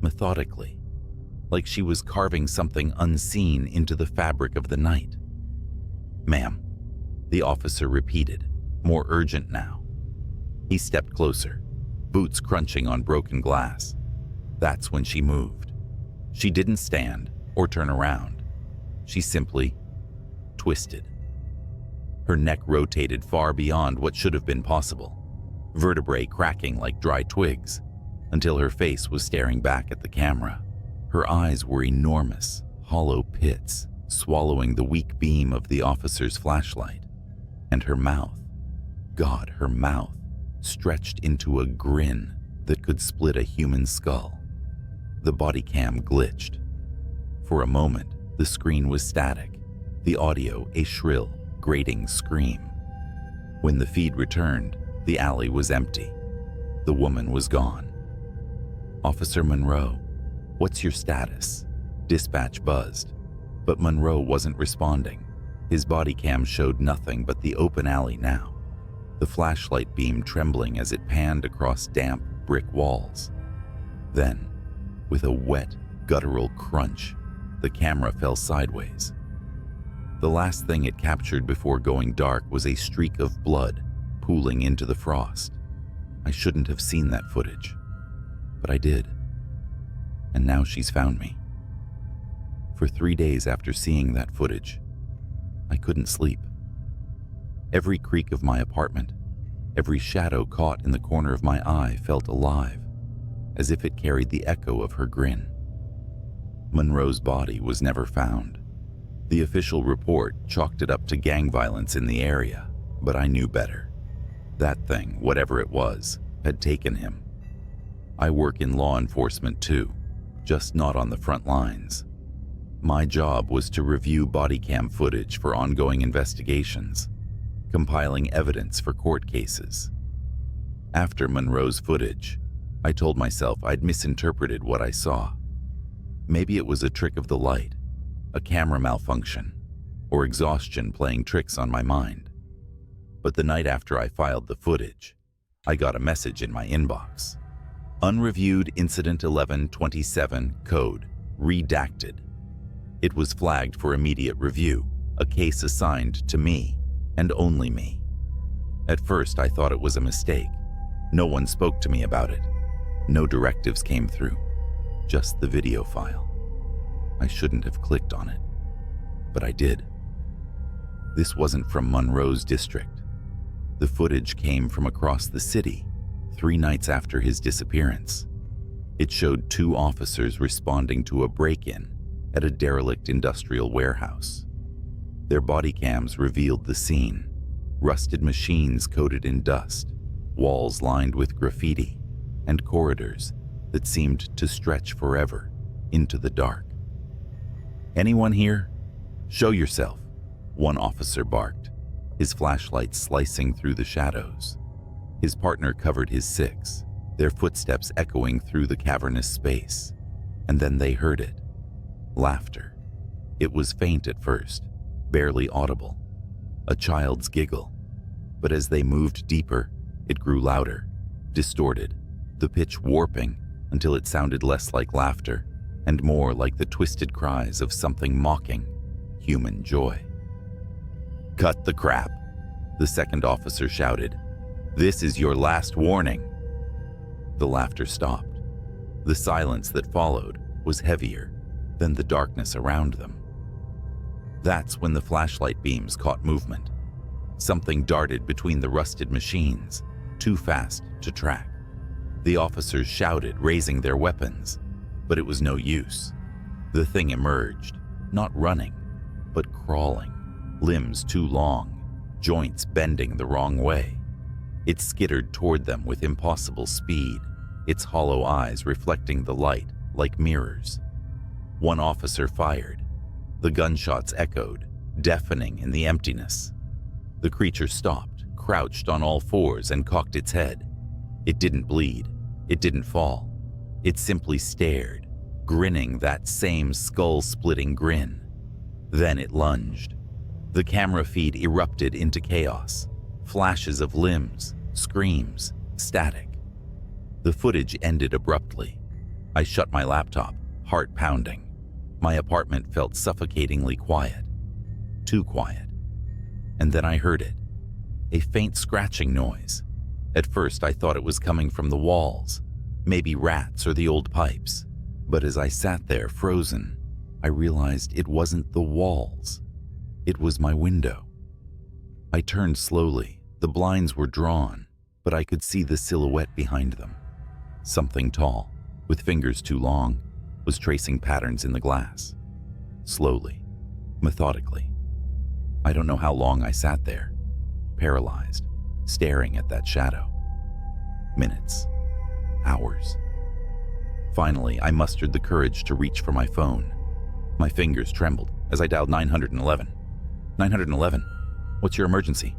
[SPEAKER 1] methodically, like she was carving something unseen into the fabric of the night. "Ma'am," the officer repeated, more urgent now. He stepped closer, boots crunching on broken glass. That's when she moved. She didn't stand or turn around. She simply twisted. Her neck rotated far beyond what should have been possible, vertebrae cracking like dry twigs, until her face was staring back at the camera. Her eyes were enormous, hollow pits, swallowing the weak beam of the officer's flashlight. And her mouth, God, her mouth, stretched into a grin that could split a human skull. The body cam glitched. For a moment, the screen was static, the audio a shrill, grating scream. When the feed returned, the alley was empty. The woman was gone. "Officer Monroe, what's your status?" Dispatch buzzed, but Monroe wasn't responding. His body cam showed nothing but the open alley now, the flashlight beam trembling as it panned across damp brick walls. Then, with a wet, guttural crunch, the camera fell sideways. The last thing it captured before going dark was a streak of blood pooling into the frost. I shouldn't have seen that footage, but I did. And now she's found me. For 3 days after seeing that footage, I couldn't sleep. Every creak of my apartment, every shadow caught in the corner of my eye felt alive, as if it carried the echo of her grin. Monroe's body was never found. The official report chalked it up to gang violence in the area, but I knew better. That thing, whatever it was, had taken him. I work in law enforcement too, just not on the front lines. My job was to review body cam footage for ongoing investigations, compiling evidence for court cases. After Monroe's footage, I told myself I'd misinterpreted what I saw. Maybe it was a trick of the light, a camera malfunction, or exhaustion playing tricks on my mind. But the night after I filed the footage, I got a message in my inbox. Unreviewed Incident 1127 code, redacted. It was flagged for immediate review, a case assigned to me, and only me. At first, I thought it was a mistake. No one spoke to me about it. No directives came through. Just the video file. I shouldn't have clicked on it, but I did. This wasn't from Monroe's district. The footage came from across the city, 3 nights after his disappearance. It showed 2 officers responding to a break-in at a derelict industrial warehouse. Their body cams revealed the scene: rusted machines coated in dust, walls lined with graffiti, and corridors that seemed to stretch forever into the dark. "Anyone here? Show yourself," one officer barked, his flashlight slicing through the shadows. His partner covered his 6, their footsteps echoing through the cavernous space. And then they heard it. Laughter. It was faint at first, barely audible. A child's giggle. But as they moved deeper, it grew louder, distorted, the pitch warping until it sounded less like laughter and more like the twisted cries of something mocking human joy. "Cut the crap," the second officer shouted. "This is your last warning." The laughter stopped. The silence that followed was heavier than the darkness around them. That's when the flashlight beams caught movement. Something darted between the rusted machines, too fast to track. The officers shouted, raising their weapons, but it was no use. The thing emerged, not running, but crawling, limbs too long, joints bending the wrong way. It skittered toward them with impossible speed, its hollow eyes reflecting the light like mirrors. One officer fired. The gunshots echoed, deafening in the emptiness. The creature stopped, crouched on all fours, and cocked its head. It didn't bleed. It didn't fall. It simply stared, grinning that same skull-splitting grin. Then it lunged. The camera feed erupted into chaos. Flashes of limbs, screams, static. The footage ended abruptly. I shut my laptop, heart pounding. My apartment felt suffocatingly quiet. Too quiet. And then I heard it. A faint scratching noise. At first I thought it was coming from the walls, maybe rats or the old pipes. But as I sat there frozen, I realized it wasn't the walls. It was my window. I turned slowly. The blinds were drawn, but I could see the silhouette behind them. Something tall, with fingers too long, was tracing patterns in the glass. Slowly, methodically. I don't know how long I sat there, paralyzed, staring at that shadow. Minutes. Hours. Finally, I mustered the courage to reach for my phone. My fingers trembled as I dialed 911. 911? What's your emergency?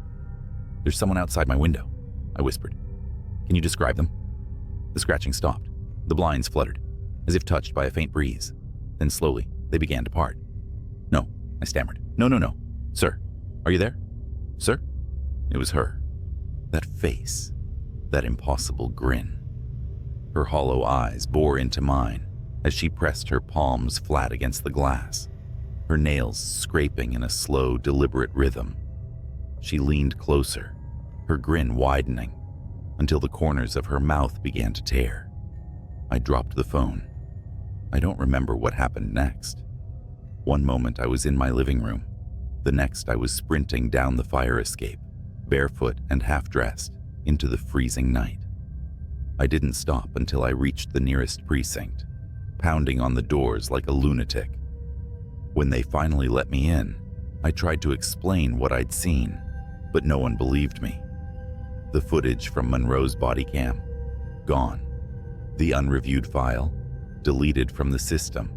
[SPEAKER 1] There's someone outside my window, I whispered. Can you describe them? The scratching stopped. The blinds fluttered, as if touched by a faint breeze. Then slowly, they began to part. No, I stammered. No. Sir, are you there? Sir? It was her. That face. That impossible grin. Her hollow eyes bore into mine as she pressed her palms flat against the glass, her nails scraping in a slow, deliberate rhythm. She leaned closer, her grin widening, until the corners of her mouth began to tear. I dropped the phone. I don't remember what happened next. One moment I was in my living room. The next I was sprinting down the fire escape, barefoot and half-dressed, into the freezing night. I didn't stop until I reached the nearest precinct, pounding on the doors like a lunatic. When they finally let me in, I tried to explain what I'd seen, but no one believed me. The footage from Monroe's body cam, gone. The unreviewed file, deleted from the system.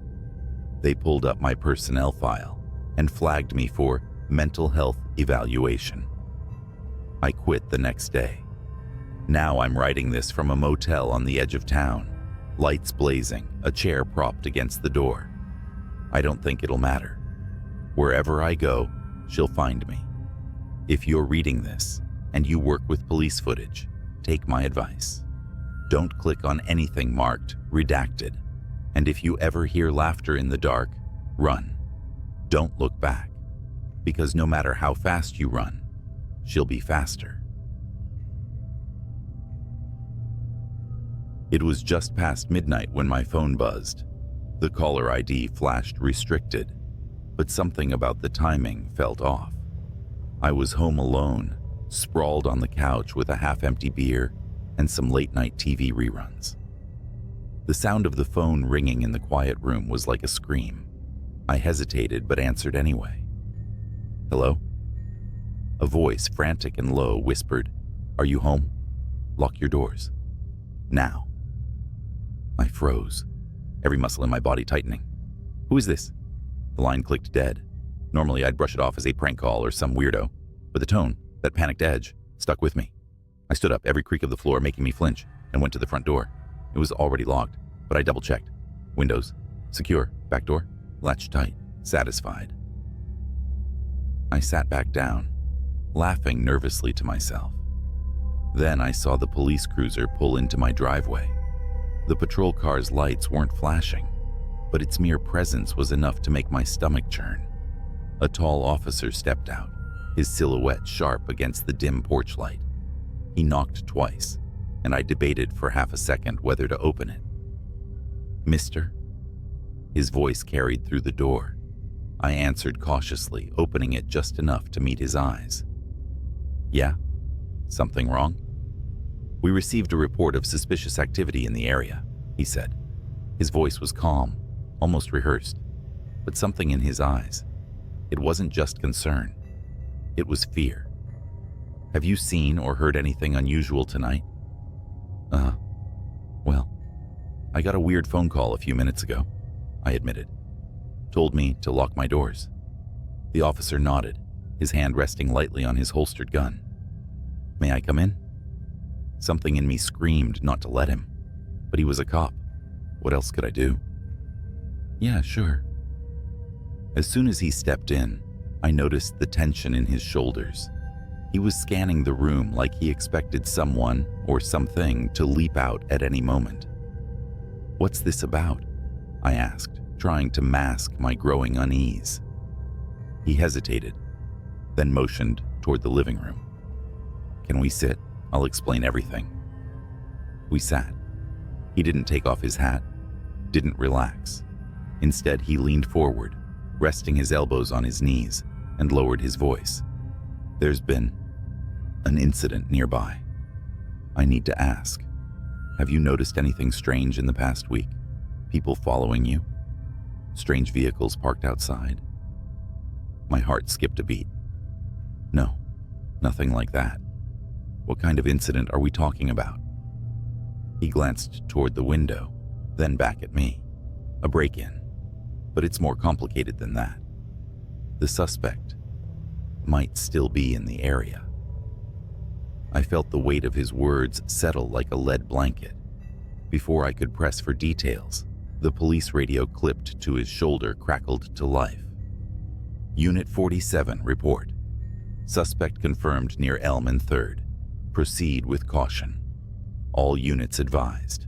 [SPEAKER 1] They pulled up my personnel file and flagged me for mental health evaluation. I quit the next day. Now I'm writing this from a motel on the edge of town, lights blazing, a chair propped against the door. I don't think it'll matter. Wherever I go, she'll find me. If you're reading this and you work with police footage, take my advice. Don't click on anything marked redacted. And if you ever hear laughter in the dark, run. Don't look back, because no matter how fast you run, she'll be faster. It was just past midnight when my phone buzzed. The caller ID flashed restricted, but something about the timing felt off. I was home alone, sprawled on the couch with a half-empty beer and some late-night TV reruns. The sound of the phone ringing in the quiet room was like a scream. I hesitated but answered anyway. Hello? A voice, frantic and low, whispered, "Are you home? Lock your doors. Now." I froze, every muscle in my body tightening. Who is this? The line clicked dead. Normally I'd brush it off as a prank call or some weirdo, but the tone, that panicked edge, stuck with me. I stood up, every creak of the floor making me flinch, and went to the front door. It was already locked, but I double-checked. Windows, secure, back door, latched tight, satisfied. I sat back down, laughing nervously to myself. Then I saw the police cruiser pull into my driveway. The patrol car's lights weren't flashing, but its mere presence was enough to make my stomach churn. A tall officer stepped out, his silhouette sharp against the dim porch light. He knocked twice, and I debated for half a second whether to open it. "Mister?" His voice carried through the door. I answered cautiously, opening it just enough to meet his eyes. "Yeah? Something wrong?" "We received a report of suspicious activity in the area," he said. His voice was calm, almost rehearsed, but something in his eyes. It wasn't just concern. It was fear. "Have you seen or heard anything unusual tonight?" Well, I got a weird phone call a few minutes ago," I admitted. "Told me to lock my doors." The officer nodded, his hand resting lightly on his holstered gun. "May I come in?" Something in me screamed not to let him, but he was a cop. What else could I do? "Yeah, sure." As soon as he stepped in, I noticed the tension in his shoulders. He was scanning the room like he expected someone or something to leap out at any moment. "What's this about?" I asked, trying to mask my growing unease. He hesitated, then motioned toward the living room. "Can we sit? I'll explain everything." We sat. He didn't take off his hat, didn't relax. Instead, he leaned forward, resting his elbows on his knees, and lowered his voice. "There's been an incident nearby. I need to ask, have you noticed anything strange in the past week? People following you? Strange vehicles parked outside?" My heart skipped a beat. "No, nothing like that. What kind of incident are we talking about?" He glanced toward the window, then back at me. "A break-in, but it's more complicated than that. The suspect might still be in the area." I felt the weight of his words settle like a lead blanket. Before I could press for details, the police radio clipped to his shoulder crackled to life. "Unit 47, report. Suspect confirmed near Elm and 3rd. Proceed with caution. All units advised."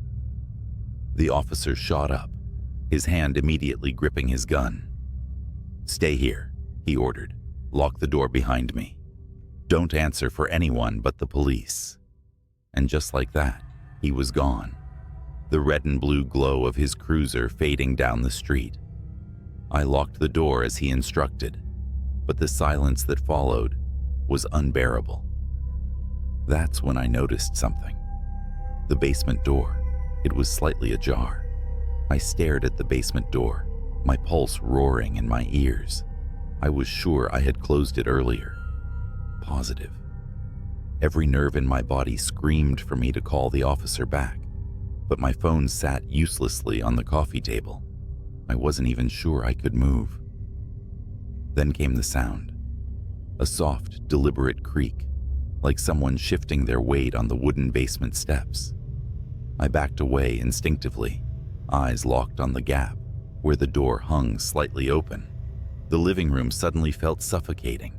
[SPEAKER 1] The officer shot up, his hand immediately gripping his gun. "Stay here," he ordered. "Lock the door behind me. Don't answer for anyone but the police." And just like that, he was gone, the red and blue glow of his cruiser fading down the street. I locked the door as he instructed, but the silence that followed was unbearable. That's when I noticed something. The basement door. It was slightly ajar. I stared at the basement door, my pulse roaring in my ears. I was sure I had closed it earlier. Positive. Every nerve in my body screamed for me to call the officer back, but my phone sat uselessly on the coffee table. I wasn't even sure I could move. Then came the sound. A soft, deliberate creak, like someone shifting their weight on the wooden basement steps. I backed away instinctively, eyes locked on the gap where the door hung slightly open. The living room suddenly felt suffocating.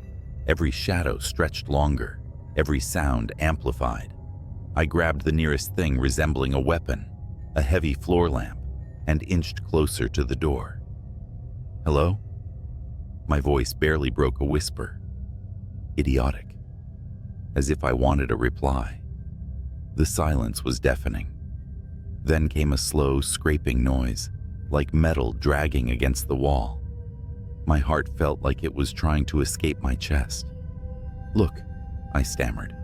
[SPEAKER 1] Every shadow stretched longer, every sound amplified. I grabbed the nearest thing resembling a weapon, a heavy floor lamp, and inched closer to the door. "Hello?" My voice barely broke a whisper. Idiotic. As if I wanted a reply. The silence was deafening. Then came a slow, scraping noise, like metal dragging against the wall. My heart felt like it was trying to escape my chest. "Look," I stammered.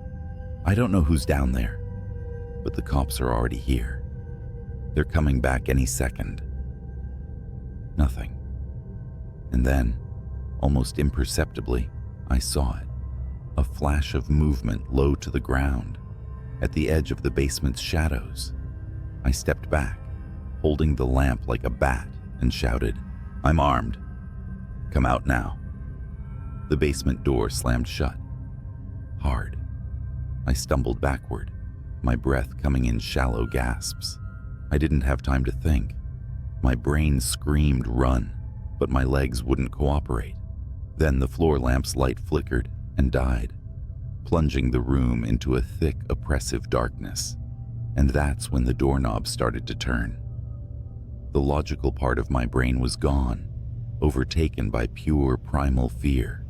[SPEAKER 1] "I don't know who's down there, but the cops are already here. They're coming back any second." Nothing. And then, almost imperceptibly, I saw it. A flash of movement low to the ground, at the edge of the basement's shadows. I stepped back, holding the lamp like a bat, and shouted, "I'm armed. Come out now." The basement door slammed shut. Hard. I stumbled backward, my breath coming in shallow gasps. I didn't have time to think. My brain screamed run, but my legs wouldn't cooperate. Then the floor lamp's light flickered and died, plunging the room into a thick, oppressive darkness. And that's when the doorknob started to turn. The logical part of my brain was gone, overtaken by pure primal fear.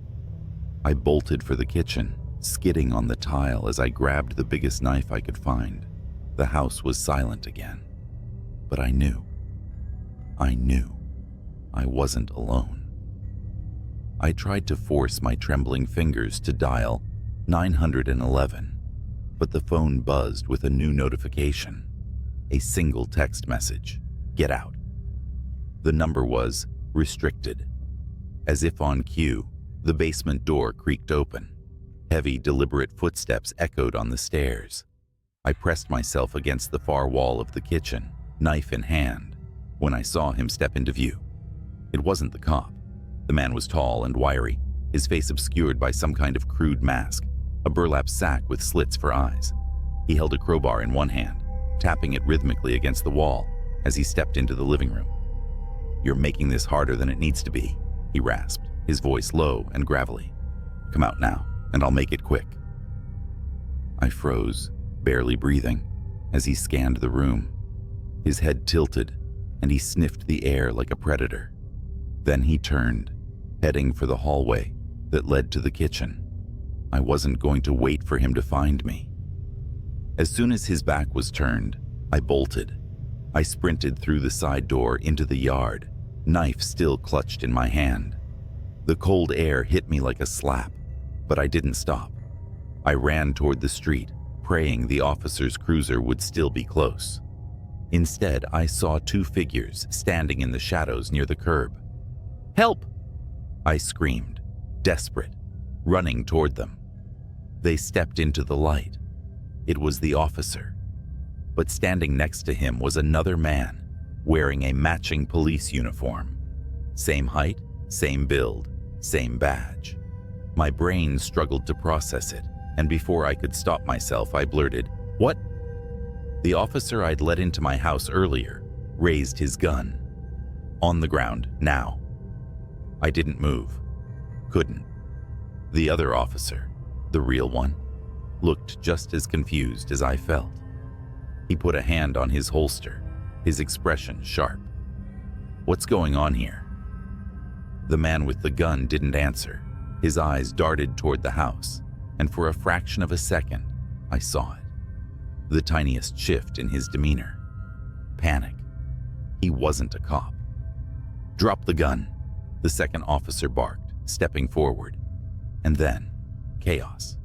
[SPEAKER 1] I bolted for the kitchen, skidding on the tile as I grabbed the biggest knife I could find. The house was silent again. But I knew I wasn't alone. I tried to force my trembling fingers to dial 911, but the phone buzzed with a new notification. A single text message: "Get out." The number was restricted. As if on cue, the basement door creaked open. Heavy, deliberate footsteps echoed on the stairs. I pressed myself against the far wall of the kitchen, knife in hand, when I saw him step into view. It wasn't the cop. The man was tall and wiry, his face obscured by some kind of crude mask, a burlap sack with slits for eyes. He held a crowbar in one hand, tapping it rhythmically against the wall as he stepped into the living room. "You're making this harder than it needs to be," he rasped, his voice low and gravelly. "Come out now, and I'll make it quick." I froze, barely breathing, as he scanned the room. His head tilted, and he sniffed the air like a predator. Then he turned, heading for the hallway that led to the kitchen. I wasn't going to wait for him to find me. As soon as his back was turned, I bolted. I sprinted through the side door into the yard, knife still clutched in my hand. The cold air hit me like a slap, but I didn't stop. I ran toward the street, praying the officer's cruiser would still be close. Instead, I saw two figures standing in the shadows near the curb. "Help!" I screamed, desperate, running toward them. They stepped into the light. It was the officer. But standing next to him was another man, wearing a matching police uniform. Same height, same build, same badge. My brain struggled to process it, and before I could stop myself, I blurted, "What?" The officer I'd let into my house earlier raised his gun. "On the ground, now." I didn't move. Couldn't. The other officer, the real one, looked just as confused as I felt. He put a hand on his holster, his expression sharp. "What's going on here?" The man with the gun didn't answer. His eyes darted toward the house, and for a fraction of a second, I saw it. The tiniest shift in his demeanor. Panic. He wasn't a cop. "Drop the gun," the second officer barked, stepping forward. And then, chaos.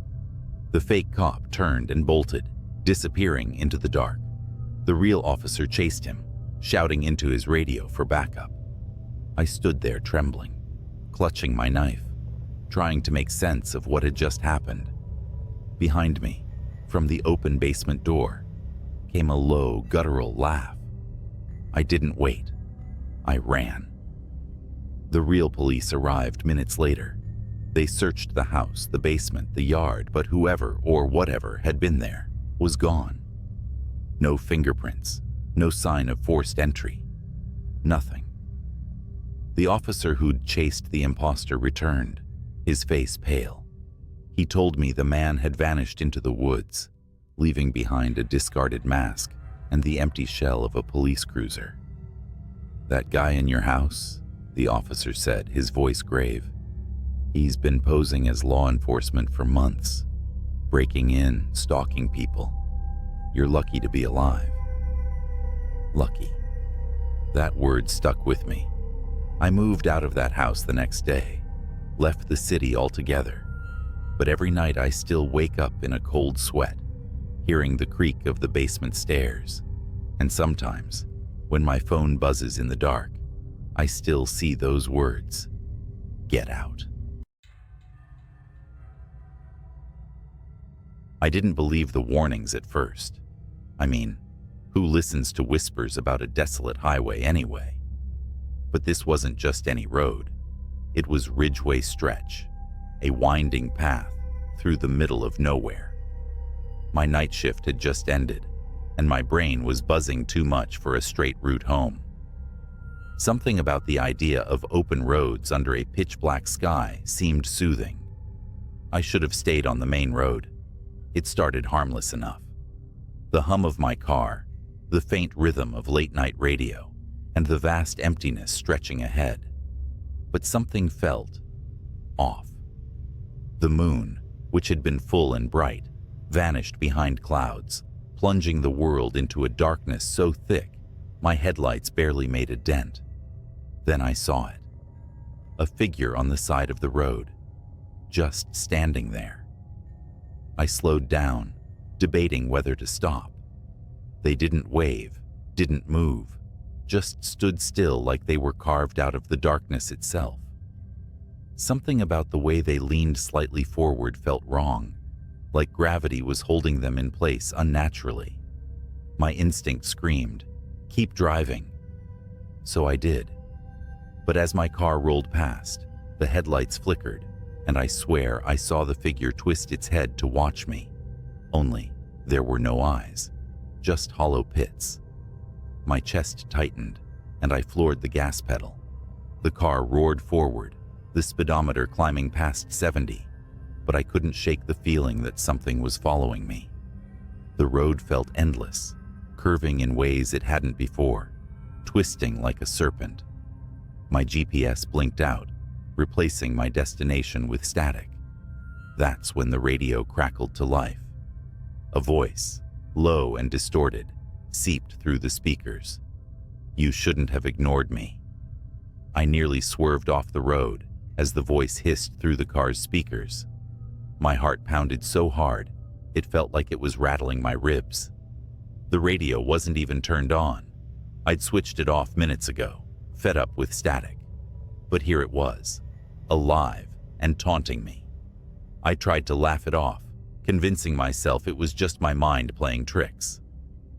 [SPEAKER 1] The fake cop turned and bolted, disappearing into the dark. The real officer chased him, shouting into his radio for backup. I stood there trembling, clutching my knife, trying to make sense of what had just happened. Behind me, from the open basement door, came a low, guttural laugh. I didn't wait. I ran. The real police arrived minutes later. They searched the house, the basement, the yard, but whoever or whatever had been there was gone. No fingerprints, no sign of forced entry. Nothing. The officer who'd chased the imposter returned, his face pale. He told me the man had vanished into the woods, leaving behind a discarded mask and the empty shell of a police cruiser. "That guy in your house?" the officer said, his voice grave. "He's been posing as law enforcement for months, breaking in, stalking people. You're lucky to be alive." Lucky. That word stuck with me. I moved out of that house the next day, left the city altogether. But every night I still wake up in a cold sweat, hearing the creak of the basement stairs. And sometimes, when my phone buzzes in the dark, I still see those words, "Get out." I didn't believe the warnings at first. I mean, who listens to whispers about a desolate highway anyway? But this wasn't just any road. It was Ridgeway Stretch, a winding path through the middle of nowhere. My night shift had just ended, and my brain was buzzing too much for a straight route home. Something about the idea of open roads under a pitch-black sky seemed soothing. I should have stayed on the main road. It started harmless enough. The hum of my car, the faint rhythm of late-night radio, and the vast emptiness stretching ahead. But something felt off. The moon, which had been full and bright, vanished behind clouds, plunging the world into a darkness so thick my headlights barely made a dent. Then I saw it. A figure on the side of the road, just standing there. I slowed down, debating whether to stop. They didn't wave, didn't move, just stood still like they were carved out of the darkness itself. Something about the way they leaned slightly forward felt wrong, like gravity was holding them in place unnaturally. My instinct screamed, "Keep driving." So I did. But as my car rolled past, the headlights flickered, and I swear I saw the figure twist its head to watch me. Only there were no eyes, just hollow pits. My chest tightened, and I floored the gas pedal. The car roared forward, the speedometer climbing past 70, but I couldn't shake the feeling that something was following me. The road felt endless, curving in ways it hadn't before, twisting like a serpent. My GPS blinked out, replacing my destination with static. That's when the radio crackled to life. A voice, low and distorted, seeped through the speakers. "You shouldn't have ignored me." I nearly swerved off the road as the voice hissed through the car's speakers. My heart pounded so hard, it felt like it was rattling my ribs. The radio wasn't even turned on. I'd switched it off minutes ago, fed up with static. But here it was, alive and taunting me. I tried to laugh it off, convincing myself it was just my mind playing tricks.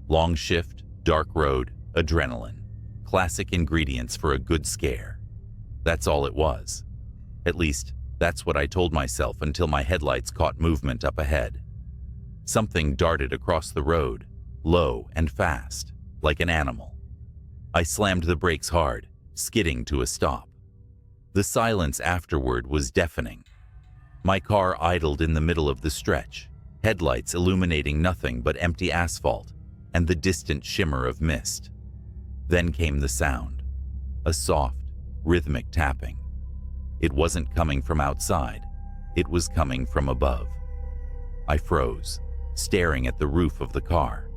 [SPEAKER 1] Long shift, dark road, adrenaline. Classic ingredients for a good scare. That's all it was. At least, that's what I told myself until my headlights caught movement up ahead. Something darted across the road, low and fast, like an animal. I slammed the brakes hard, skidding to a stop. The silence afterward was deafening. My car idled in the middle of the stretch, headlights illuminating nothing but empty asphalt and the distant shimmer of mist. Then came the sound, a soft, rhythmic tapping. It wasn't coming from outside, it was coming from above. I froze, staring at the roof of the car.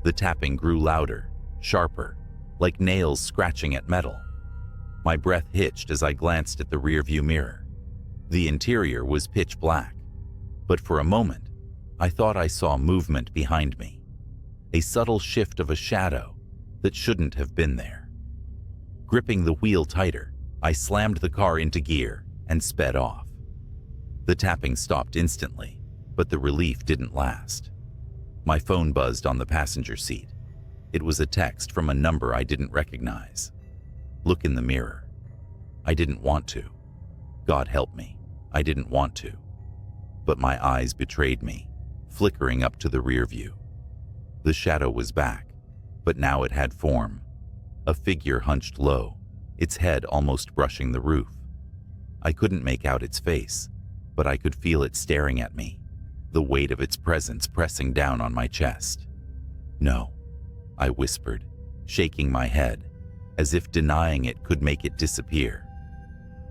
[SPEAKER 1] The tapping grew louder, sharper, like nails scratching at metal. My breath hitched as I glanced at the rearview mirror. The interior was pitch black, but for a moment, I thought I saw movement behind me. A subtle shift of a shadow that shouldn't have been there. Gripping the wheel tighter, I slammed the car into gear and sped off. The tapping stopped instantly, but the relief didn't last. My phone buzzed on the passenger seat. It was a text from a number I didn't recognize. Look in the mirror. I didn't want to. God help me, I didn't want to. But my eyes betrayed me, flickering up to the rear view. The shadow was back, but now it had form. A figure hunched low, its head almost brushing the roof. I couldn't make out its face, but I could feel it staring at me, the weight of its presence pressing down on my chest. "No," I whispered, shaking my head, as if denying it could make it disappear.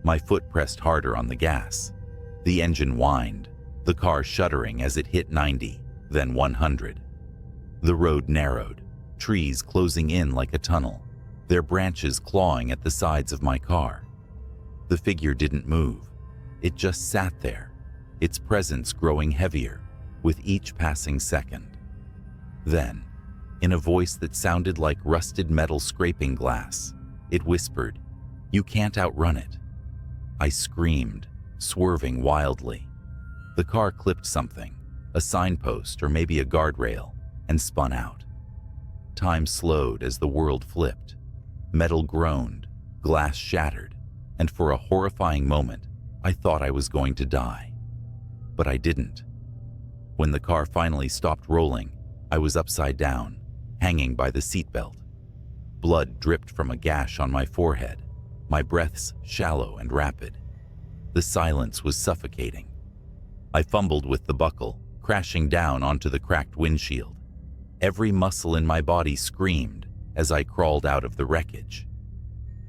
[SPEAKER 1] My foot pressed harder on the gas. The engine whined, the car shuddering as it hit 90, then 100. The road narrowed, trees closing in like a tunnel, their branches clawing at the sides of my car. The figure didn't move. It just sat there, its presence growing heavier with each passing second. Then, in a voice that sounded like rusted metal scraping glass, it whispered, "You can't outrun it." I screamed, swerving wildly. The car clipped something, a signpost or maybe a guardrail, and spun out. Time slowed as the world flipped. Metal groaned, glass shattered, and for a horrifying moment, I thought I was going to die. But I didn't. When the car finally stopped rolling, I was upside down, hanging by the seatbelt. Blood dripped from a gash on my forehead, my breaths shallow and rapid. The silence was suffocating. I fumbled with the buckle, crashing down onto the cracked windshield. Every muscle in my body screamed as I crawled out of the wreckage.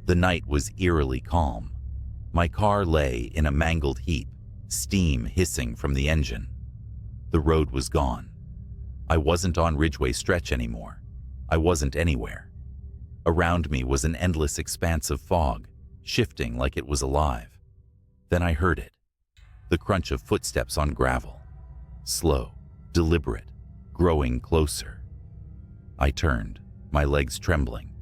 [SPEAKER 1] The night was eerily calm. My car lay in a mangled heap, steam hissing from the engine. The road was gone. I wasn't on Ridgway Stretch anymore. I wasn't anywhere. Around me was an endless expanse of fog, shifting like it was alive. Then I heard it, the crunch of footsteps on gravel. Slow, deliberate, growing closer. I turned, my legs trembling,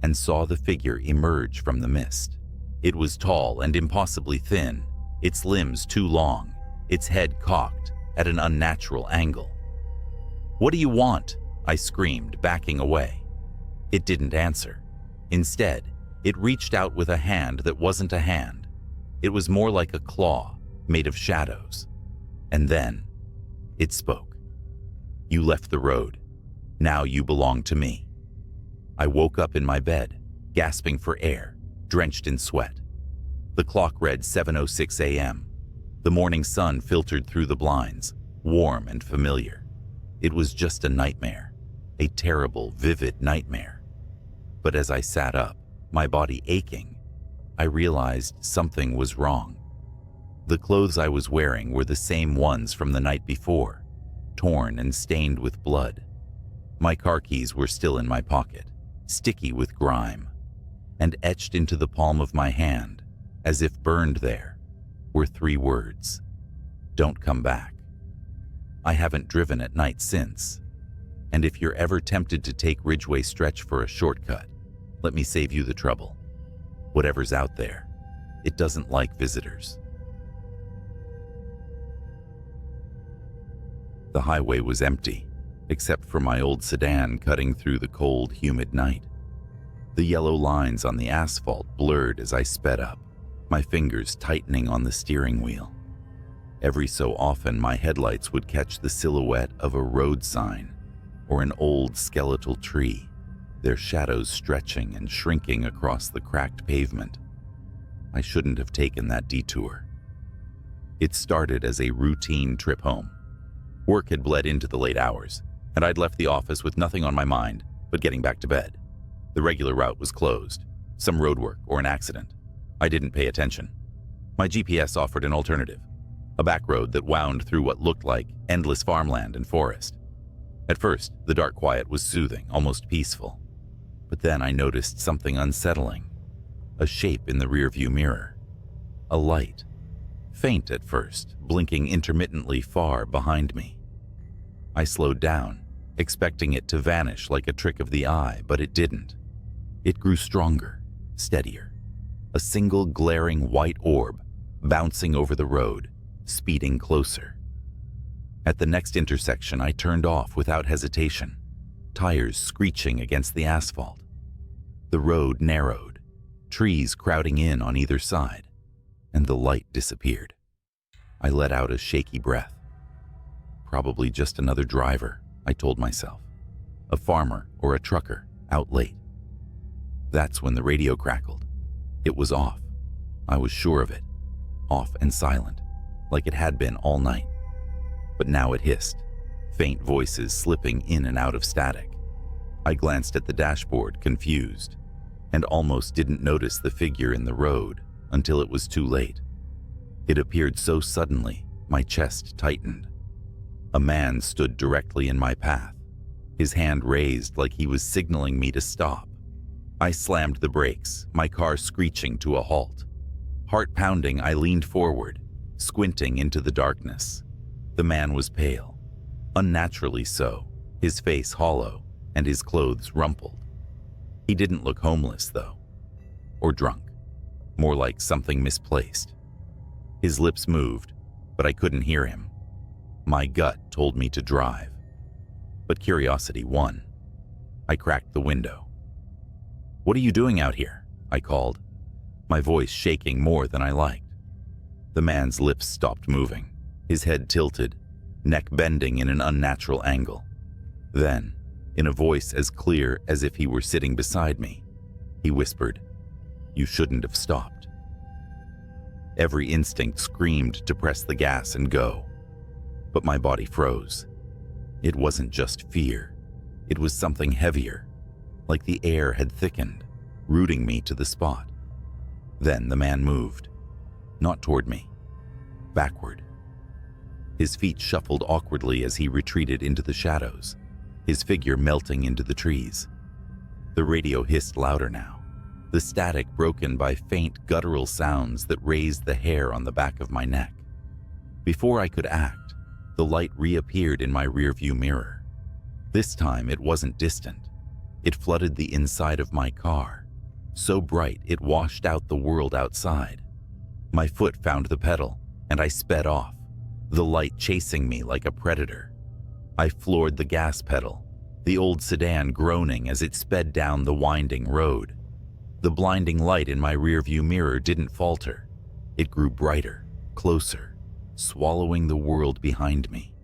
[SPEAKER 1] and saw the figure emerge from the mist. It was tall and impossibly thin, its limbs too long, its head cocked at an unnatural angle. "What do you want?" I screamed, backing away. It didn't answer. Instead, it reached out with a hand that wasn't a hand. It was more like a claw, made of shadows. And then, it spoke. "You left the road. Now you belong to me." I woke up in my bed, gasping for air, drenched in sweat. The clock read 7:06 a.m. The morning sun filtered through the blinds, warm and familiar. It was just a nightmare, a terrible, vivid nightmare. But as I sat up, my body aching, I realized something was wrong. The clothes I was wearing were the same ones from the night before, torn and stained with blood. My car keys were still in my pocket, sticky with grime, and etched into the palm of my hand, as if burned there, were 3 words: "Don't come back." I haven't driven at night since, and if you're ever tempted to take Ridgway Stretch for a shortcut, let me save you the trouble. Whatever's out there, it doesn't like visitors. The highway was empty, except for my old sedan cutting through the cold, humid night. The yellow lines on the asphalt blurred as I sped up, my fingers tightening on the steering wheel. Every so often, my headlights would catch the silhouette of a road sign or an old skeletal tree, their shadows stretching and shrinking across the cracked pavement. I shouldn't have taken that detour. It started as a routine trip home. Work had bled into the late hours, and I'd left the office with nothing on my mind but getting back to bed. The regular route was closed, some roadwork or an accident. I didn't pay attention. My GPS offered an alternative, a back road that wound through what looked like endless farmland and forest. At first, the dark quiet was soothing, almost peaceful. But then I noticed something unsettling, a shape in the rearview mirror, a light, faint at first, blinking intermittently far behind me. I slowed down, expecting it to vanish like a trick of the eye, but it didn't. It grew stronger, steadier, a single glaring white orb bouncing over the road, speeding closer. At the next intersection, I turned off without hesitation, tires screeching against the asphalt. The road narrowed, trees crowding in on either side, and the light disappeared. I let out a shaky breath. Probably just another driver, I told myself. A farmer or a trucker, out late. That's when the radio crackled. It was off. I was sure of it. Off and silent, like it had been all night. But now it hissed, faint voices slipping in and out of static. I glanced at the dashboard, confused, and almost didn't notice the figure in the road until it was too late. It appeared so suddenly, my chest tightened. A man stood directly in my path, his hand raised like he was signaling me to stop. I slammed the brakes, my car screeching to a halt. Heart pounding, I leaned forward, squinting into the darkness. The man was pale, unnaturally so, his face hollow and his clothes rumpled. He didn't look homeless, though, or drunk, more like something misplaced. His lips moved, but I couldn't hear him. My gut told me to drive, but curiosity won. I cracked the window. "What are you doing out here?" I called, my voice shaking more than I liked. The man's lips stopped moving, his head tilted, neck bending in an unnatural angle. Then, in a voice as clear as if he were sitting beside me, he whispered, "You shouldn't have stopped." Every instinct screamed to press the gas and go, but my body froze. It wasn't just fear. It was something heavier, like the air had thickened, rooting me to the spot. Then the man moved, not toward me, backward. His feet shuffled awkwardly as he retreated into the shadows, his figure melting into the trees. The radio hissed louder now, the static broken by faint guttural sounds that raised the hair on the back of my neck. Before I could act, the light reappeared in my rearview mirror. This time it wasn't distant. It flooded the inside of my car, so bright it washed out the world outside. My foot found the pedal, and I sped off, the light chasing me like a predator. I floored the gas pedal, the old sedan groaning as it sped down the winding road. The blinding light in my rearview mirror didn't falter. It grew brighter, closer, swallowing the world behind me.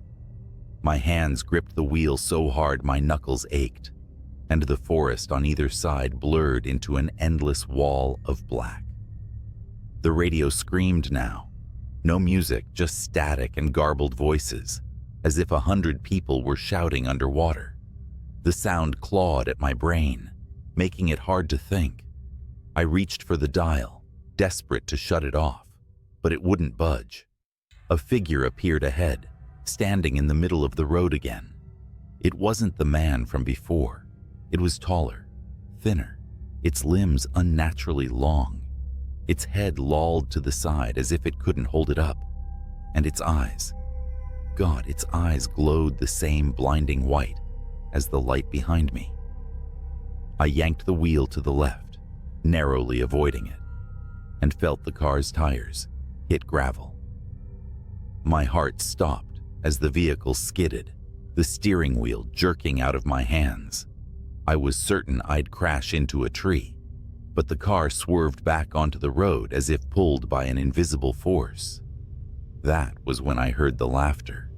[SPEAKER 1] My hands gripped the wheel so hard my knuckles ached, and the forest on either side blurred into an endless wall of black. The radio screamed now. No music, just static and garbled voices, as if 100 people were shouting underwater. The sound clawed at my brain, making it hard to think. I reached for the dial, desperate to shut it off, but it wouldn't budge. A figure appeared ahead, standing in the middle of the road again. It wasn't the man from before. It was taller, thinner, its limbs unnaturally long. Its head lolled to the side as if it couldn't hold it up. And its eyes. God, its eyes glowed the same blinding white as the light behind me. I yanked the wheel to the left, narrowly avoiding it, and felt the car's tires hit gravel. My heart stopped as the vehicle skidded, the steering wheel jerking out of my hands. I was certain I'd crash into a tree, but the car swerved back onto the road as if pulled by an invisible force. That was when I heard the laughter.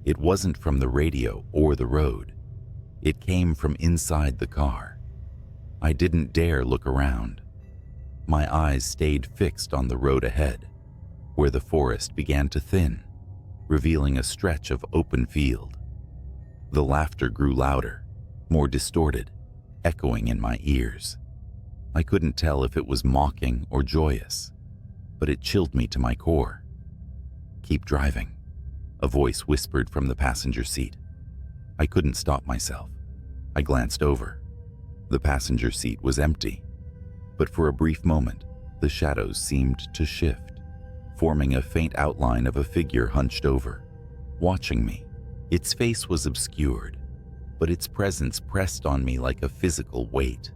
[SPEAKER 1] It wasn't from the radio or the road. It came from inside the car. I didn't dare look around. My eyes stayed fixed on the road ahead, where the forest began to thin, revealing a stretch of open field. The laughter grew louder, more distorted, echoing in my ears. I couldn't tell if it was mocking or joyous, but it chilled me to my core. "Keep driving," a voice whispered from the passenger seat. I couldn't stop myself. I glanced over. The passenger seat was empty, but for a brief moment, the shadows seemed to shift, forming a faint outline of a figure hunched over, watching me. Its face was obscured, but its presence pressed on me like a physical weight.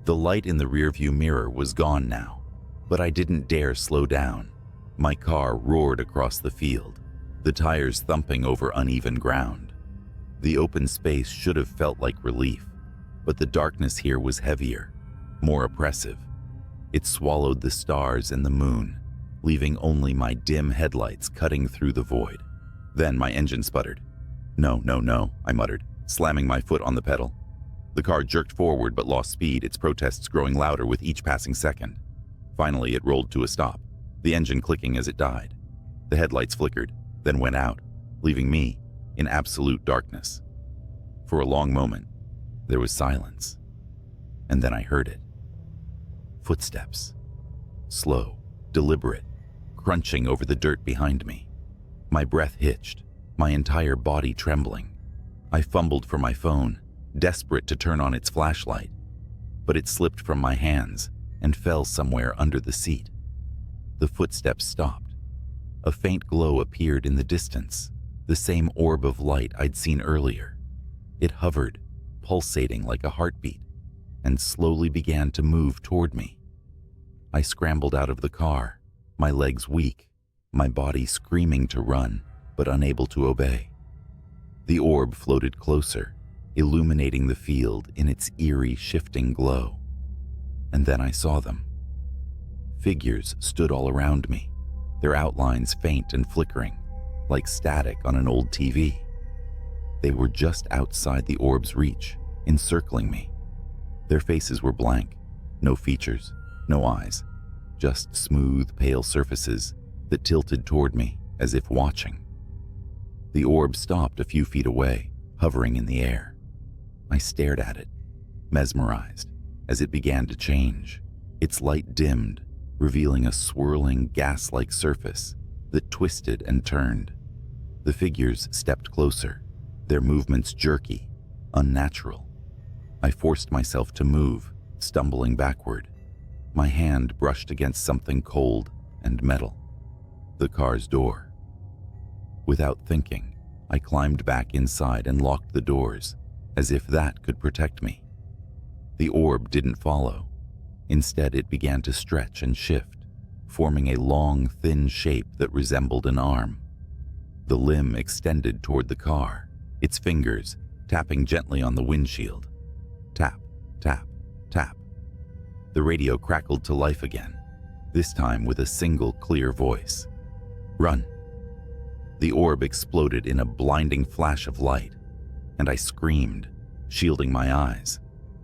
[SPEAKER 1] The light in the rearview mirror was gone now, but I didn't dare slow down. My car roared across the field, the tires thumping over uneven ground. The open space should have felt like relief, but the darkness here was heavier, more oppressive. It swallowed the stars and the moon, leaving only my dim headlights cutting through the void. Then my engine sputtered. No, I muttered, slamming my foot on the pedal. The car jerked forward but lost speed, its protests growing louder with each passing second. Finally, it rolled to a stop, the engine clicking as it died. The headlights flickered, then went out, leaving me in absolute darkness. For a long moment, there was silence, and then I heard it. Footsteps. Slow, deliberate, crunching over the dirt behind me. My breath hitched, my entire body trembling. I fumbled for my phone, desperate to turn on its flashlight, but it slipped from my hands and fell somewhere under the seat. The footsteps stopped. A faint glow appeared in the distance, the same orb of light I'd seen earlier. It hovered, pulsating like a heartbeat, and slowly began to move toward me. I scrambled out of the car, my legs weak, my body screaming to run, but unable to obey. The orb floated closer, illuminating the field in its eerie, shifting glow. And then I saw them. Figures stood all around me, their outlines faint and flickering, like static on an old TV. They were just outside the orb's reach, encircling me. Their faces were blank, no features, no eyes, just smooth, pale surfaces that tilted toward me as if watching. The orb stopped a few feet away, hovering in the air, I stared at it, mesmerized, as it began to change. Its light dimmed, revealing a swirling gas-like surface that twisted and turned. The figures stepped closer, their movements jerky, unnatural. I forced myself to move, stumbling backward. My hand brushed against something cold and metal. The car's door. Without thinking, I climbed back inside and locked the doors, as if that could protect me. The orb didn't follow. Instead, it began to stretch and shift, forming a long, thin shape that resembled an arm. The limb extended toward the car, its fingers tapping gently on the windshield. Tap, tap, tap. The radio crackled to life again, this time with a single clear voice. Run. The orb exploded in a blinding flash of light, and I screamed, shielding my eyes.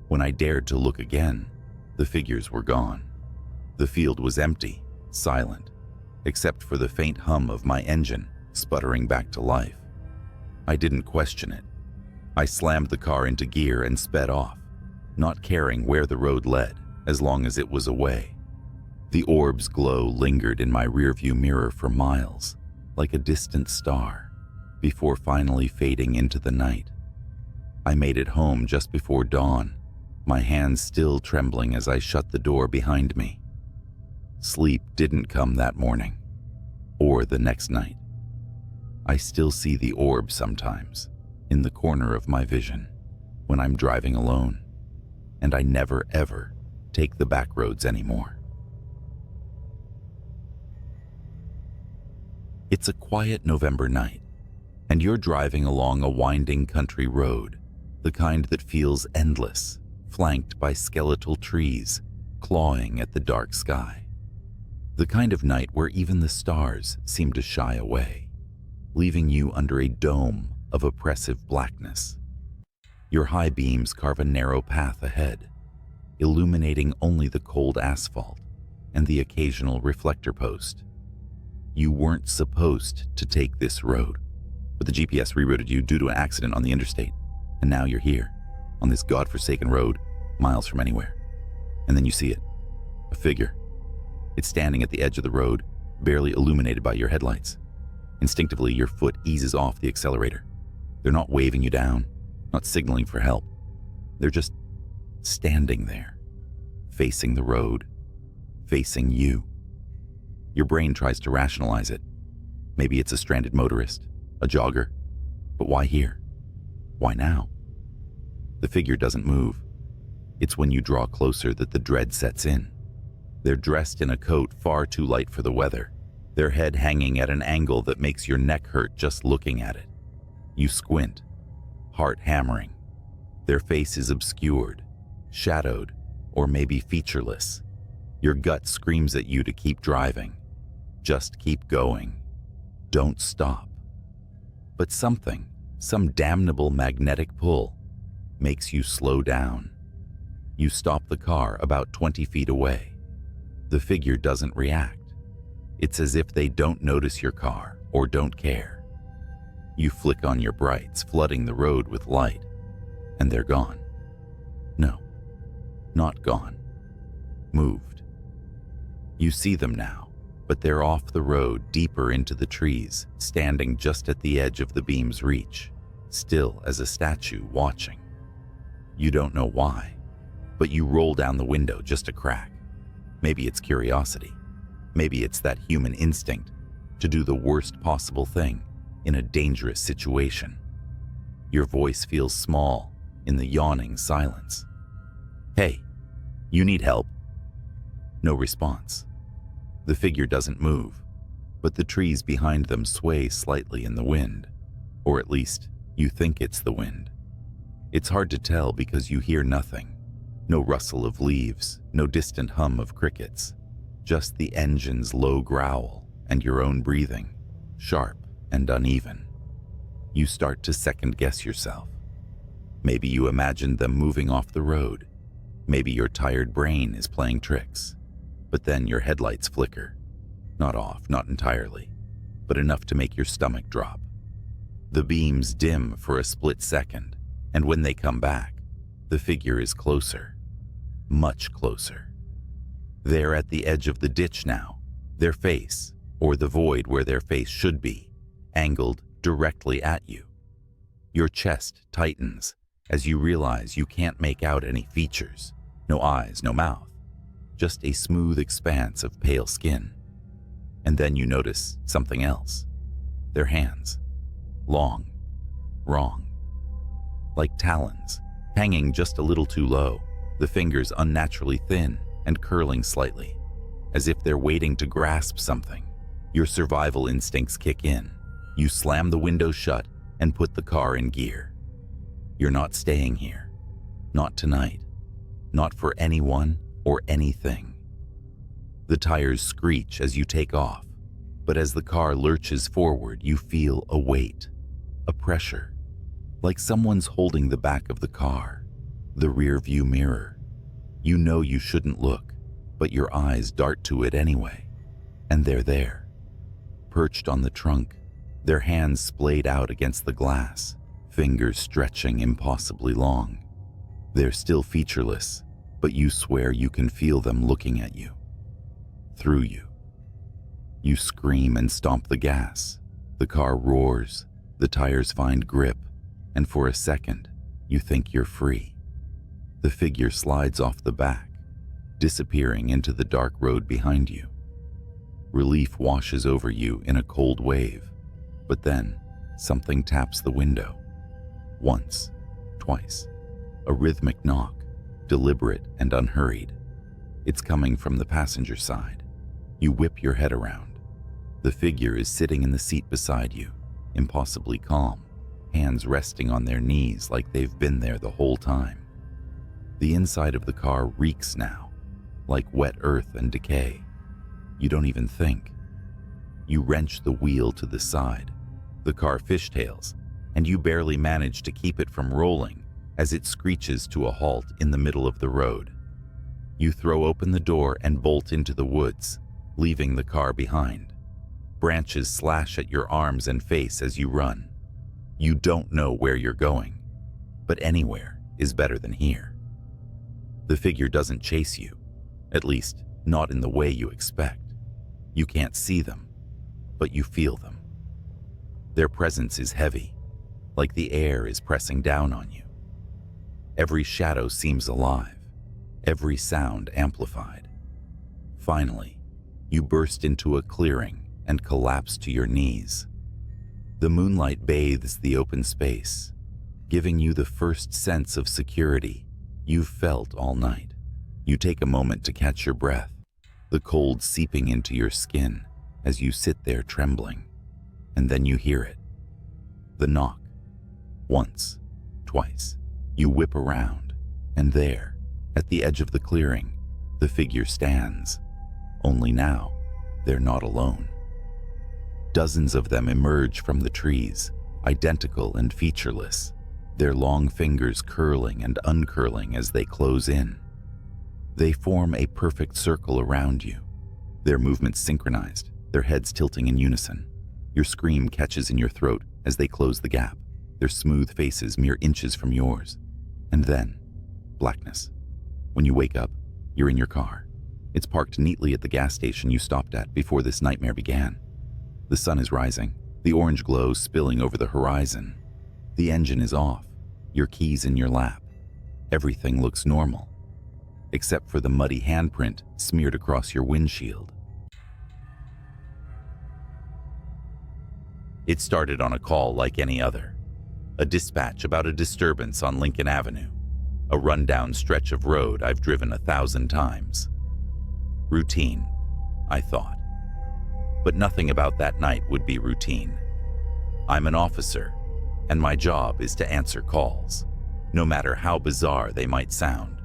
[SPEAKER 1] When I dared to look again, the figures were gone. The field was empty, silent, except for the faint hum of my engine sputtering back to life. I didn't question it. I slammed the car into gear and sped off, not caring where the road led, as long as it was away. The orb's glow lingered in my rearview mirror for miles, like a distant star, before finally fading into the night. I made it home just before dawn, my hands still trembling as I shut the door behind me. Sleep didn't come that morning, or the next night. I still see the orb sometimes, in the corner of my vision, when I'm driving alone, and I never ever take the back roads anymore. It's a quiet November night, and you're driving along a winding country road, the kind that feels endless, flanked by skeletal trees, clawing at the dark sky. The kind of night where even the stars seem to shy away, leaving you under a dome of oppressive blackness. Your high beams carve a narrow path ahead, illuminating only the cold asphalt and the occasional reflector post. You weren't supposed to take this road, but the GPS rerouted you due to an accident on the interstate, and now you're here, on this godforsaken road, miles from anywhere. And then you see it, a figure. It's standing at the edge of the road, barely illuminated by your headlights. Instinctively, your foot eases off the accelerator. They're not waving you down, not signaling for help. They're just standing there, facing the road, facing you. Your brain tries to rationalize it. Maybe it's a stranded motorist, a jogger. But why here? Why now? The figure doesn't move. It's when you draw closer that the dread sets in. They're dressed in a coat far too light for the weather, their head hanging at an angle that makes your neck hurt just looking at it. You squint, heart hammering. Their face is obscured, shadowed, or maybe featureless. Your gut screams at you to keep driving. Just keep going. Don't stop. But something, some damnable magnetic pull, makes you slow down. You stop the car about 20 feet away. The figure doesn't react. It's as if they don't notice your car or don't care. You flick on your brights, flooding the road with light, and they're gone. No, not gone. Moved. You see them now, but they're off the road, deeper into the trees, standing just at the edge of the beam's reach, still as a statue watching. You don't know why, but you roll down the window just a crack. Maybe it's curiosity. Maybe it's that human instinct to do the worst possible thing in a dangerous situation. Your voice feels small in the yawning silence. Hey, you need help? No response. The figure doesn't move, but the trees behind them sway slightly in the wind, or at least you think it's the wind. It's hard to tell because you hear nothing. No rustle of leaves, no distant hum of crickets, just the engine's low growl and your own breathing, sharp and uneven. You start to second-guess yourself. Maybe you imagined them moving off the road. Maybe your tired brain is playing tricks. But then your headlights flicker. Not off, not entirely, but enough to make your stomach drop. The beams dim for a split second, and when they come back, The figure is closer, much closer. They're at the edge of the ditch now, their face, or the void where their face should be, angled directly at you. Your chest tightens as you realize you can't make out any features, no eyes, no mouth, just a smooth expanse of pale skin. And then you notice something else. Their hands, long, wrong, like talons, hanging just a little too low, the fingers unnaturally thin and curling slightly, as if they're waiting to grasp something. Your survival instincts kick in. You slam the window shut and put the car in gear. You're not staying here. Not tonight. Not for anyone or anything. The tires screech as you take off, but as the car lurches forward, you feel a weight, a pressure, like someone's holding the back of the car, the rear view mirror. You know you shouldn't look, but your eyes dart to it anyway, and they're there, perched on the trunk, their hands splayed out against the glass, fingers stretching impossibly long. They're still featureless, but you swear you can feel them looking at you, through you. You scream and stomp the gas. The car roars, the tires find grip, and for a second, you think you're free. The figure slides off the back, disappearing into the dark road behind you. Relief washes over you in a cold wave, but then something taps the window. Once, twice, a rhythmic knock, deliberate and unhurried. It's coming from the passenger side. You whip your head around. The figure is sitting in the seat beside you, impossibly calm, hands resting on their knees like they've been there the whole time. The inside of the car reeks now, like wet earth and decay. You don't even think. You wrench the wheel to the side. The car fishtails, and you barely manage to keep it from rolling as it screeches to a halt in the middle of the road. You throw open the door and bolt into the woods, leaving the car behind. Branches slash at your arms and face as you run. You don't know where you're going, but anywhere is better than here. The figure doesn't chase you, at least not in the way you expect. You can't see them, but you feel them. Their presence is heavy, like the air is pressing down on you. Every shadow seems alive, every sound amplified. Finally, you burst into a clearing and collapse to your knees. The moonlight bathes the open space, giving you the first sense of security you've felt all night. You take a moment to catch your breath, the cold seeping into your skin as you sit there trembling, and then you hear it. The knock. Once, twice. You whip around, and there, at the edge of the clearing, the figure stands. Only now, they're not alone. Dozens of them emerge from the trees, identical and featureless, their long fingers curling and uncurling as they close in. They form a perfect circle around you, their movements synchronized, their heads tilting in unison. Your scream catches in your throat as they close the gap, their smooth faces mere inches from yours. And then, blackness. When you wake up, you're in your car. It's parked neatly at the gas station you stopped at before this nightmare began. The sun is rising, the orange glow spilling over the horizon. The engine is off, your keys in your lap. Everything looks normal, except for the muddy handprint smeared across your windshield. It started on a call like any other. A dispatch about a disturbance on Lincoln Avenue, a rundown stretch of road I've driven 1,000 times. Routine, I thought. But nothing about that night would be routine. I'm an officer, and my job is to answer calls, no matter how bizarre they might sound.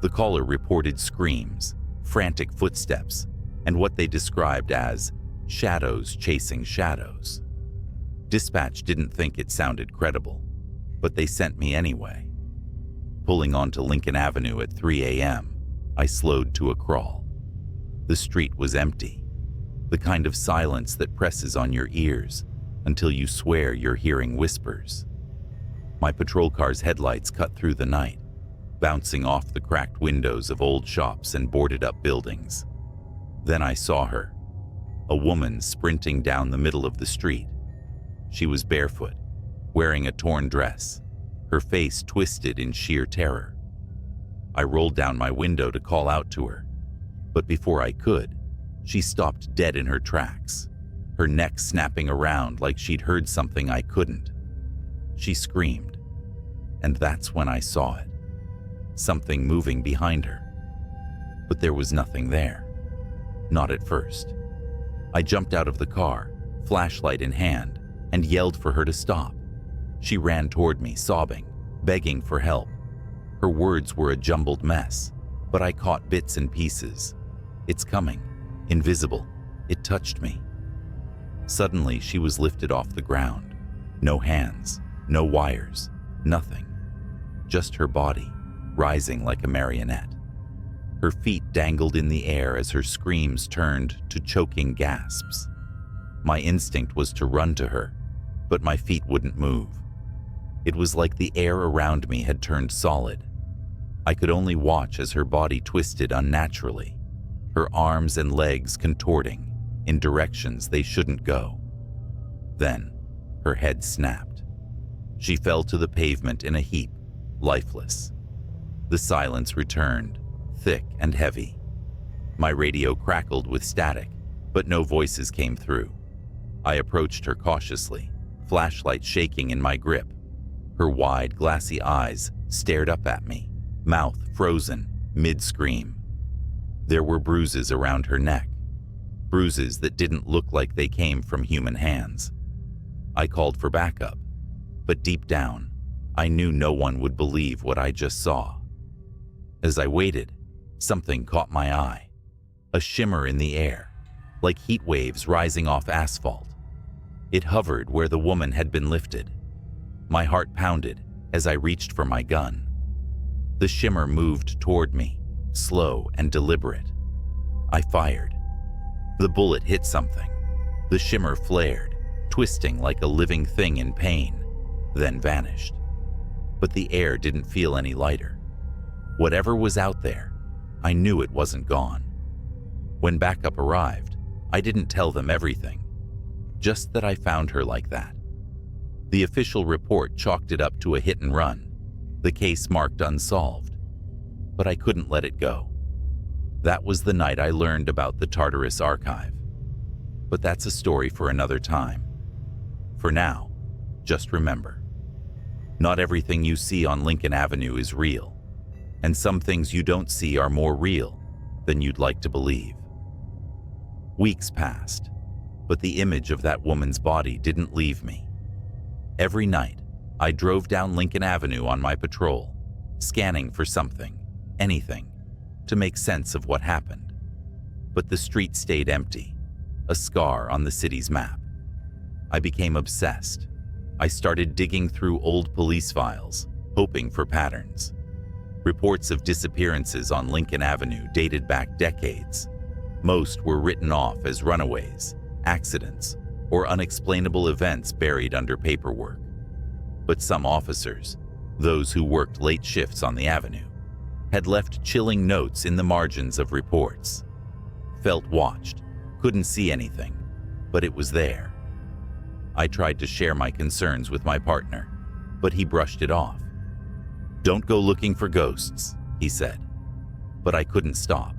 [SPEAKER 1] The caller reported screams, frantic footsteps, and what they described as shadows chasing shadows. Dispatch didn't think it sounded credible, but they sent me anyway. Pulling onto Lincoln Avenue at 3 a.m., I slowed to a crawl. The street was empty, the kind of silence that presses on your ears until you swear you're hearing whispers. My patrol car's headlights cut through the night, bouncing off the cracked windows of old shops and boarded-up buildings. Then I saw her, a woman sprinting down the middle of the street. She was barefoot, wearing a torn dress, her face twisted in sheer terror. I rolled down my window to call out to her, but before I could, she stopped dead in her tracks, her neck snapping around like she'd heard something I couldn't. She screamed, and that's when I saw it, something moving behind her. But there was nothing there, not at first. I jumped out of the car, flashlight in hand, and yelled for her to stop. She ran toward me, sobbing, begging for help. Her words were a jumbled mess, but I caught bits and pieces. "It's coming, invisible. It touched me." Suddenly, she was lifted off the ground. No hands, no wires, nothing. Just her body, rising like a marionette. Her feet dangled in the air as her screams turned to choking gasps. My instinct was to run to her, but my feet wouldn't move. It was like the air around me had turned solid. I could only watch as her body twisted unnaturally, her arms and legs contorting in directions they shouldn't go. Then, her head snapped. She fell to the pavement in a heap, lifeless. The silence returned, thick and heavy. My radio crackled with static, but no voices came through. I approached her cautiously, flashlight shaking in my grip. Her wide, glassy eyes stared up at me, mouth frozen, mid-scream. There were bruises around her neck, bruises that didn't look like they came from human hands. I called for backup, but deep down, I knew no one would believe what I just saw. As I waited, something caught my eye, a shimmer in the air, like heat waves rising off asphalt. It hovered where the woman had been lifted. My heart pounded as I reached for my gun. The shimmer moved toward me, slow and deliberate. I fired. The bullet hit something. The shimmer flared, twisting like a living thing in pain, then vanished. But the air didn't feel any lighter. Whatever was out there, I knew it wasn't gone. When backup arrived, I didn't tell them everything, just that I found her like that. The official report chalked it up to a hit and run, the case marked unsolved. But I couldn't let it go. That was the night I learned about the Tartarus Archive. But that's a story for another time. For now, just remember, not everything you see on Lincoln Avenue is real, and some things you don't see are more real than you'd like to believe. Weeks passed, but the image of that woman's body didn't leave me. Every night, I drove down Lincoln Avenue on my patrol, scanning for something, anything, to make sense of what happened. But the street stayed empty, a scar on the city's map. I became obsessed. I started digging through old police files, hoping for patterns. Reports of disappearances on Lincoln Avenue dated back decades. Most were written off as runaways, accidents, or unexplainable events buried under paperwork. But some officers, those who worked late shifts on the avenue, had left chilling notes in the margins of reports. Felt watched, couldn't see anything, but it was there. I tried to share my concerns with my partner, but he brushed it off. "Don't go looking for ghosts," he said. But I couldn't stop.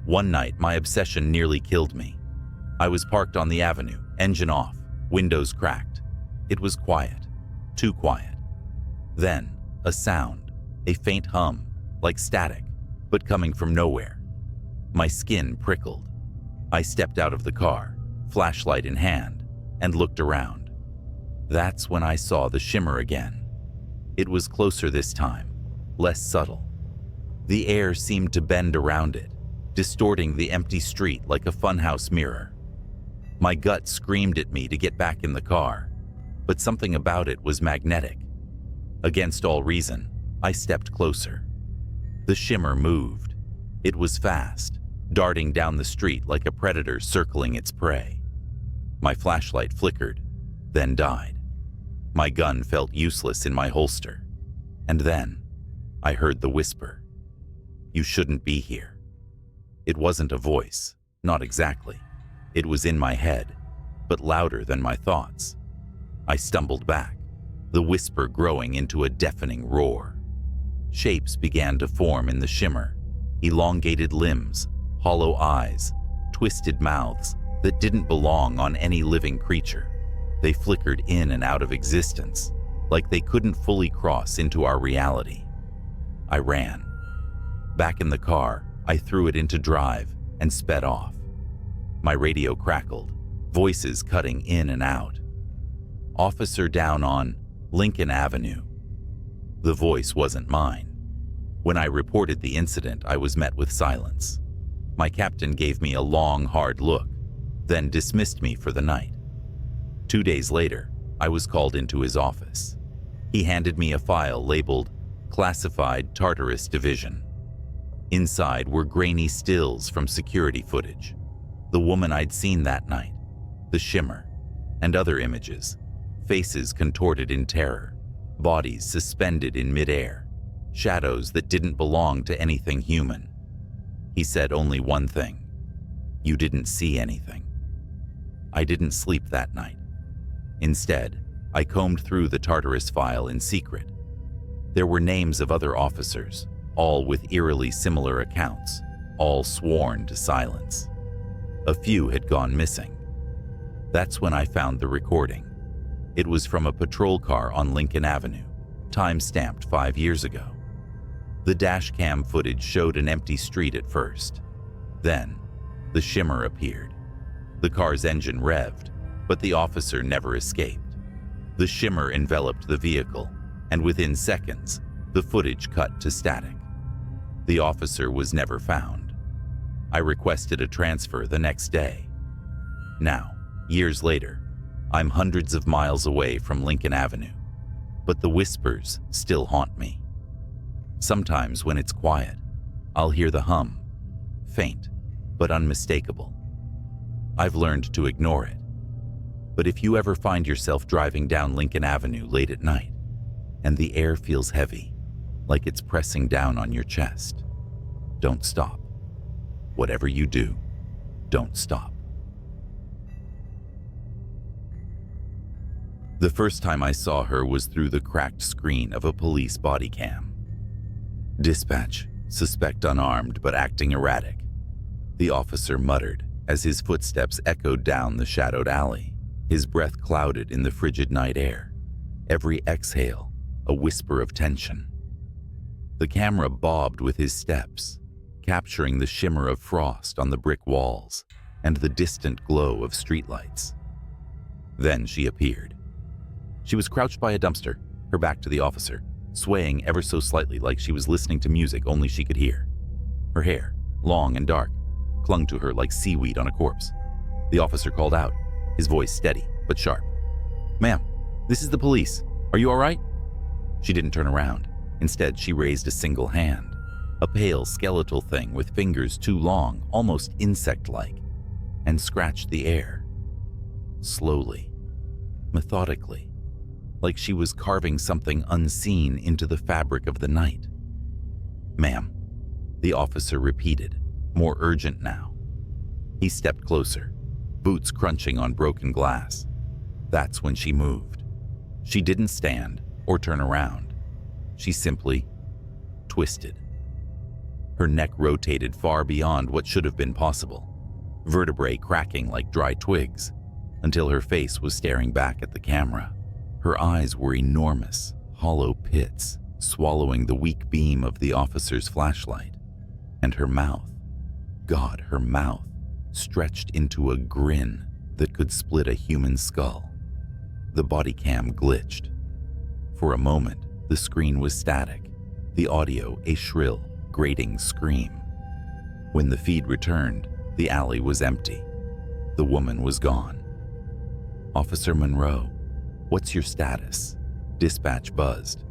[SPEAKER 1] One night, my obsession nearly killed me. I was parked on the avenue, engine off, windows cracked. It was quiet, too quiet. Then, a sound, a faint hum, like static, but coming from nowhere. My skin prickled. I stepped out of the car, flashlight in hand, and looked around. That's when I saw the shimmer again. It was closer this time, less subtle. The air seemed to bend around it, distorting the empty street like a funhouse mirror. My gut screamed at me to get back in the car, but something about it was magnetic. Against all reason, I stepped closer. The shimmer moved. It was fast, darting down the street like a predator circling its prey. My flashlight flickered, then died. My gun felt useless in my holster. And then, I heard the whisper. "You shouldn't be here." It wasn't a voice, not exactly. It was in my head, but louder than my thoughts. I stumbled back, the whisper growing into a deafening roar. Shapes began to form in the shimmer, elongated limbs, hollow eyes, twisted mouths that didn't belong on any living creature. They flickered in and out of existence, like they couldn't fully cross into our reality. I ran. Back in the car, I threw it into drive and sped off. My radio crackled, voices cutting in and out. "Officer down on Lincoln Avenue." The voice wasn't mine. When I reported the incident, I was met with silence. My captain gave me a long, hard look, then dismissed me for the night. 2 days later, I was called into his office. He handed me a file labeled Classified Tartarus Division. Inside were grainy stills from security footage, the woman I'd seen that night, the shimmer, and other images, faces contorted in terror, bodies suspended in midair, shadows that didn't belong to anything human. He said only one thing: "You didn't see anything." I didn't sleep that night. Instead, I combed through the Tartarus file in secret. There were names of other officers, all with eerily similar accounts, all sworn to silence. A few had gone missing. That's when I found the recording. It was from a patrol car on Lincoln Avenue, time-stamped 5 years ago. The dash cam footage showed an empty street at first. Then, the shimmer appeared. The car's engine revved, but the officer never escaped. The shimmer enveloped the vehicle, and within seconds, the footage cut to static. The officer was never found. I requested a transfer the next day. Now, years later, I'm hundreds of miles away from Lincoln Avenue, but the whispers still haunt me. Sometimes when it's quiet, I'll hear the hum, faint but unmistakable. I've learned to ignore it. But if you ever find yourself driving down Lincoln Avenue late at night, and the air feels heavy, like it's pressing down on your chest, don't stop. Whatever you do, don't stop. The first time I saw her was through the cracked screen of a police body cam. "Dispatch, suspect unarmed but acting erratic," the officer muttered as his footsteps echoed down the shadowed alley, his breath clouded in the frigid night air. Every exhale, a whisper of tension. The camera bobbed with his steps, capturing the shimmer of frost on the brick walls and the distant glow of streetlights. Then she appeared. She was crouched by a dumpster, her back to the officer, swaying ever so slightly like she was listening to music only she could hear. Her hair, long and dark, clung to her like seaweed on a corpse. The officer called out, his voice steady but sharp. "Ma'am, this is the police. Are you all right?" She didn't turn around. Instead, she raised a single hand, a pale skeletal thing with fingers too long, almost insect-like, and scratched the air. Slowly, methodically, like she was carving something unseen into the fabric of the night. "Ma'am," the officer repeated, more urgent now. He stepped closer, boots crunching on broken glass. That's when she moved. She didn't stand or turn around. She simply twisted. Her neck rotated far beyond what should have been possible, vertebrae cracking like dry twigs, until her face was staring back at the camera. Her eyes were enormous, hollow pits, swallowing the weak beam of the officer's flashlight. And her mouth, God, her mouth, stretched into a grin that could split a human skull. The body cam glitched. For a moment, the screen was static, the audio a shrill, grating scream. When the feed returned, the alley was empty. The woman was gone. "Officer Monroe, what's your status?" Dispatch buzzed,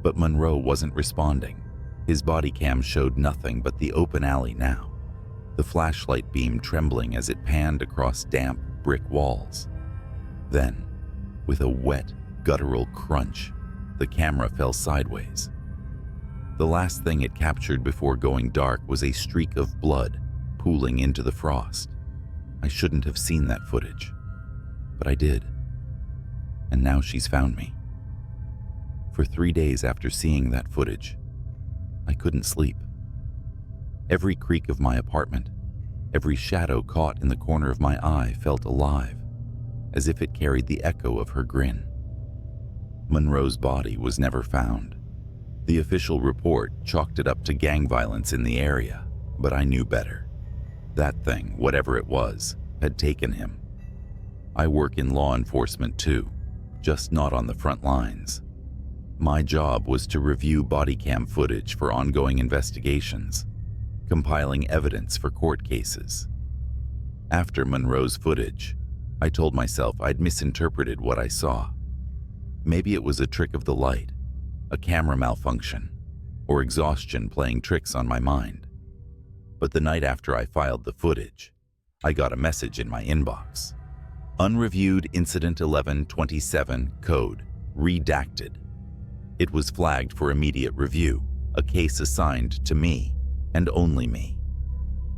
[SPEAKER 1] but Monroe wasn't responding. His body cam showed nothing but the open alley now, the flashlight beam trembling as it panned across damp brick walls. Then, with a wet, guttural crunch, the camera fell sideways. The last thing it captured before going dark was a streak of blood pooling into the frost. I shouldn't have seen that footage, but I did. And now she's found me. For 3 days after seeing that footage, I couldn't sleep. Every creak of my apartment, every shadow caught in the corner of my eye felt alive, as if it carried the echo of her grin. Monroe's body was never found. The official report chalked it up to gang violence in the area, but I knew better. That thing, whatever it was, had taken him. I work in law enforcement too, just not on the front lines. My job was to review body cam footage for ongoing investigations, compiling evidence for court cases. After Monroe's footage, I told myself I'd misinterpreted what I saw. Maybe it was a trick of the light, a camera malfunction, or exhaustion playing tricks on my mind. But the night after I filed the footage, I got a message in my inbox. Unreviewed Incident 1127 code, redacted. It was flagged for immediate review, a case assigned to me, and only me.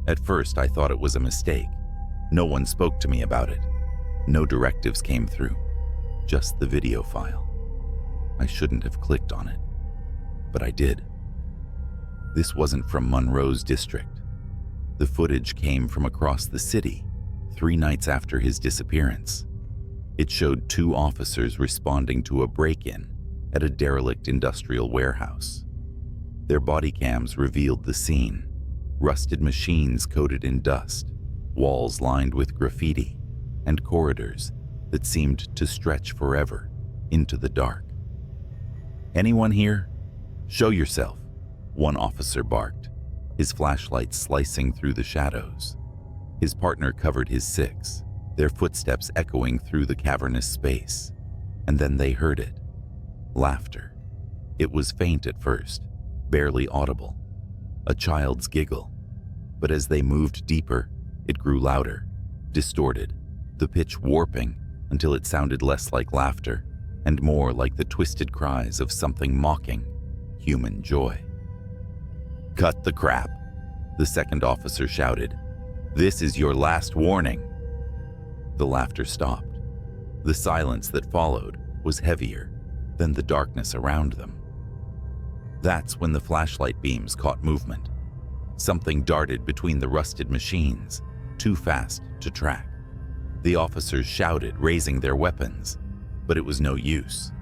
[SPEAKER 1] At first, I thought it was a mistake. No one spoke to me about it. No directives came through, just the video file. I shouldn't have clicked on it, but I did. This wasn't from Monroe's district. The footage came from across the city, 3 nights after his disappearance. It showed 2 officers responding to a break-in at a derelict industrial warehouse. Their body cams revealed the scene: rusted machines coated in dust, walls lined with graffiti, and corridors that seemed to stretch forever into the dark. "Anyone here? Show yourself," one officer barked, his flashlight slicing through the shadows. His partner covered his 6, their footsteps echoing through the cavernous space. And then they heard it. Laughter. It was faint at first, barely audible. A child's giggle. But as they moved deeper, it grew louder, distorted, the pitch warping until it sounded less like laughter and more like the twisted cries of something mocking human joy. "Cut the crap," the second officer shouted. "This is your last warning." The laughter stopped. The silence that followed was heavier than the darkness around them. That's when the flashlight beams caught movement. Something darted between the rusted machines, too fast to track. The officers shouted, raising their weapons, but it was no use.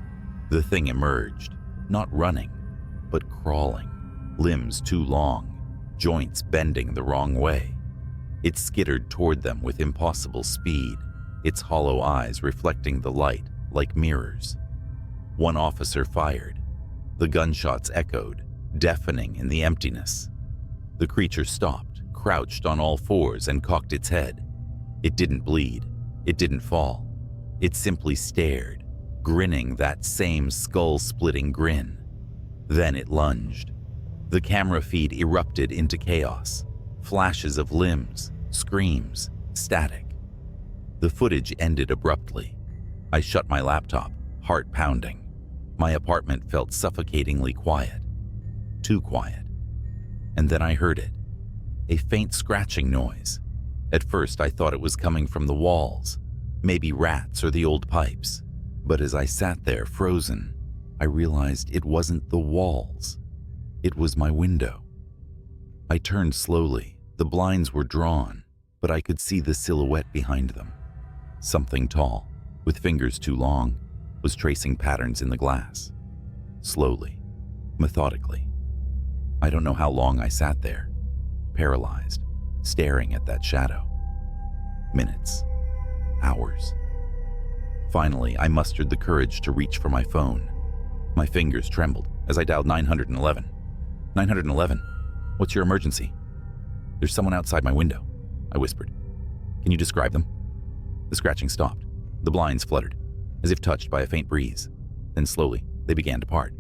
[SPEAKER 1] The thing emerged, not running, but crawling, limbs too long, joints bending the wrong way. It skittered toward them with impossible speed, its hollow eyes reflecting the light like mirrors. One officer fired. The gunshots echoed, deafening in the emptiness. The creature stopped, crouched on all fours, and cocked its head. It didn't bleed. It didn't fall. It simply stared, grinning that same skull-splitting grin. Then it lunged. The camera feed erupted into chaos. Flashes of limbs, screams, static. The footage ended abruptly. I shut my laptop, heart pounding. My apartment felt suffocatingly quiet. Too quiet. And then I heard it. A faint scratching noise. At first I thought it was coming from the walls, maybe rats or the old pipes. But as I sat there frozen, I realized it wasn't the walls. It was my window. I turned slowly. The blinds were drawn, but I could see the silhouette behind them. Something tall, with fingers too long, was tracing patterns in the glass. Slowly, methodically. I don't know how long I sat there, paralyzed, staring at that shadow. Minutes. Hours. Finally, I mustered the courage to reach for my phone. My fingers trembled as I dialed 911. 911, what's your emergency? "There's someone outside my window," I whispered. "Can you describe them?" The scratching stopped. The blinds fluttered, as if touched by a faint breeze. Then slowly, they began to part.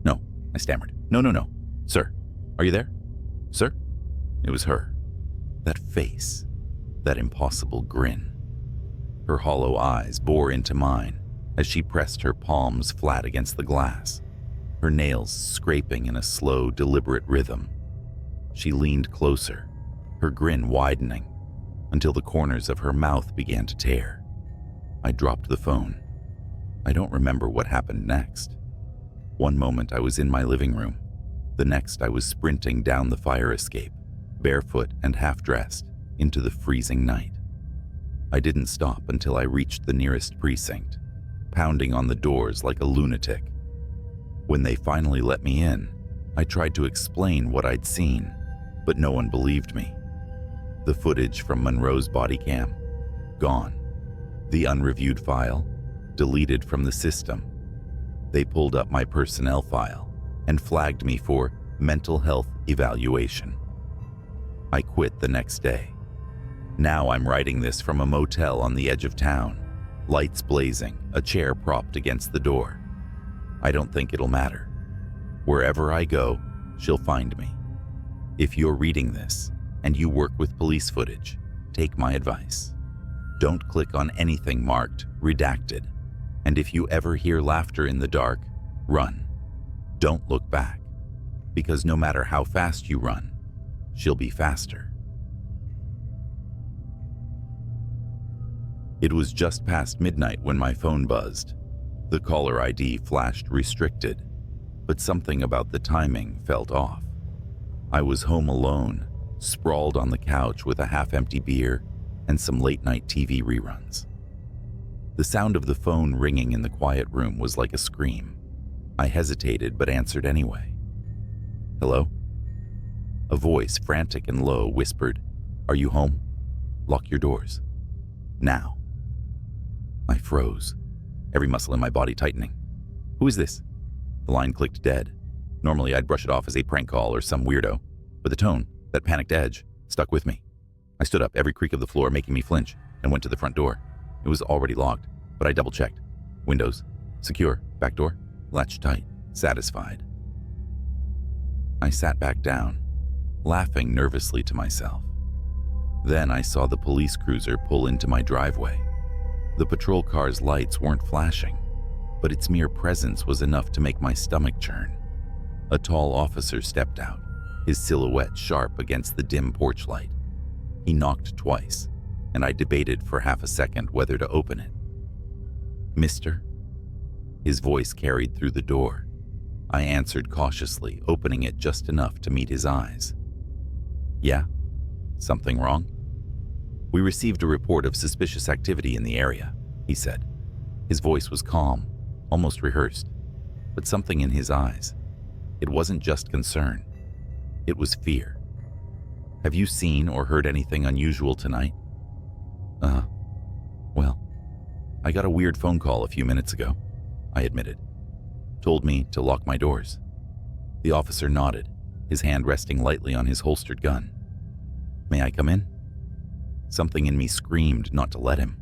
[SPEAKER 1] "No," I stammered. No. Sir, are you there? Sir?" It was her. That face. That impossible grin. Her hollow eyes bore into mine as she pressed her palms flat against the glass. her nails scraping in a slow, deliberate rhythm. She leaned closer, her grin widening, until the corners of her mouth began to tear. I dropped the phone. I don't remember what happened next. One moment I was in my living room. The next I was sprinting down the fire escape, barefoot and half-dressed, into the freezing night. I didn't stop until I reached the nearest precinct, pounding on the doors like a lunatic. When they finally let me in, I tried to explain what I'd seen, but no one believed me. The footage from Monroe's body cam, gone. The unreviewed file, deleted from the system. They pulled up my personnel file and flagged me for mental health evaluation. I quit the next day. Now I'm writing this from a motel on the edge of town, lights blazing, a chair propped against the door. I don't think it'll matter. Wherever I go, she'll find me. If you're reading this and you work with police footage, take my advice. Don't click on anything marked redacted. And if you ever hear laughter in the dark, run. Don't look back, because no matter how fast you run, she'll be faster. It was just past midnight when my phone buzzed. The caller ID flashed restricted, but something about the timing felt off. I was home alone, sprawled on the couch with a half-empty beer and some late-night TV reruns. The sound of the phone ringing in the quiet room was like a scream. I hesitated but answered anyway. Hello? A voice, frantic and low, whispered, "Are you home? Lock your doors. Now." I froze, every muscle in my body tightening. "Who is this?" The line clicked dead. Normally I'd brush it off as a prank call or some weirdo, but the tone, that panicked edge, stuck with me. I stood up, every creak of the floor making me flinch, and went to the front door. It was already locked, but I double-checked. Windows, secure, back door, latched tight, satisfied. I sat back down, laughing nervously to myself. Then I saw the police cruiser pull into my driveway. The patrol car's lights weren't flashing, but its mere presence was enough to make my stomach churn. A tall officer stepped out, his silhouette sharp against the dim porch light. He knocked twice, and I debated for half a second whether to open it. "Mister?" His voice carried through the door. I answered cautiously, opening it just enough to meet his eyes. "Yeah? Something wrong?" "We received a report of suspicious activity in the area," he said. His voice was calm, almost rehearsed, but something in his eyes. It wasn't just concern. It was fear. "Have you seen or heard anything unusual tonight?" Well, I got a weird phone call a few minutes ago," I admitted. "Told me to lock my doors." The officer nodded, his hand resting lightly on his holstered gun. "May I come in?" Something in me screamed not to let him,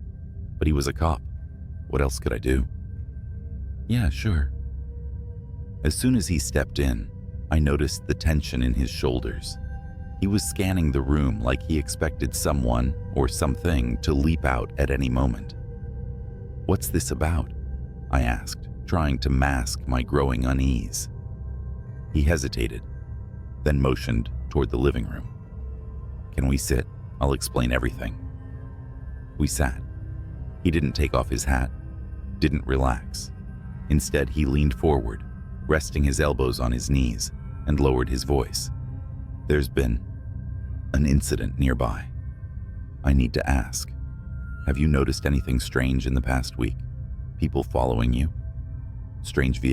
[SPEAKER 1] but he was a cop. What else could I do? "Yeah, sure." As soon as he stepped in, I noticed the tension in his shoulders. He was scanning the room like he expected someone or something to leap out at any moment. "What's this about?" I asked, trying to mask my growing unease. He hesitated, then motioned toward the living room. "Can we sit? I'll explain everything." We sat. He didn't take off his hat, didn't relax. Instead, he leaned forward, resting his elbows on his knees, and lowered his voice. "There's been an incident nearby. I need to ask. Have you noticed anything strange in the past week? People following you? Strange vehicles?"